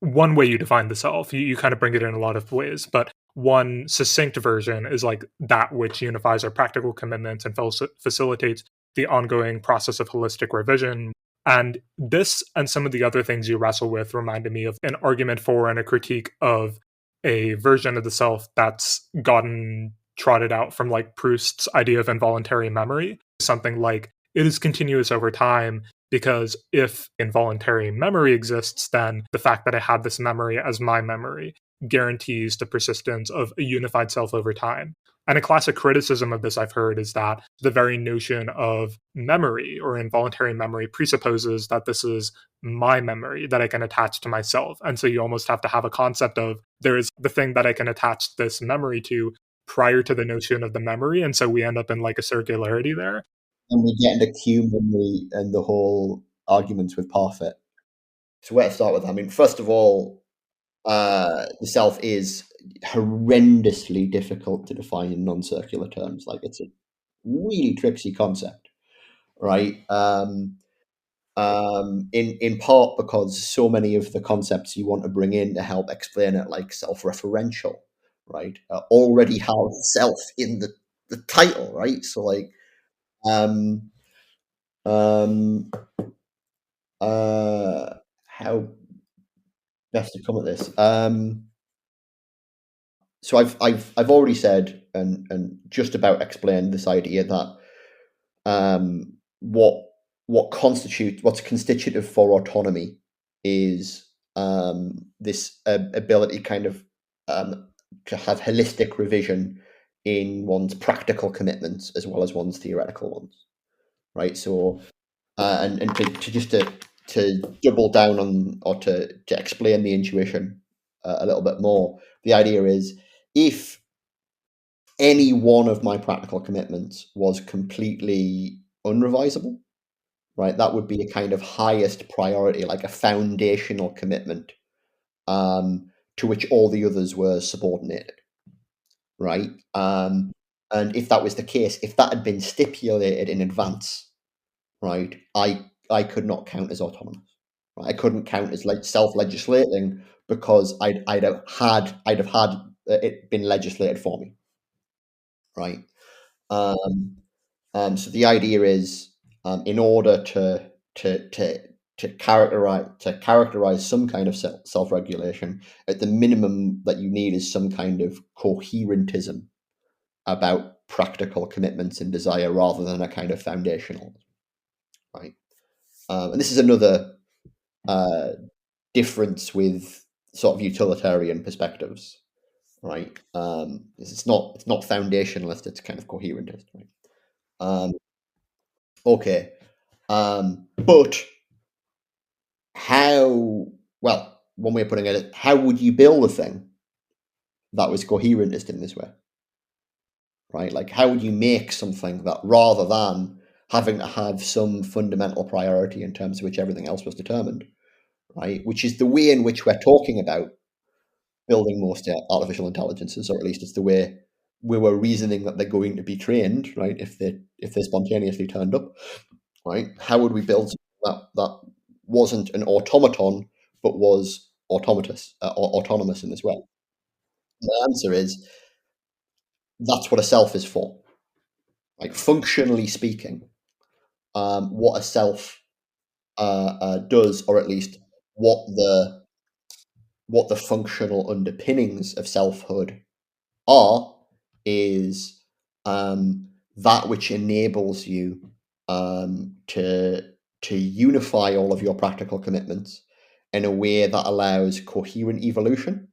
one way you define the self. You kind of bring it in a lot of ways, but one succinct version is like that which unifies our practical commitments and facilitates the ongoing process of holistic revision. And this and some of the other things you wrestle with reminded me of an argument for and a critique of a version of the self that's gotten trotted out from like Proust's idea of involuntary memory. Something like it is continuous over time, because if involuntary memory exists, then the fact that I have this memory as my memory guarantees the persistence of a unified self over time. And a classic criticism of this I've heard is that the very notion of memory or involuntary memory presupposes that this is my memory that I can attach to myself. And so you almost have to have a concept of there is the thing that I can attach this memory to prior to the notion of the memory. And so we end up in like a circularity there. And we get into Q memory and the whole arguments with Parfit. So where to start with? I mean, first of all, the self is horrendously difficult to define in non-circular terms. Like it's a really tricksy concept, right? In part because so many of the concepts you want to bring in to help explain it, like self-referential, right, already have self in the title, right? So like, how best to come at this? So I've already said and just about explained this idea that what's constitutive for autonomy is this ability kind of to have holistic revision in one's practical commitments as well as one's theoretical ones, right? So, and to just to double down on, or to explain the intuition a little bit more, the idea is, if any one of my practical commitments was completely unrevisable, right, that would be a kind of highest priority, like a foundational commitment, to which all the others were subordinated, right? And if that was the case, if that had been stipulated in advance, right, I could not count as autonomous. Right? I couldn't count as like self-legislating, because I'd have had it been legislated for me, right? Um, so the idea is, in order to characterize some kind of self-regulation, at the minimum that you need is some kind of coherentism about practical commitments and desire, rather than a kind of foundational, right? And this is another difference with sort of utilitarian perspectives, right? It's not foundationalist; it's kind of coherentist, right? Okay, but how? Well, one way of putting it is, how would you build a thing that was coherentist in this way, right? Like, how would you make something that, rather than having to have some fundamental priority in terms of which everything else was determined, right? Which is the way in which we're talking about building most artificial intelligences, or at least it's the way we were reasoning that they're going to be trained, right? If they spontaneously turned up, right? How would we build something that wasn't an automaton, but was autonomous in this way? The answer is, that's what a self is for. Like, functionally speaking, what a self does, or at least what the functional underpinnings of selfhood are, is that which enables you to unify all of your practical commitments in a way that allows coherent evolution,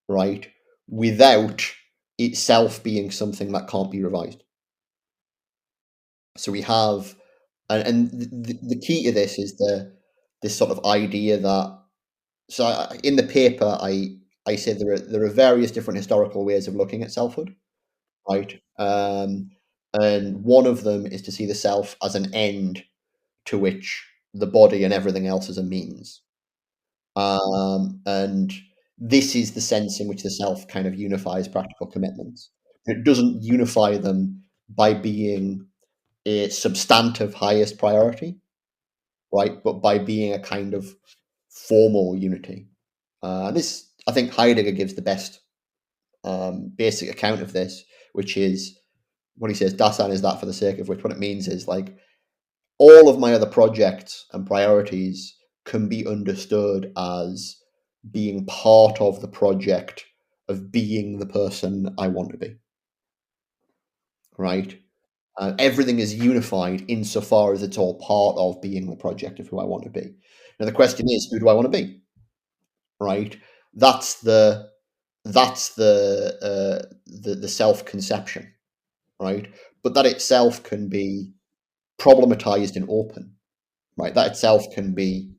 right, without itself being something that can't be revised. So we have, and the key to this is this sort of idea that, so in the paper I say there are various different historical ways of looking at selfhood, right? And one of them is to see the self as an end to which the body and everything else is a means. And this is the sense in which the self kind of unifies practical commitments. It doesn't unify them by being a substantive highest priority, right? But by being a kind of formal unity. This, I think, Heidegger gives the best basic account of this, which is what he says: Dasein is that for the sake of which. What it means is, like, all of my other projects and priorities can be understood as being part of the project of being the person I want to be, right? Everything is unified insofar as it's all part of being the project of who I want to be. Now the question is, who do I want to be? Right? That's the self-conception, right? But that itself can be problematized and open, right? That itself can be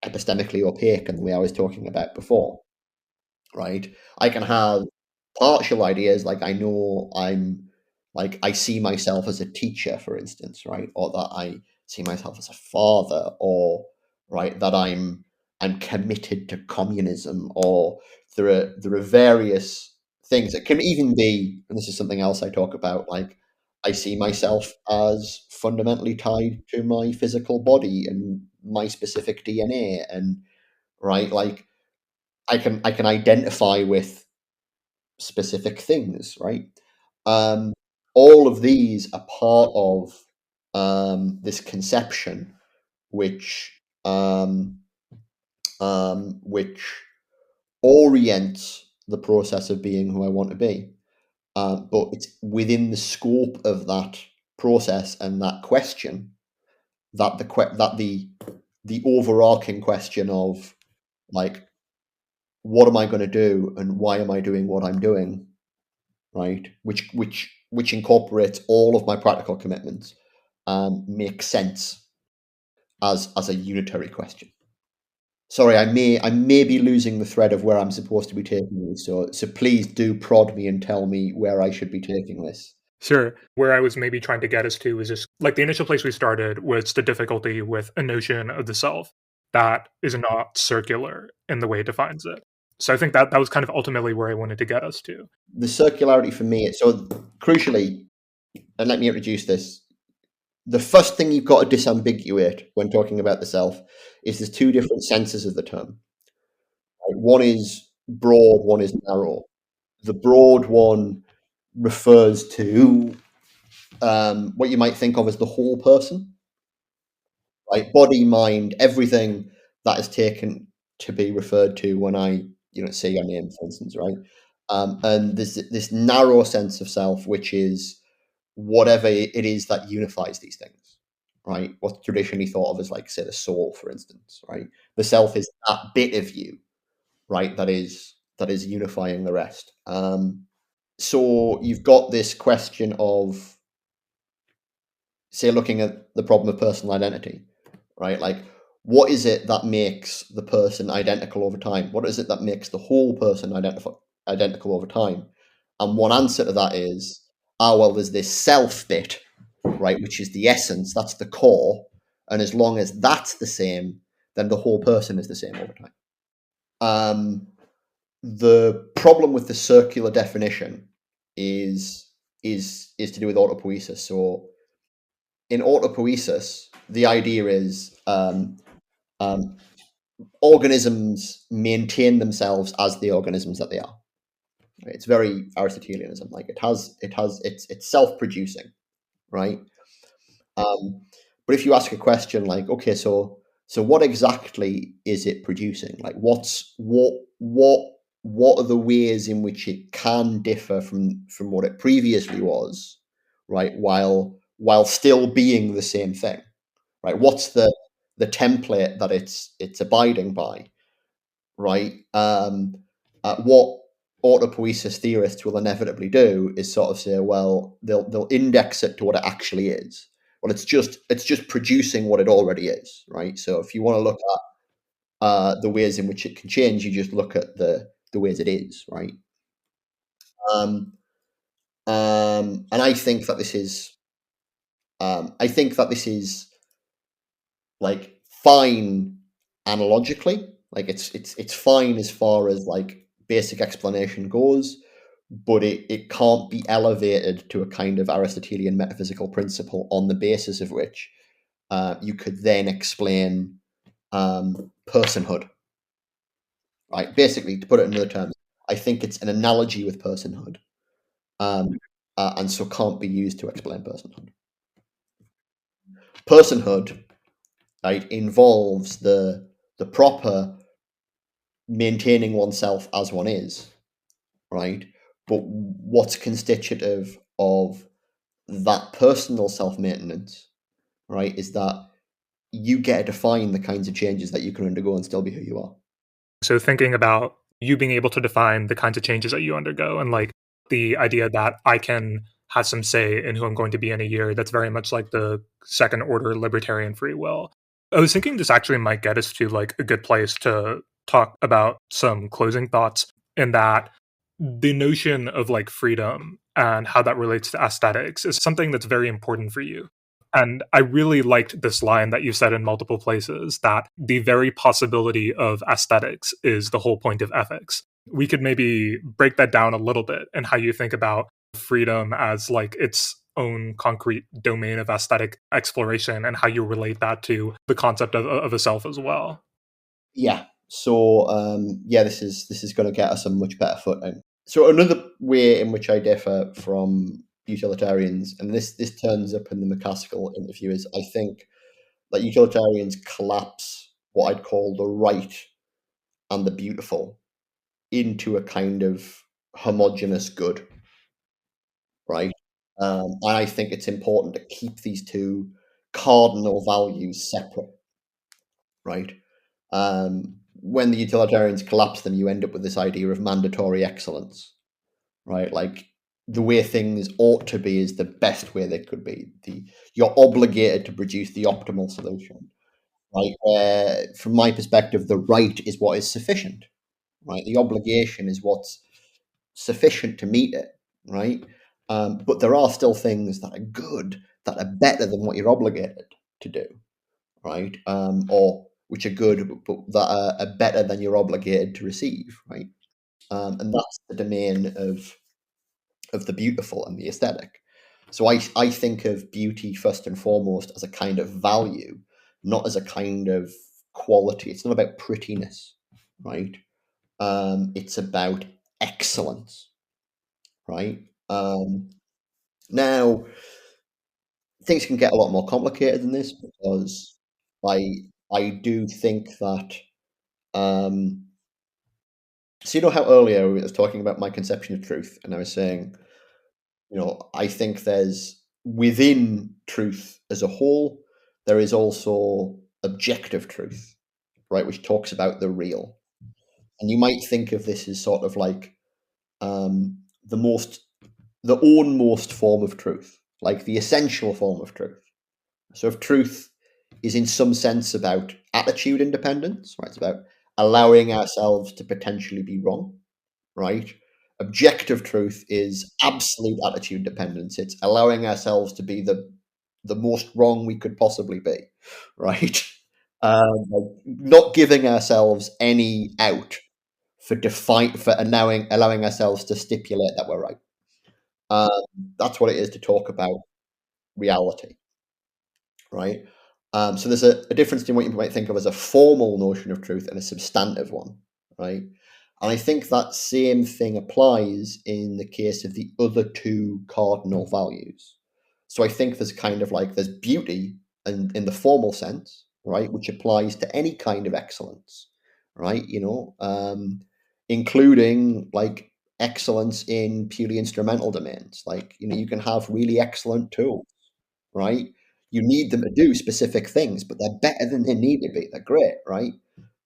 epistemically opaque in the way I was talking about before, right? I can have partial ideas, like I see myself as a teacher, for instance, right? Or that I see myself as a father, or right, that I'm committed to communism, or there are various things. It can even be, and this is something else I talk about, like, I see myself as fundamentally tied to my physical body and my specific DNA, and right, like, I can identify with specific things, right? All of these are part of this conception, which which orients the process of being who I want to be. But it's within the scope of that process and that question that the overarching question of, like, what am I going to do and why am I doing what I'm doing, right? Which incorporates all of my practical commitments, make sense as a unitary question. Sorry, I may be losing the thread of where I'm supposed to be taking this, so please do prod me and tell me where I should be taking this. Sure. Where I was maybe trying to get us to is just like the initial place we started was the difficulty with a notion of the self that is not circular in the way it defines it. So I think that was kind of ultimately where I wanted to get us to. The circularity for me, so crucially, and let me introduce this, the first thing you've got to disambiguate when talking about the self is there's two different senses of the term. One is broad, one is narrow. The broad one refers to what you might think of as the whole person, right? Body, mind, everything that is taken to be referred to when I, say your name, for instance, right? And there's this narrow sense of self, which is whatever it is that unifies these things, right? What's traditionally thought of as, like, say, the soul, for instance, right? The self is that bit of you, right? That is unifying the rest. So you've got this question of, say, looking at the problem of personal identity, right? Like, what is it that makes the person identical over time? What is it that makes the whole person identical over time? And one answer to that is, well, there's this self bit, right, which is the essence, that's the core. And as long as that's the same, then the whole person is the same over time. The problem with the circular definition is to do with autopoiesis. So in autopoiesis, the idea is organisms maintain themselves as the organisms that they are. It's very Aristotelianism. Like it's self-producing, right? But if you ask a question like, okay, so what exactly is it producing? Like, what are the ways in which it can differ from what it previously was, right? While still being the same thing, right? What's the template that it's abiding by, right? What autopoiesis theorists will inevitably do is sort of say, well, they'll index it to what it actually is. Well, it's just producing what it already is, right? So if you want to look at the ways in which it can change, you just look at the ways it is, right? And I think that this is like fine analogically, like it's fine as far as like basic explanation goes, but it can't be elevated to a kind of Aristotelian metaphysical principle on the basis of which you could then explain personhood. Right? Basically, to put it in other terms, I think it's an analogy with personhood, and so can't be used to explain personhood. Personhood, right, involves the proper maintaining oneself as one is, right? But what's constitutive of that personal self-maintenance, right, is that you get to define the kinds of changes that you can undergo and still be who you are. So thinking about you being able to define the kinds of changes that you undergo and like the idea that I can have some say in who I'm going to be in a year, that's very much like the second order libertarian free will. I was thinking this actually might get us to like a good place to talk about some closing thoughts, in that the notion of like freedom and how that relates to aesthetics is something that's very important for you. And I really liked this line that you said in multiple places, that the very possibility of aesthetics is the whole point of ethics. We could maybe break that down a little bit and how you think about freedom as like its own concrete domain of aesthetic exploration and how you relate that to the concept of a self as well. Yeah. So this is going to get us a much better footing. So another way in which I differ from utilitarians, and this turns up in the McCaskill interview, is I think that utilitarians collapse what I'd call the right and the beautiful into a kind of homogeneous good, right? And I think it's important to keep these two cardinal values separate, right? When the utilitarians collapse them, you end up with this idea of mandatory excellence, right? Like the way things ought to be is the best way they could be. You're obligated to produce the optimal solution, right? Where, from my perspective, the right is what is sufficient, right? The obligation is what's sufficient to meet it, right? But there are still things that are good, that are better than what you're obligated to do, right? Or which are good, but that are better than you're obligated to receive, right? And that's the domain of the beautiful and the aesthetic. So I think of beauty first and foremost as a kind of value, not as a kind of quality. It's not about prettiness, right? It's about excellence, right? Now, things can get a lot more complicated than this because I do think that so you know how earlier I was talking about my conception of truth, and I was saying, I think there's within truth as a whole, there is also objective truth, right, which talks about the real. And you might think of this as sort of like the most form of truth, like the essential form of truth. So if truth is in some sense about attitude independence, right, it's about allowing ourselves to potentially be wrong, right? Objective truth is absolute attitude dependence. It's allowing ourselves to be the most wrong we could possibly be, right? Not giving ourselves any out for allowing ourselves to stipulate that we're right. That's what it is to talk about reality, right? So there's a difference between what you might think of as a formal notion of truth and a substantive one, right? And I think that same thing applies in the case of the other two cardinal values. So I think there's beauty in the formal sense, right, which applies to any kind of excellence, right? Including like excellence in purely instrumental domains. Like, you can have really excellent tools, right? You need them to do specific things, but they're better than they need to be. They're great, right?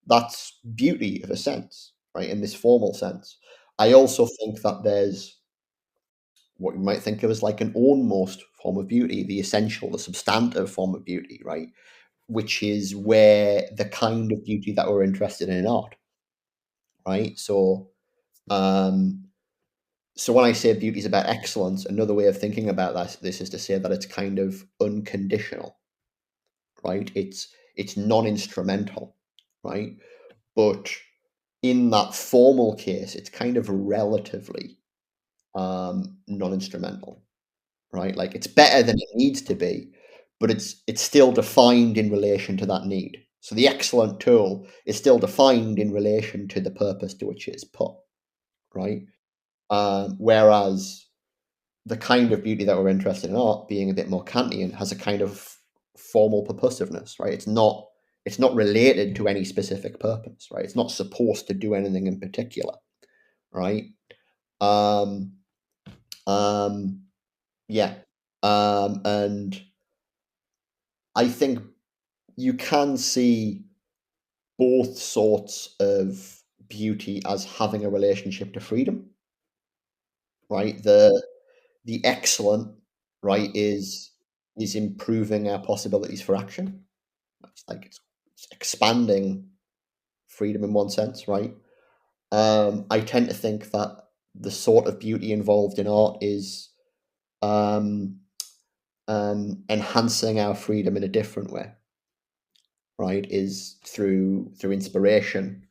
That's beauty of a sense, right? In this formal sense. I also think that there's what you might think of as like an almost form of beauty, the essential, the substantive form of beauty, right? Which is where the kind of beauty that we're interested in art, right? So, so when I say beauty is about excellence, another way of thinking about this is to say that it's kind of unconditional, right? It's non-instrumental, right? But in that formal case, it's kind of relatively non-instrumental, right? Like it's better than it needs to be, but it's still defined in relation to that need. So the excellent tool is still defined in relation to the purpose to which it is put, right? Whereas the kind of beauty that we're interested in art, being a bit more Kantian, has a kind of formal purposiveness, right? It's not related to any specific purpose, right? It's not supposed to do anything in particular, right? Yeah. And I think you can see both sorts of beauty as having a relationship to freedom, right? The excellent, right, is improving our possibilities for action. It's like it's expanding freedom in one sense, right? I tend to think that the sort of beauty involved in art is enhancing our freedom in a different way, right? Is through inspiration,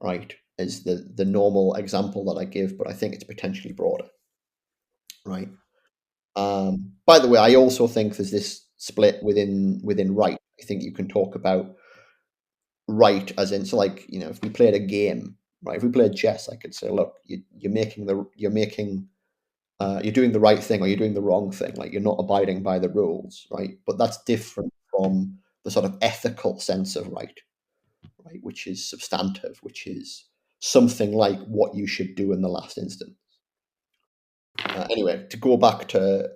right? Is the normal example that I give, but I think it's potentially broader, right? By the way, I also think there's this split within right. I think you can talk about right as in, so like, if we played a game, right? If we played chess, I could say, look, you're doing the right thing or you're doing the wrong thing. Like you're not abiding by the rules, right? But that's different from the sort of ethical sense of right, which is substantive, which is something like what you should do in the last instance. Anyway, to go back to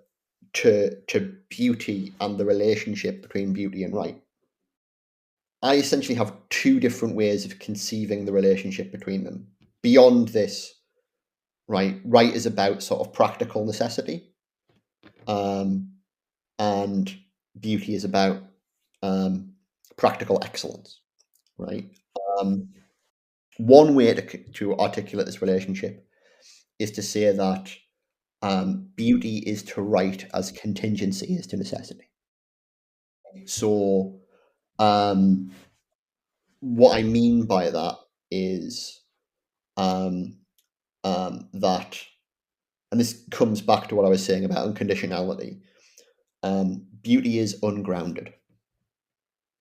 beauty and the relationship between beauty and right, I essentially have two different ways of conceiving the relationship between them beyond this right? Right is about sort of practical necessity, and beauty is about practical excellence, right? One way to articulate this relationship is to say that beauty is to right as contingency is to necessity. So, what I mean by that is that, and this comes back to what I was saying about unconditionality. Beauty is ungrounded,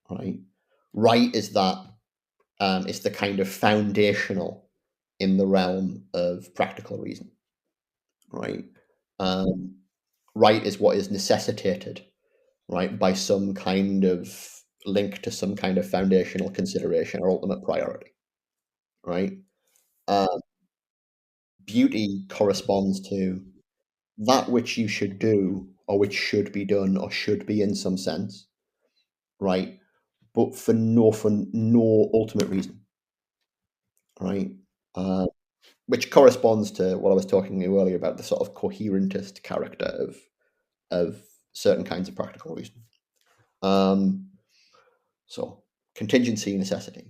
right? Right is that it's the kind of foundational in the realm of practical reason, right? Right is what is necessitated, right, by some kind of link to some kind of foundational consideration or ultimate priority, right? Beauty corresponds to that which you should do or which should be done or should be in some sense, right? But for no ultimate reason, right? Which corresponds to what I was talking earlier about the sort of coherentist character of certain kinds of practical reason. So contingency, necessity.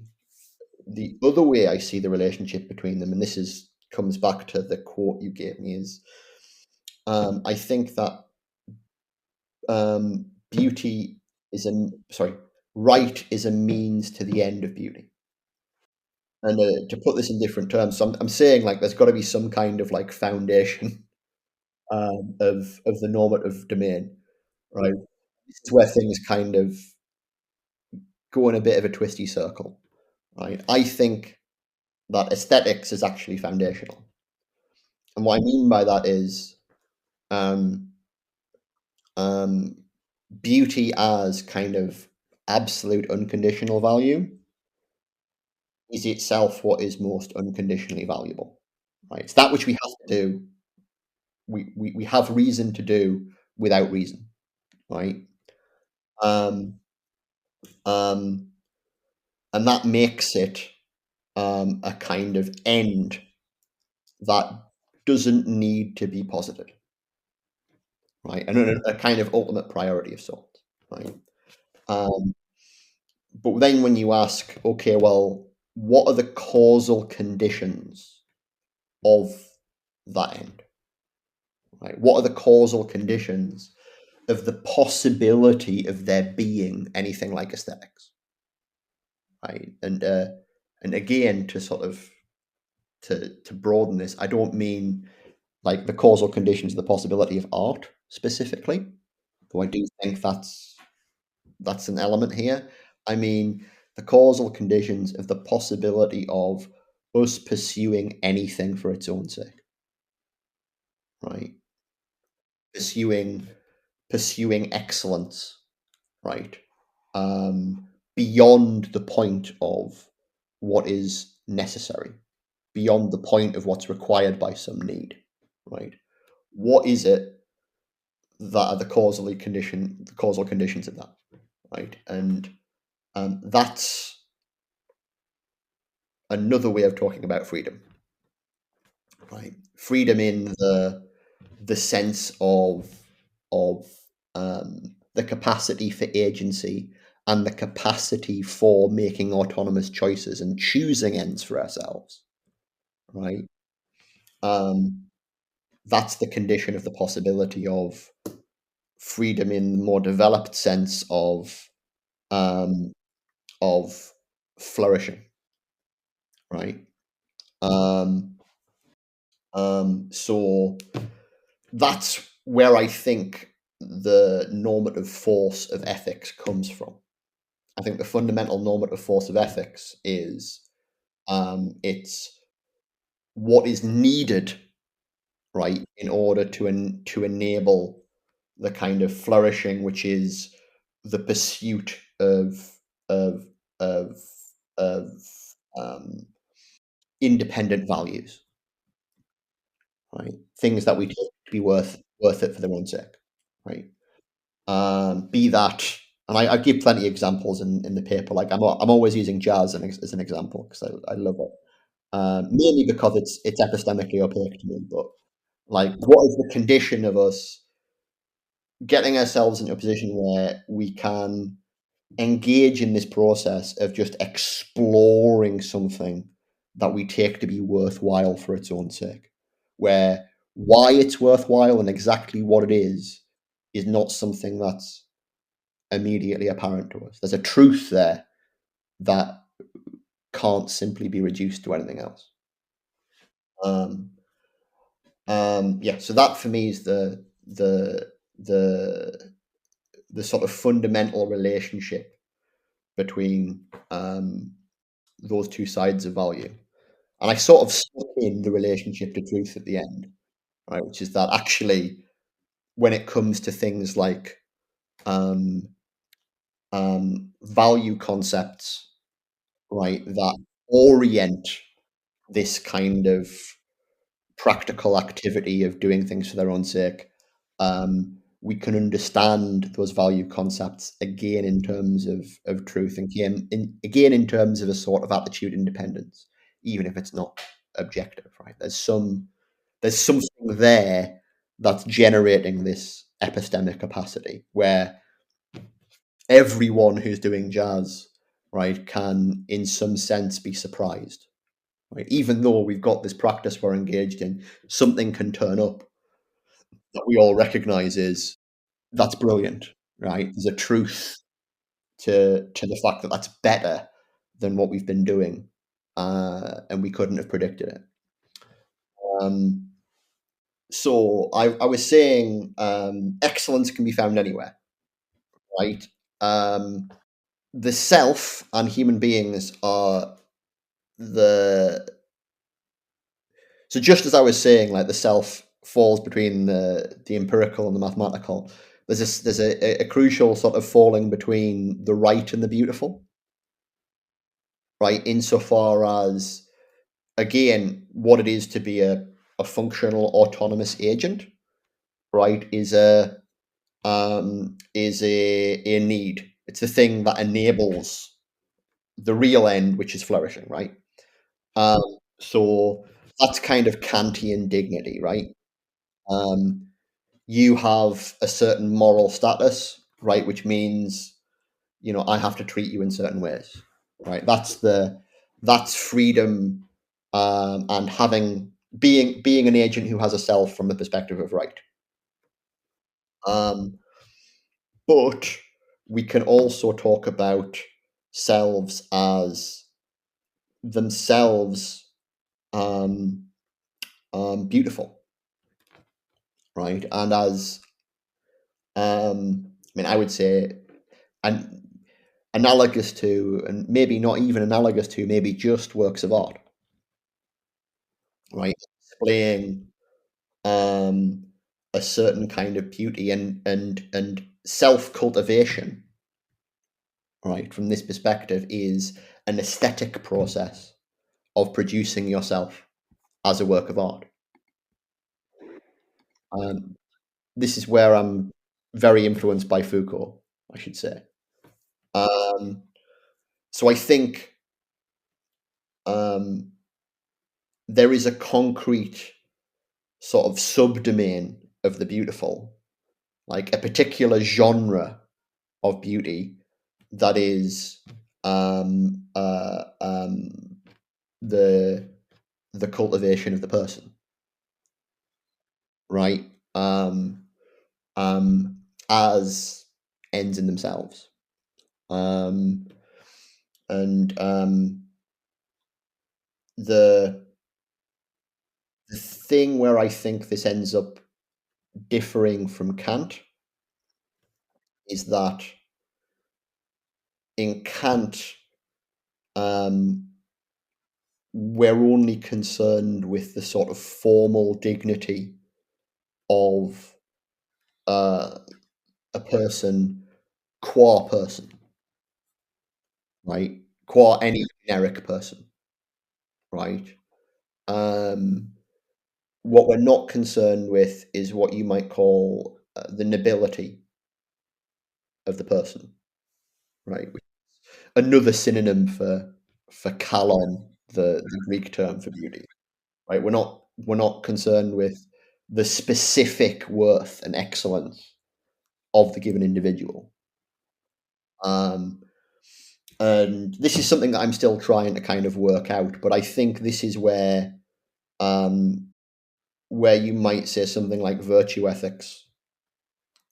The other way I see the relationship between them, and this comes back to the quote you gave me, is I think that beauty is right is a means to the end of beauty. And to put this in different terms, so I'm saying like there's got to be some kind of like foundation of the normative domain, right? This is where things kind of go in a bit of a twisty circle, right? I think that aesthetics is actually foundational, and what I mean by that is beauty as kind of absolute unconditional value is itself what is most unconditionally valuable, right? It's that which we have to do. We have reason to do without reason, right? Um, um, and that makes it a kind of end that doesn't need to be posited, right? And a kind of ultimate priority of sorts, right? But then when you ask, okay, well, what are the causal conditions of that end, right? What are the causal conditions of the possibility of there being anything like aesthetics, right? And again, to sort of to broaden this, I don't mean like the causal conditions of the possibility of art specifically, though I do think that's an element here. I mean the causal conditions of the possibility of us pursuing anything for its own sake, right? Pursuing excellence, right? Beyond the point of what is necessary, beyond the point of what's required by some need, right? What is it that are the causal conditions of that, right? And that's another way of talking about freedom, right? Freedom in the sense of the capacity for agency and the capacity for making autonomous choices and choosing ends for ourselves, right? That's the condition of the possibility of freedom in the more developed sense of flourishing, right? So that's where I think the normative force of ethics comes from. I think the fundamental normative force of ethics is it's what is needed, right, in order to enable the kind of flourishing, which is the pursuit of of of of independent values, right? Things that we take to be worth it for their own sake, right? Be that, and I give plenty of examples in the paper. Like I'm always using jazz as an example because I love it. mainly because it's epistemically opaque to me. But like, what is the condition of us getting ourselves into a position where we can engage in this process of just exploring something that we take to be worthwhile for its own sake, where why it's worthwhile and exactly what it is not something that's immediately apparent to us. There's a truth there that can't simply be reduced to anything else. Yeah, so that for me is the sort of fundamental relationship between those two sides of value. And I sort of stuck in the relationship to truth at the end, right? Which is that actually, when it comes to things like value concepts, right, that orient this kind of practical activity of doing things for their own sake, we can understand those value concepts again in terms of truth, and again in terms of a sort of attitude independence, even if it's not objective, right? There's something there that's generating this epistemic opacity where everyone who's doing jazz, right, can in some sense be surprised, right? Even though we've got this practice we're engaged in, something can turn up that we all recognize is that's brilliant, right? There's a truth to the fact that that's better than what we've been doing, and we couldn't have predicted it. So I was saying excellence can be found anywhere, right? The self and human beings are so just as I was saying, like the self falls between the empirical and the mathematical. There's a crucial sort of falling between the right and the beautiful, right? Insofar as, again, what it is to be a functional autonomous agent, right, is a need. It's the thing that enables the real end, which is flourishing, right? So that's kind of Kantian dignity, right? You have a certain moral status, right, which means, I have to treat you in certain ways, right? That's freedom, and being an agent who has a self from the perspective of right. But we can also talk about selves as themselves beautiful, right? And as I would say, and analogous to, and maybe not even analogous to, maybe just works of art, right? Displaying a certain kind of beauty and self-cultivation, right? From this perspective, is an aesthetic process of producing yourself as a work of art. This is where I'm very influenced by Foucault, I should say. So I think there is a concrete sort of subdomain of the beautiful, like a particular genre of beauty that is the cultivation of the person, right? As ends in themselves, and the thing where I think this ends up differing from Kant is that in Kant, we're only concerned with the sort of formal dignity of a person qua person, right? Qua any generic person, right? What we're not concerned with is what you might call the nobility of the person, right? Another synonym for Calon the Greek term for beauty, right? We're not concerned with the specific worth and excellence of the given individual. And this is something that I'm still trying to kind of work out, but I think this is where you might say something like virtue ethics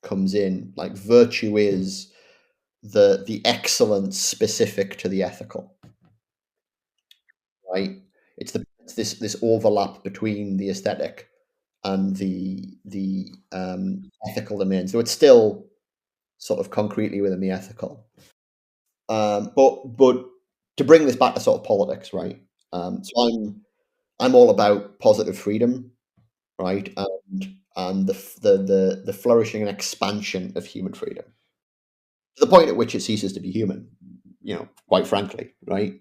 comes in. Like, virtue is the excellence specific to the ethical, right? It's this overlap between the aesthetic and the ethical domain. So it's still sort of concretely within the ethical. But to bring this back to sort of politics, right? So I'm all about positive freedom, right? And the flourishing and expansion of human freedom, to the point at which it ceases to be human, quite frankly, right?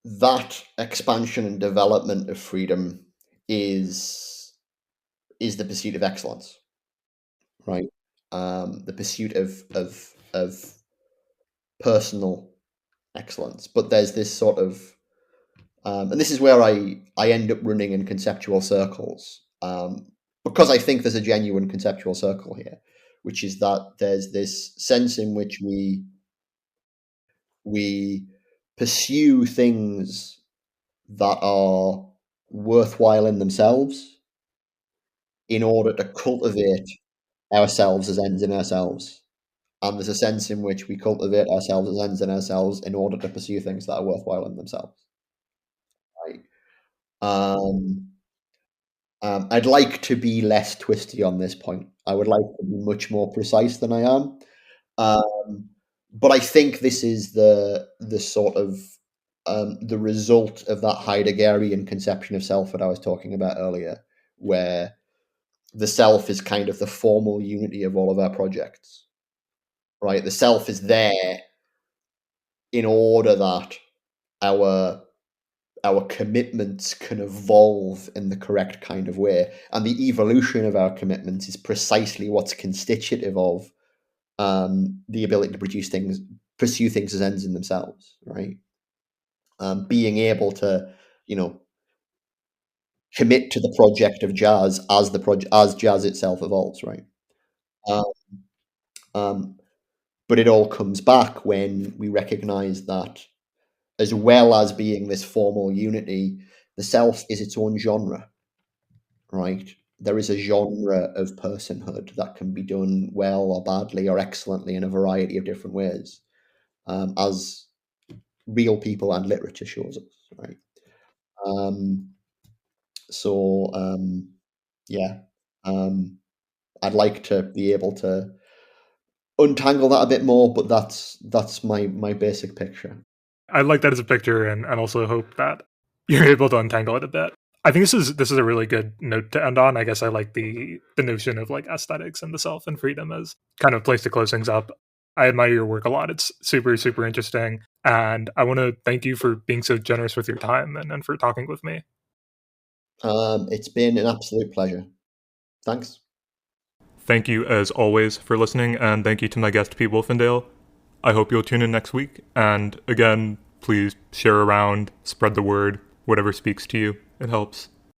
That expansion and development of freedom is the pursuit of excellence, right? The pursuit of personal excellence. But there's this sort of and this is where I end up running in conceptual circles, because I think there's a genuine conceptual circle here, which is that there's this sense in which we pursue things that are worthwhile in themselves in order to cultivate ourselves as ends in ourselves. And there's a sense in which we cultivate ourselves as ends in ourselves in order to pursue things that are worthwhile in themselves. Right? I'd like to be less twisty on this point. I would like to be much more precise than I am. But I think this is the sort of the result of that Heideggerian conception of self that I was talking about earlier, where the self is kind of the formal unity of all of our projects, right? The self is there in order that our commitments can evolve in the correct kind of way. And the evolution of our commitments is precisely what's constitutive of the ability to pursue things as ends in themselves, right? Being able to, commit to the project of jazz as jazz itself evolves, right? But it all comes back when we recognize that, as well as being this formal unity, the self is its own genre, right? There is a genre of personhood that can be done well or badly or excellently in a variety of different ways, as real people and literature shows us, right? I'd like to be able to untangle that a bit more, but that's my basic picture. I like that as a picture, and also hope that you're able to untangle it a bit. I think this is a really good note to end on. I guess I like the notion of like aesthetics and the self and freedom as kind of a place to close things up. I admire your work a lot. It's super, super interesting. And I want to thank you for being so generous with your time and for talking with me. It's been an absolute pleasure. Thanks. Thank you, as always, for listening, and thank you to my guest, Pete Wolfendale. I hope you'll tune in next week, and again, please share around, spread the word, whatever speaks to you. It helps.